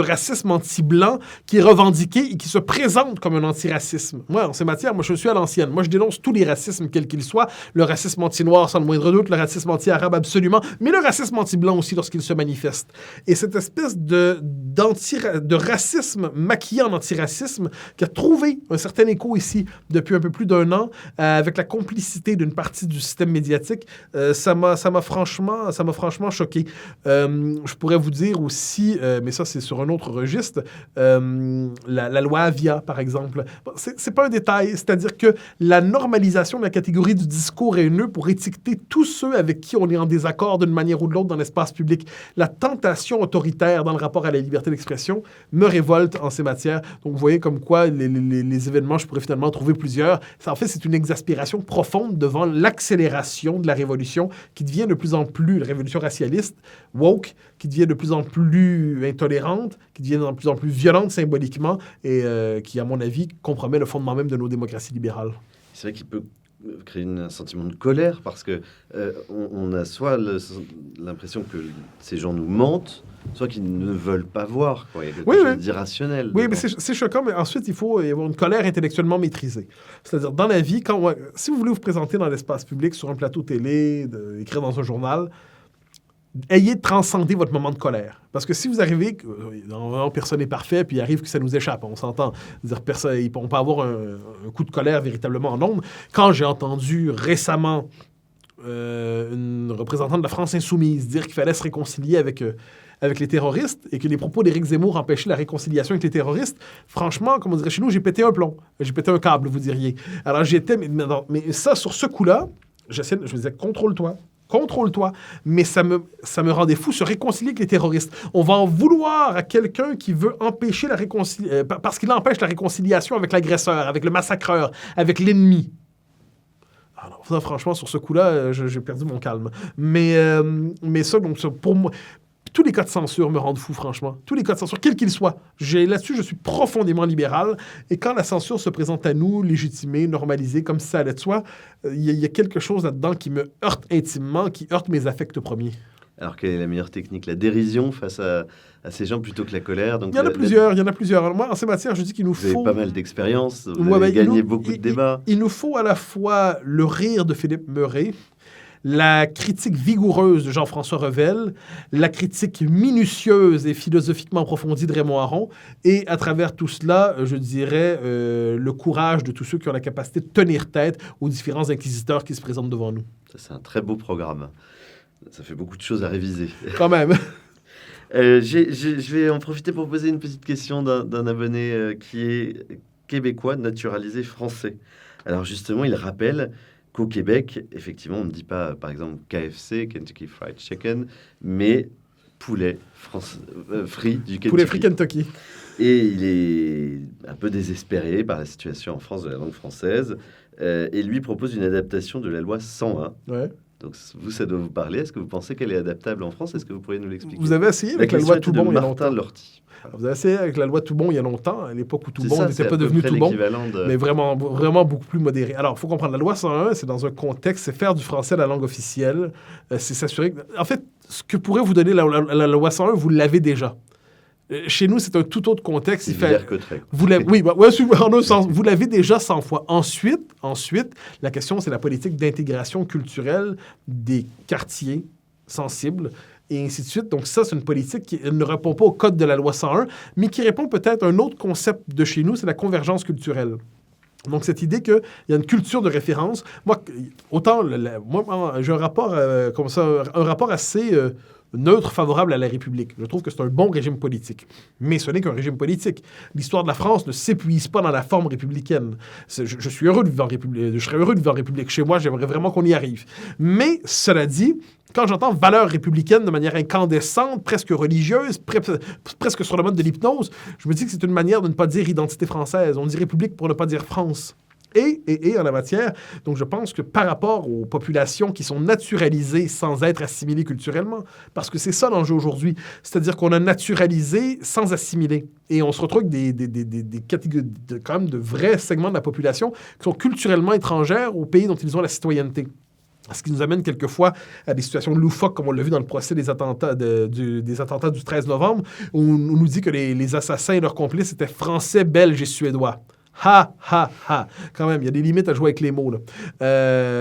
racisme anti-blanc qui est revendiqué et qui se présente comme un antiracisme. Moi, en ces matières, je suis à l'ancienne. Moi, je dénonce tous les racismes, quels qu'ils soient. Le racisme anti-noir, sans le moindre doute. Le racisme anti-arabe, absolument. Mais le racisme anti-blanc aussi, lorsqu'il se manifeste. Et cette espèce de racisme maquillé en antiracisme qui a trouvé un certain écho ici depuis un peu plus d'un an, avec la complicité d'une partie du système médiatique, ça m'a franchement choqué. Je pourrais vous dire aussi, mais ça, c'est sur un autre registre, la loi Avia, par exemple. Bon, c'est pas un détail, c'est-à-dire que la normalisation de la catégorie du discours haineux pour étiqueter tous ceux avec qui on est en désaccord d'une manière ou de l'autre dans l'espace public, la tentation autoritaire dans le rapport à la liberté d'expression me révolte en ces matières. Donc, vous voyez comme quoi les événements, je pourrais finalement trouver plusieurs. En fait, c'est une exaspération profonde devant l'accélération de la révolution qui devient de plus en plus, la révolution racialiste, woke, qui devient de plus en plus intolérante, qui devient de plus en plus violente symboliquement et qui, à mon avis, compromet le fondement même de nos démocraties libérales. C'est vrai qu'il peut créer un sentiment de colère parce que on a soit l'impression que ces gens nous mentent, soit qu'ils ne veulent pas voir. Quoi. Il y a quelque chose d'irrationnel. Oui, mais c'est choquant, mais ensuite, il faut y avoir une colère intellectuellement maîtrisée. C'est-à-dire, dans la vie, si vous voulez vous présenter dans l'espace public, sur un plateau télé, écrire dans un journal, ayez transcendé votre moment de colère. Parce que si vous arrivez, personne n'est parfait, puis il arrive que ça nous échappe, on s'entend. On peut avoir un coup de colère véritablement en ondes. Quand j'ai entendu récemment une représentante de la France insoumise dire qu'il fallait se réconcilier avec les terroristes et que les propos d'Éric Zemmour empêchaient la réconciliation avec les terroristes, franchement, comme on dirait chez nous, j'ai pété un plomb. J'ai pété un câble, vous diriez. Alors mais ça, sur ce coup-là, je me disais, contrôle-toi. Mais ça me rendait fou, se réconcilier avec les terroristes. On va en vouloir à quelqu'un qui veut empêcher la réconciliation, parce qu'il empêche la réconciliation avec l'agresseur, avec le massacreur, avec l'ennemi. Alors, ça, franchement, sur ce coup-là, j'ai perdu mon calme. Mais ça, donc, pour moi, tous les cas de censure me rendent fou, franchement. Tous les cas de censure, quels qu'ils soient. Là-dessus, je suis profondément libéral. Et quand la censure se présente à nous, légitimée, normalisée, comme si ça allait de soi, il y a quelque chose là-dedans qui me heurte intimement, qui heurte mes affects premiers. Alors, quelle est la meilleure technique? La dérision face à ces gens plutôt que la colère? Donc, il y en a plusieurs. Alors, moi, en ces matières, je dis qu'il nous faut... Vous avez pas mal d'expérience, vous avez gagné beaucoup de débats. Il nous faut à la fois le rire de Philippe Meuret, la critique vigoureuse de Jean-François Revel, la critique minutieuse et philosophiquement approfondie de Raymond Aron, et à travers tout cela, je dirais, le courage de tous ceux qui ont la capacité de tenir tête aux différents inquisiteurs qui se présentent devant nous. Ça, c'est un très beau programme. Ça fait beaucoup de choses à réviser. Quand même. Je vais en profiter pour poser une petite question d'un abonné qui est québécois naturalisé français. Alors justement, il rappelle qu'au Québec, effectivement, on ne dit pas, par exemple, KFC, Kentucky Fried Chicken, mais poulet frit du Kentucky. Poulet frit Kentucky. Et il est un peu désespéré par la situation en France de la langue française. Et lui propose une adaptation de la loi 101. Ouais. Donc, vous, ça doit vous parler. Est-ce que vous pensez qu'elle est adaptable en France? Est-ce que vous pourriez nous l'expliquer? Vous avez essayé avec la loi Toubon il y a longtemps. Vous avez essayé avec la loi Toubon il y a longtemps, à l'époque où Toubon n'était pas devenu Toubon, mais vraiment beaucoup plus modéré. Alors, il faut comprendre, la loi 101, c'est dans un contexte, c'est faire du français la langue officielle, c'est s'assurer... En fait, ce que pourrait vous donner la loi 101, vous l'avez déjà. Chez nous, c'est un tout autre contexte. C'est Villers-Cotterêts. Vous l'avez déjà 100 fois. Ensuite, la question, c'est la politique d'intégration culturelle des quartiers sensibles, et ainsi de suite. Donc ça, c'est une politique qui ne répond pas au code de la loi 101, mais qui répond peut-être à un autre concept de chez nous, c'est la convergence culturelle. Donc, cette idée qu'il y a une culture de référence. Moi, j'ai un rapport comme ça, un rapport assez neutre, favorable à la République. Je trouve que c'est un bon régime politique. Mais ce n'est qu'un régime politique. L'histoire de la France ne s'épuise pas dans la forme républicaine. Je suis heureux de vivre en République. Je serais heureux de vivre en République. Chez moi, j'aimerais vraiment qu'on y arrive. Mais, cela dit, quand j'entends valeurs républicaines de manière incandescente, presque religieuse, presque sur le mode de l'hypnose, je me dis que c'est une manière de ne pas dire identité française. On dit République pour ne pas dire France. Et en la matière, donc je pense que par rapport aux populations qui sont naturalisées sans être assimilées culturellement, parce que c'est ça l'enjeu aujourd'hui, c'est-à-dire qu'on a naturalisé sans assimiler. Et on se retrouve avec des catégories, quand même de vrais segments de la population qui sont culturellement étrangères au pays dont ils ont la citoyenneté. Ce qui nous amène quelquefois à des situations loufoques, comme on l'a vu dans le procès des attentats du 13 novembre, où on nous dit que les assassins et leurs complices étaient français, belges et suédois. Ha, ha, ha. Quand même, il y a des limites à jouer avec les mots. Là.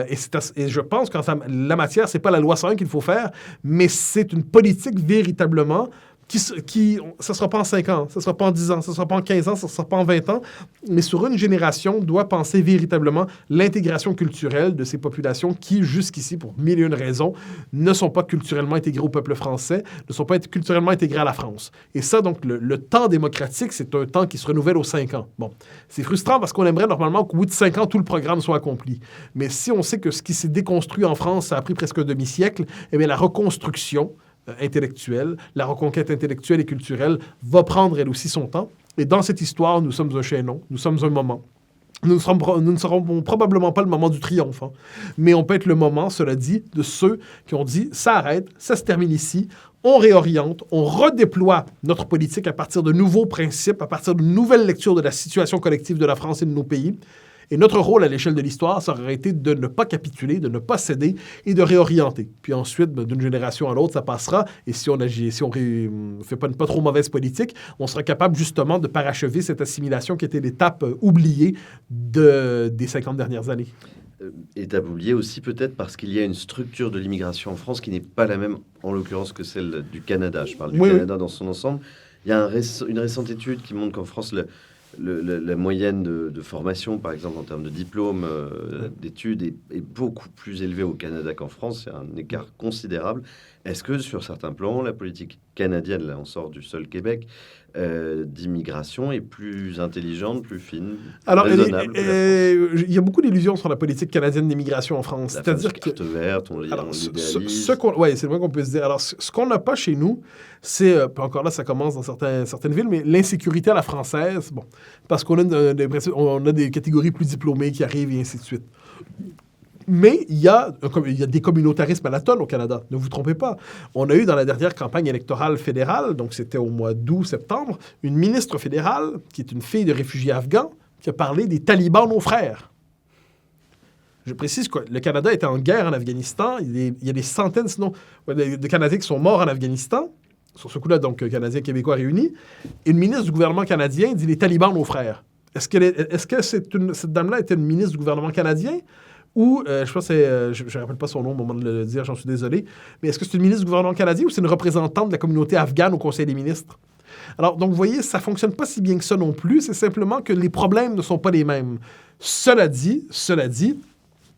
Et je pense qu'en la matière, c'est pas la loi 101 qu'il faut faire, mais c'est une politique véritablement ça ne sera pas en 5 ans, ça ne sera pas en 10 ans, ça ne sera pas en 15 ans, ça ne sera pas en 20 ans, mais sur une génération, doit penser véritablement l'intégration culturelle de ces populations qui, jusqu'ici, pour mille et une raisons, ne sont pas culturellement intégrées au peuple français, ne sont pas culturellement intégrées à la France. Et ça, donc, le temps démocratique, c'est un temps qui se renouvelle aux 5 ans. Bon, c'est frustrant parce qu'on aimerait normalement qu'au bout de 5 ans, tout le programme soit accompli. Mais si on sait que ce qui s'est déconstruit en France, ça a pris presque un demi-siècle, eh bien, la reconstruction intellectuelle, la reconquête intellectuelle et culturelle va prendre elle aussi son temps. Et dans cette histoire, nous sommes un chaînon, nous sommes un moment. Nous ne serons probablement pas le moment du triomphe, hein. Mais on peut être le moment, cela dit, de ceux qui ont dit « ça arrête, ça se termine ici ». On réoriente, on redéploie notre politique à partir de nouveaux principes, à partir de nouvelles lectures de la situation collective de la France et de nos pays. Et notre rôle à l'échelle de l'histoire, ça aurait été de ne pas capituler, de ne pas céder et de réorienter. Puis ensuite, d'une génération à l'autre, ça passera. Et si on fait pas une pas trop mauvaise politique, on sera capable justement de parachever cette assimilation qui était l'étape oubliée des 50 dernières années. Étape oubliée aussi peut-être parce qu'il y a une structure de l'immigration en France qui n'est pas la même, en l'occurrence, que celle du Canada. Je parle du Canada dans son ensemble. Il y a une récente étude qui montre qu'en France, la moyenne de formation, par exemple, en termes de diplôme, d'études, est beaucoup plus élevée au Canada qu'en France. C'est un écart considérable. Est-ce que, sur certains plans, la politique canadienne, là, on sort du seul Québec, d'immigration est plus intelligente, plus fine, raisonnable? Il y a beaucoup d'illusions sur la politique canadienne d'immigration en France. C'est-à-dire que carte verte, on l'idéalise. Oui, c'est le moins qu'on peut se dire. Alors, ce qu'on n'a pas chez nous, c'est, encore là, ça commence dans certaines villes, mais l'insécurité à la française, bon, parce qu'on a des catégories plus diplômées qui arrivent et ainsi de suite. Mais il y a des communautarismes à la tonne au Canada. Ne vous trompez pas. On a eu dans la dernière campagne électorale fédérale, donc c'était au mois d'août-septembre, une ministre fédérale, qui est une fille de réfugiés afghans, qui a parlé des talibans, nos frères. Je précise que le Canada était en guerre en Afghanistan. Il y a des centaines, sinon, de Canadiens qui sont morts en Afghanistan. Sur ce coup-là, donc, Canadiens et Québécois réunis. Et une ministre du gouvernement canadien dit « les talibans, nos frères ». Est-ce que cette dame-là était une ministre du gouvernement canadien? Ou, je pense que je ne rappelle pas son nom au moment de le dire, j'en suis désolé, mais est-ce que c'est une ministre du gouvernement canadien ou c'est une représentante de la communauté afghane au Conseil des ministres? Alors, donc, vous voyez, ça ne fonctionne pas si bien que ça non plus, c'est simplement que les problèmes ne sont pas les mêmes. Cela dit,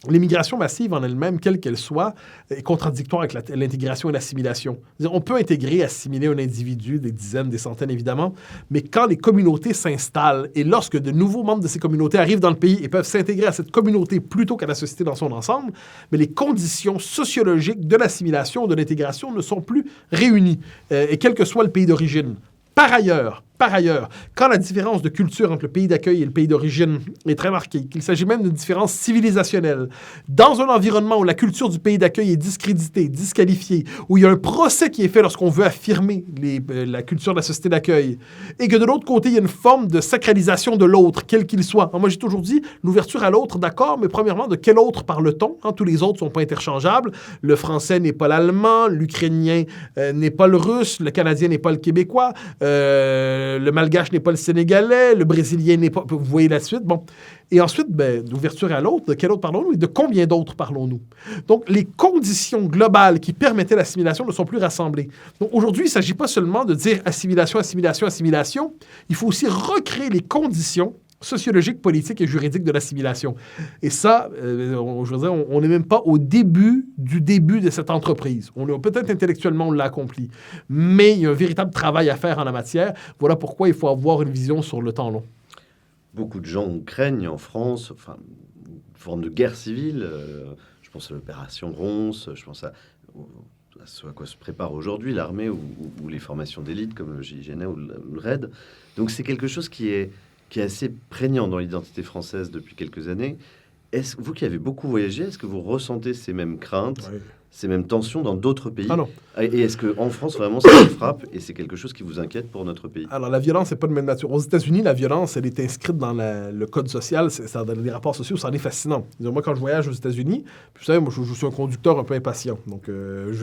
l'immigration massive en elle-même, quelle qu'elle soit, est contradictoire avec l'intégration et l'assimilation. On peut intégrer, assimiler un individu, des dizaines, des centaines évidemment, mais quand les communautés s'installent et lorsque de nouveaux membres de ces communautés arrivent dans le pays et peuvent s'intégrer à cette communauté plutôt qu'à la société dans son ensemble, mais les conditions sociologiques de l'assimilation ou de l'intégration ne sont plus réunies, et quel que soit le pays d'origine. Par ailleurs, Par ailleurs, quand la différence de culture entre le pays d'accueil et le pays d'origine est très marquée, qu'il s'agit même d'une différence civilisationnelle, dans un environnement où la culture du pays d'accueil est discréditée, disqualifiée, où il y a un procès qui est fait lorsqu'on veut affirmer la culture de la société d'accueil, et que de l'autre côté, il y a une forme de sacralisation de l'autre, quel qu'il soit. Alors moi, j'ai toujours dit, l'ouverture à l'autre, d'accord, mais premièrement, de quel autre parle-t-on? Tous les autres ne sont pas interchangeables. Le français n'est pas l'allemand, l'ukrainien n'est pas le russe, le canadien n'est pas le québécois, le malgache n'est pas le sénégalais, le brésilien n'est pas... Vous voyez la suite, bon. Et ensuite, d'ouverture à l'autre, de quel autre parlons-nous et de combien d'autres parlons-nous? Donc, les conditions globales qui permettaient l'assimilation ne sont plus rassemblées. Donc, aujourd'hui, il ne s'agit pas seulement de dire assimilation, assimilation, assimilation. Il faut aussi recréer les conditions sociologiques, politiques et juridiques de l'assimilation. Et ça, je veux dire, on n'est même pas au début de cette entreprise. Peut-être intellectuellement, on l'a accompli. Mais il y a un véritable travail à faire en la matière. Voilà pourquoi il faut avoir une vision sur le temps long. Beaucoup de gens craignent en France une forme de guerre civile. Je pense à l'opération Ronce, je pense à ce à quoi se prépare aujourd'hui l'armée ou les formations d'élite comme le GIGN ou le RAID. Donc c'est quelque chose qui est assez prégnant dans l'identité française depuis quelques années. Vous qui avez beaucoup voyagé, est-ce que vous ressentez ces mêmes craintes, ces mêmes tensions dans d'autres pays? Ah non. Et est-ce qu'en France, vraiment, ça vous frappe et c'est quelque chose qui vous inquiète pour notre pays? Alors, la violence n'est pas de même nature. Aux États-Unis, la violence, elle est inscrite dans le code social. Dans les rapports sociaux, ça en est fascinant. Moi, quand je voyage aux États-Unis, vous savez, moi, je suis un conducteur un peu impatient. Donc,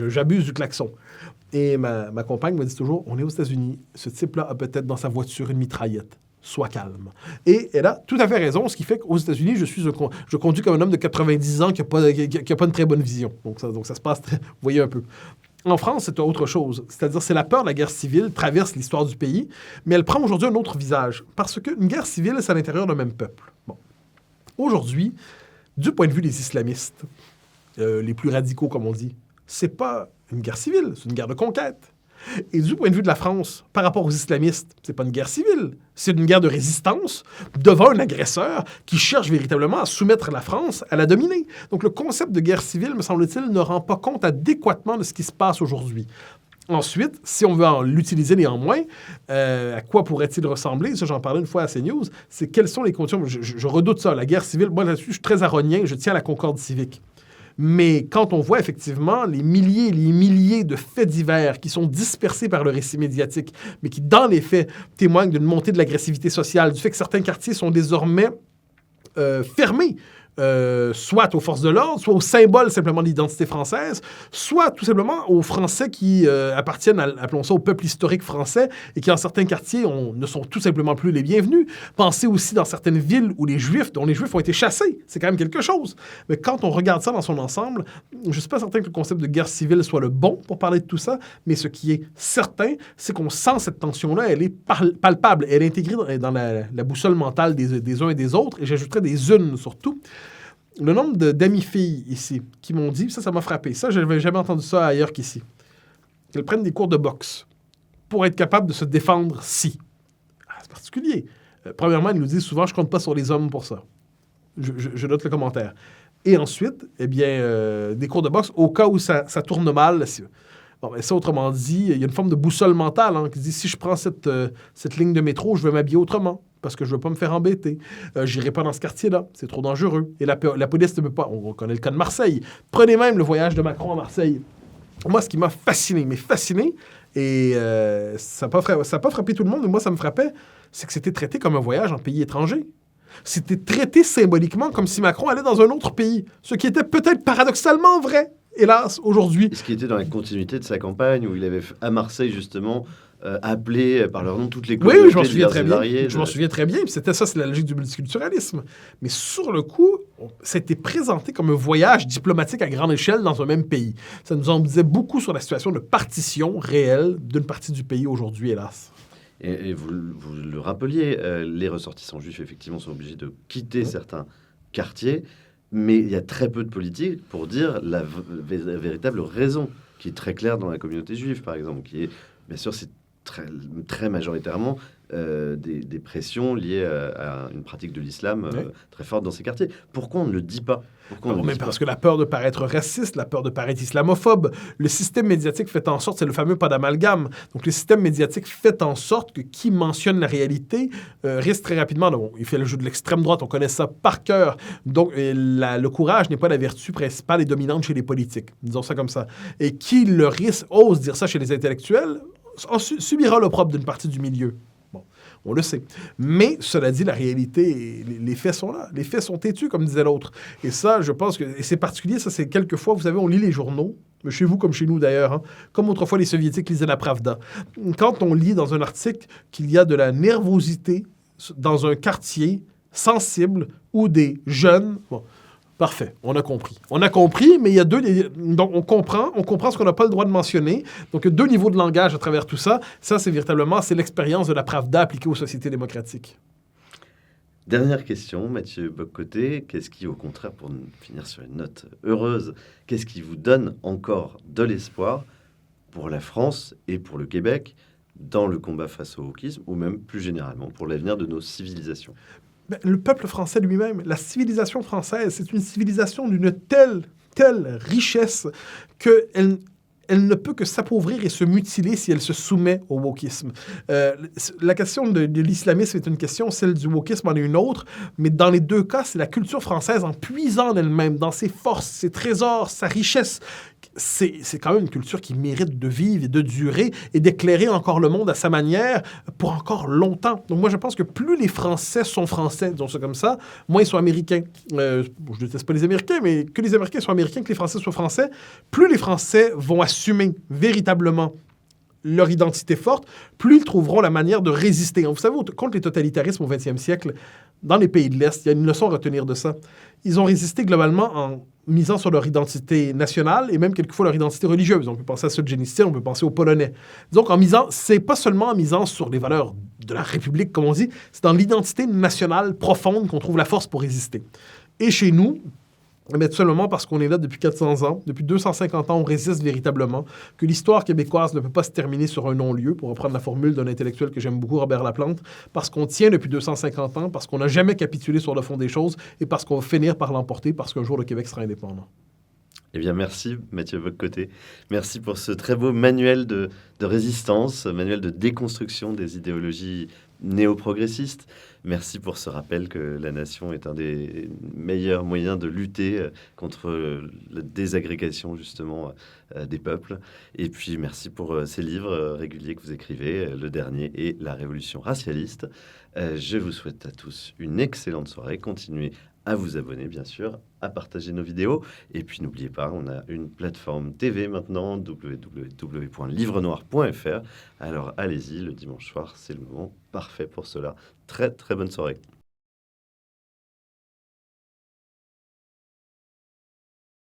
j'abuse du klaxon. Et ma compagne me dit toujours, on est aux États-Unis. Ce type-là a peut-être dans sa voiture une mitraillette. Sois calme. Et elle a tout à fait raison, ce qui fait qu'aux États-Unis, je conduis comme un homme de 90 ans qui n'a pas une très bonne vision. Donc ça se passe, vous voyez un peu. En France, c'est autre chose. C'est-à-dire, c'est la peur de la guerre civile traverse l'histoire du pays, mais elle prend aujourd'hui un autre visage. Parce qu'une guerre civile, c'est à l'intérieur d'un même peuple. Bon. Aujourd'hui, du point de vue des islamistes, les plus radicaux, comme on dit, c'est pas une guerre civile, c'est une guerre de conquête. Et du point de vue de la France, par rapport aux islamistes, c'est pas une guerre civile, c'est une guerre de résistance devant un agresseur qui cherche véritablement à soumettre la France, à la dominer. Donc le concept de guerre civile, me semble-t-il, ne rend pas compte adéquatement de ce qui se passe aujourd'hui. Ensuite, si on veut l'utiliser néanmoins, à quoi pourrait-il ressembler? Ça, j'en parlais une fois à CNews. C'est quelles sont les conditions... Je redoute ça, la guerre civile. Moi, là-dessus, je suis très aronien, je tiens à la concorde civique. Mais quand on voit effectivement les milliers de faits divers qui sont dispersés par le récit médiatique, mais qui, dans les faits, témoignent d'une montée de l'agressivité sociale, du fait que certains quartiers sont désormais fermés, soit aux forces de l'ordre, soit au symbole simplement de l'identité française, soit tout simplement aux Français qui appartiennent, appelons ça, au peuple historique français et qui, en certains quartiers, ne sont tout simplement plus les bienvenus. Pensez aussi dans certaines villes dont les Juifs ont été chassés. C'est quand même quelque chose. Mais quand on regarde ça dans son ensemble, je ne suis pas certain que le concept de guerre civile soit le bon pour parler de tout ça, mais ce qui est certain, c'est qu'on sent cette tension-là, elle est palpable, elle est intégrée dans la boussole mentale des uns et des autres, et j'ajouterais des unes surtout. Le nombre d'amis filles ici qui m'ont dit, ça m'a frappé. Ça, je n'avais jamais entendu ça ailleurs qu'ici. Qu'elles prennent des cours de boxe pour être capables de se défendre si. C'est particulier. Premièrement, ils nous disent souvent, je ne compte pas sur les hommes pour ça. Je note le commentaire. Et ensuite, des cours de boxe au cas où ça tourne mal. Bon, mais ça, autrement dit, il y a une forme de boussole mentale qui dit, si je prends cette ligne de métro, je vais m'habiller autrement. Parce que je ne veux pas me faire embêter. Je n'irai pas dans ce quartier-là. C'est trop dangereux. Et la police ne peut pas. On connaît le cas de Marseille. Prenez même le voyage de Macron à Marseille. Moi, ce qui m'a fasciné, et ça n'a pas frappé tout le monde, mais moi, ça me frappait, c'est que c'était traité comme un voyage en pays étranger. C'était traité symboliquement comme si Macron allait dans un autre pays. Ce qui était peut-être paradoxalement vrai, hélas, aujourd'hui. Ce qui était dans la continuité de sa campagne, où il avait, à Marseille, justement... appelés par leur nom toutes les communautés. Oui, je m'en souviens très bien. Je m'en souviens très bien. Puis c'était ça, c'est la logique du multiculturalisme. Mais sur le coup, c'était présenté comme un voyage diplomatique à grande échelle dans un même pays. Ça nous en disait beaucoup sur la situation de partition réelle d'une partie du pays aujourd'hui, hélas. Et vous le rappeliez, les ressortissants juifs, effectivement, sont obligés de quitter certains quartiers, mais il y a très peu de politique pour dire la véritable raison, qui est très claire dans la communauté juive, par exemple, qui est, bien sûr, c'est très majoritairement des pressions liées à une pratique de l'islam Oui. très forte dans ces quartiers. Pourquoi on ne le dit pas? Pourquoi on ne le Mais dit parce pas? que la peur de paraître raciste, la peur de paraître islamophobe, le système médiatique fait en sorte, c'est le fameux pas d'amalgame. Donc le système médiatique fait en sorte que qui mentionne la réalité risque très rapidement. Bon, il fait le jeu de l'extrême droite, on connaît ça par cœur. Donc le courage n'est pas la vertu principale et dominante chez les politiques, disons ça comme ça. Et qui ose dire ça chez les intellectuels, subira l'opprobre d'une partie du milieu. Bon, on le sait. Mais, cela dit, la réalité, les faits sont là. Les faits sont têtus, comme disait l'autre. Et ça, je pense que... Et c'est particulier, ça, c'est quelquefois, vous savez, on lit les journaux, chez vous comme chez nous d'ailleurs, hein, comme autrefois les Soviétiques lisaient la Pravda. Quand on lit dans un article qu'il y a de la nervosité dans un quartier sensible où des jeunes... Bon, parfait, on a compris. On a compris, mais il y a donc on comprend ce qu'on n'a pas le droit de mentionner. Donc, il y a deux niveaux de langage à travers tout ça. Ça, c'est véritablement, c'est l'expérience de la Pravda appliquée aux sociétés démocratiques. Dernière question, Mathieu Bock-Côté. Qu'est-ce qui, au contraire, pour finir sur une note heureuse, qu'est-ce qui vous donne encore de l'espoir pour la France et pour le Québec dans le combat face au wokisme, ou même plus généralement pour l'avenir de nos civilisations? Le peuple français lui-même, la civilisation française, c'est une civilisation d'une telle richesse qu'elle ne peut que s'appauvrir et se mutiler si elle se soumet au wokisme. La question de l'islamisme est une question, celle du wokisme en est une autre, mais dans les deux cas, c'est la culture française en puisant en elle-même, dans ses forces, ses trésors, sa richesse. C'est quand même une culture qui mérite de vivre et de durer et d'éclairer encore le monde à sa manière pour encore longtemps. Donc moi, je pense que plus les Français sont français, disons ça comme ça, moins ils sont américains. Je ne déteste pas les Américains, mais que les Américains soient américains, que les Français soient français, plus les Français vont assumer véritablement leur identité forte, plus ils trouveront la manière de résister. Vous savez, contre les totalitarismes au 20e siècle, dans les pays de l'Est, il y a une leçon à retenir de ça. Ils ont résisté globalement en misant sur leur identité nationale et même quelquefois leur identité religieuse. On peut penser à Solzhenitsyn, on peut penser aux Polonais. Donc, c'est pas seulement en misant sur les valeurs de la République, comme on dit, c'est dans l'identité nationale profonde qu'on trouve la force pour résister. Et chez nous, mais tout simplement parce qu'on est là depuis 400 ans, depuis 250 ans, on résiste véritablement, que l'histoire québécoise ne peut pas se terminer sur un non-lieu, pour reprendre la formule d'un intellectuel que j'aime beaucoup, Robert Laplante, parce qu'on tient depuis 250 ans, parce qu'on n'a jamais capitulé sur le fond des choses, et parce qu'on va finir par l'emporter, parce qu'un jour le Québec sera indépendant. Eh bien, merci Mathieu Bock-Côté. Merci pour ce très beau manuel de résistance, manuel de déconstruction des idéologies néo-progressistes. Merci pour ce rappel que la nation est un des meilleurs moyens de lutter contre la désagrégation justement des peuples. Et puis merci pour ces livres réguliers que vous écrivez, le dernier et La Révolution racialiste. Je vous souhaite à tous une excellente soirée. Continuez à vous abonner, bien sûr, à partager nos vidéos. Et puis, n'oubliez pas, on a une plateforme TV maintenant, www.livrenoir.fr. Alors, allez-y, le dimanche soir, c'est le moment parfait pour cela. Très, très bonne soirée.